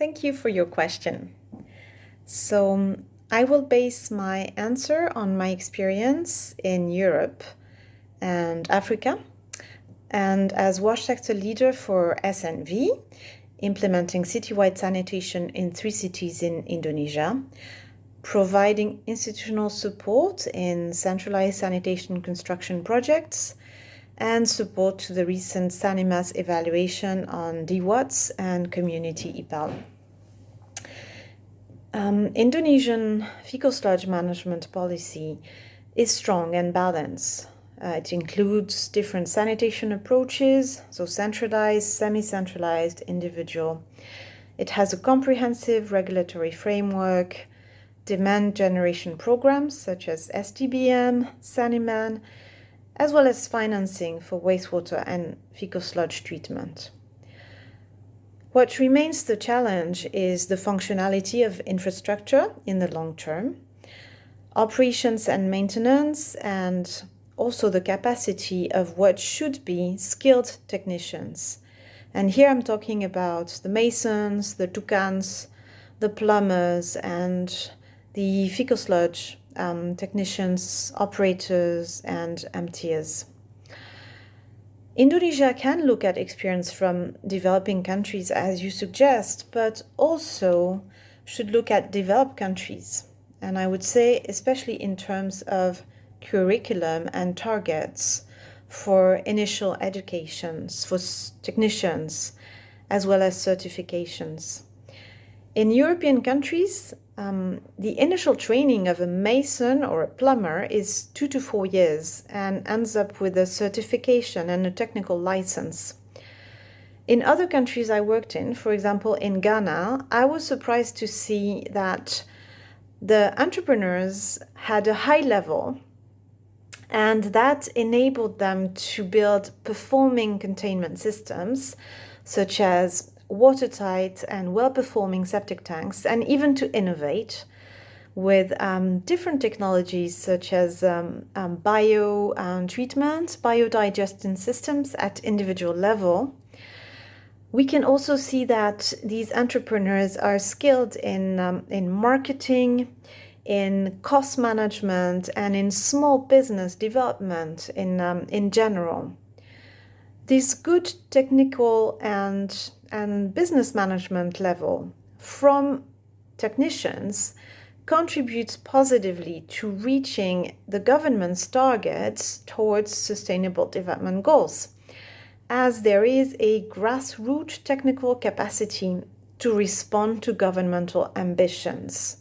Thank you for your question. So I will base my answer on my experience in Europe and Africa. And as WASH sector leader for SNV, implementing citywide sanitation in 3 cities in Indonesia, providing institutional support in centralized sanitation construction projects, and support to the recent Sanimas evaluation on DWATS and community IPAL. Indonesian fecal sludge management policy is strong and balanced. It includes different sanitation approaches, so centralized, semi-centralized, individual. It has a comprehensive regulatory framework, demand generation programs such as SDBM, Saniman, as well as financing for wastewater and fecal sludge treatment. What remains the challenge is the functionality of infrastructure in the long term, operations and maintenance, and also the capacity of what should be skilled technicians. And here I'm talking about the masons, the tukans, the plumbers, and the fecal sludge technicians, operators, and emptiers. Indonesia can look at experience from developing countries, as you suggest, but also should look at developed countries. And I would say, especially in terms of curriculum and targets for initial educations, for technicians, as well as certifications. In European countries, the initial training of a mason or a plumber is 2 to 4 years and ends up with a certification and a technical license. In other countries I worked in, for example in Ghana, I was surprised to see that the entrepreneurs had a high level, and that enabled them to build performing containment systems such as watertight and well-performing septic tanks, and even to innovate with different technologies such as bio treatment, biodigestion systems at individual level. We can also see that these entrepreneurs are skilled in marketing, in cost management, and in small business development in general. This good technical and business management level from technicians contributes positively to reaching the government's targets towards sustainable development goals, as there is a grassroots technical capacity to respond to governmental ambitions.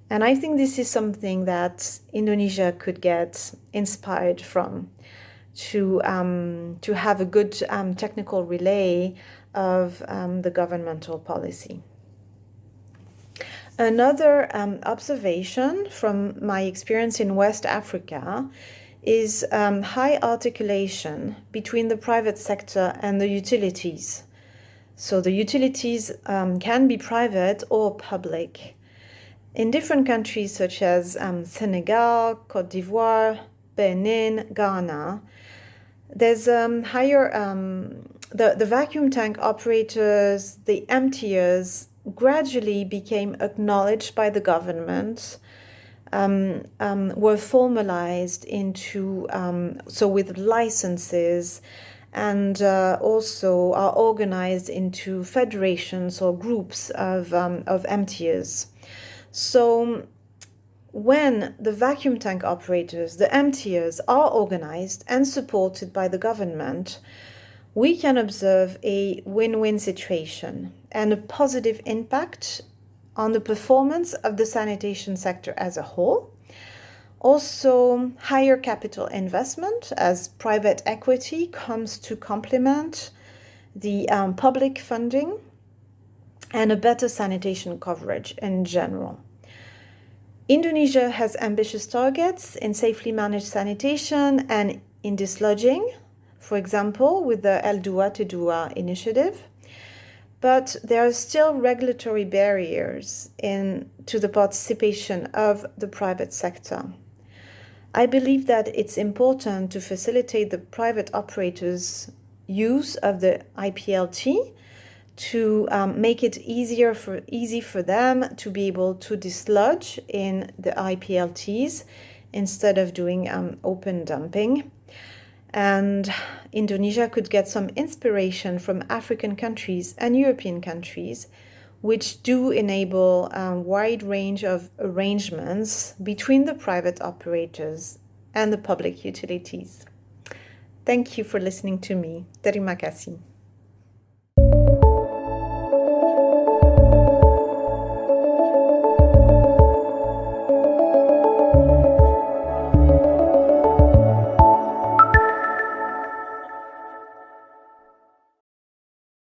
And I think this is something that Indonesia could get inspired from, to have a good technical relay of the governmental policy. Another observation from my experience in West Africa is high articulation between the private sector and the utilities. So the utilities can be private or public. In different countries such as Senegal, Côte d'Ivoire, Benin, Ghana, there's higher, the vacuum tank operators, the emptiers gradually became acknowledged by the government, were formalized into, so with licenses, and also are organized into federations or groups of emptiers. So when the vacuum tank operators, the emptiers, are organized and supported by the government, we can observe a win-win situation and a positive impact on the performance of the sanitation sector as a whole. Also, higher capital investment as private equity comes to complement the public funding, and a better sanitation coverage in general. Indonesia has ambitious targets in safely managed sanitation and in dislodging, for example, with the El Dua to Dua initiative. But there are still regulatory barriers to the participation of the private sector. I believe that it's important to facilitate the private operators' use of the IPLT to make it easy for them to be able to dislodge in the IPLTs instead of doing open dumping. And Indonesia could get some inspiration from African countries and European countries, which do enable a wide range of arrangements between the private operators and the public utilities. Thank you for listening to me. Terima kasih.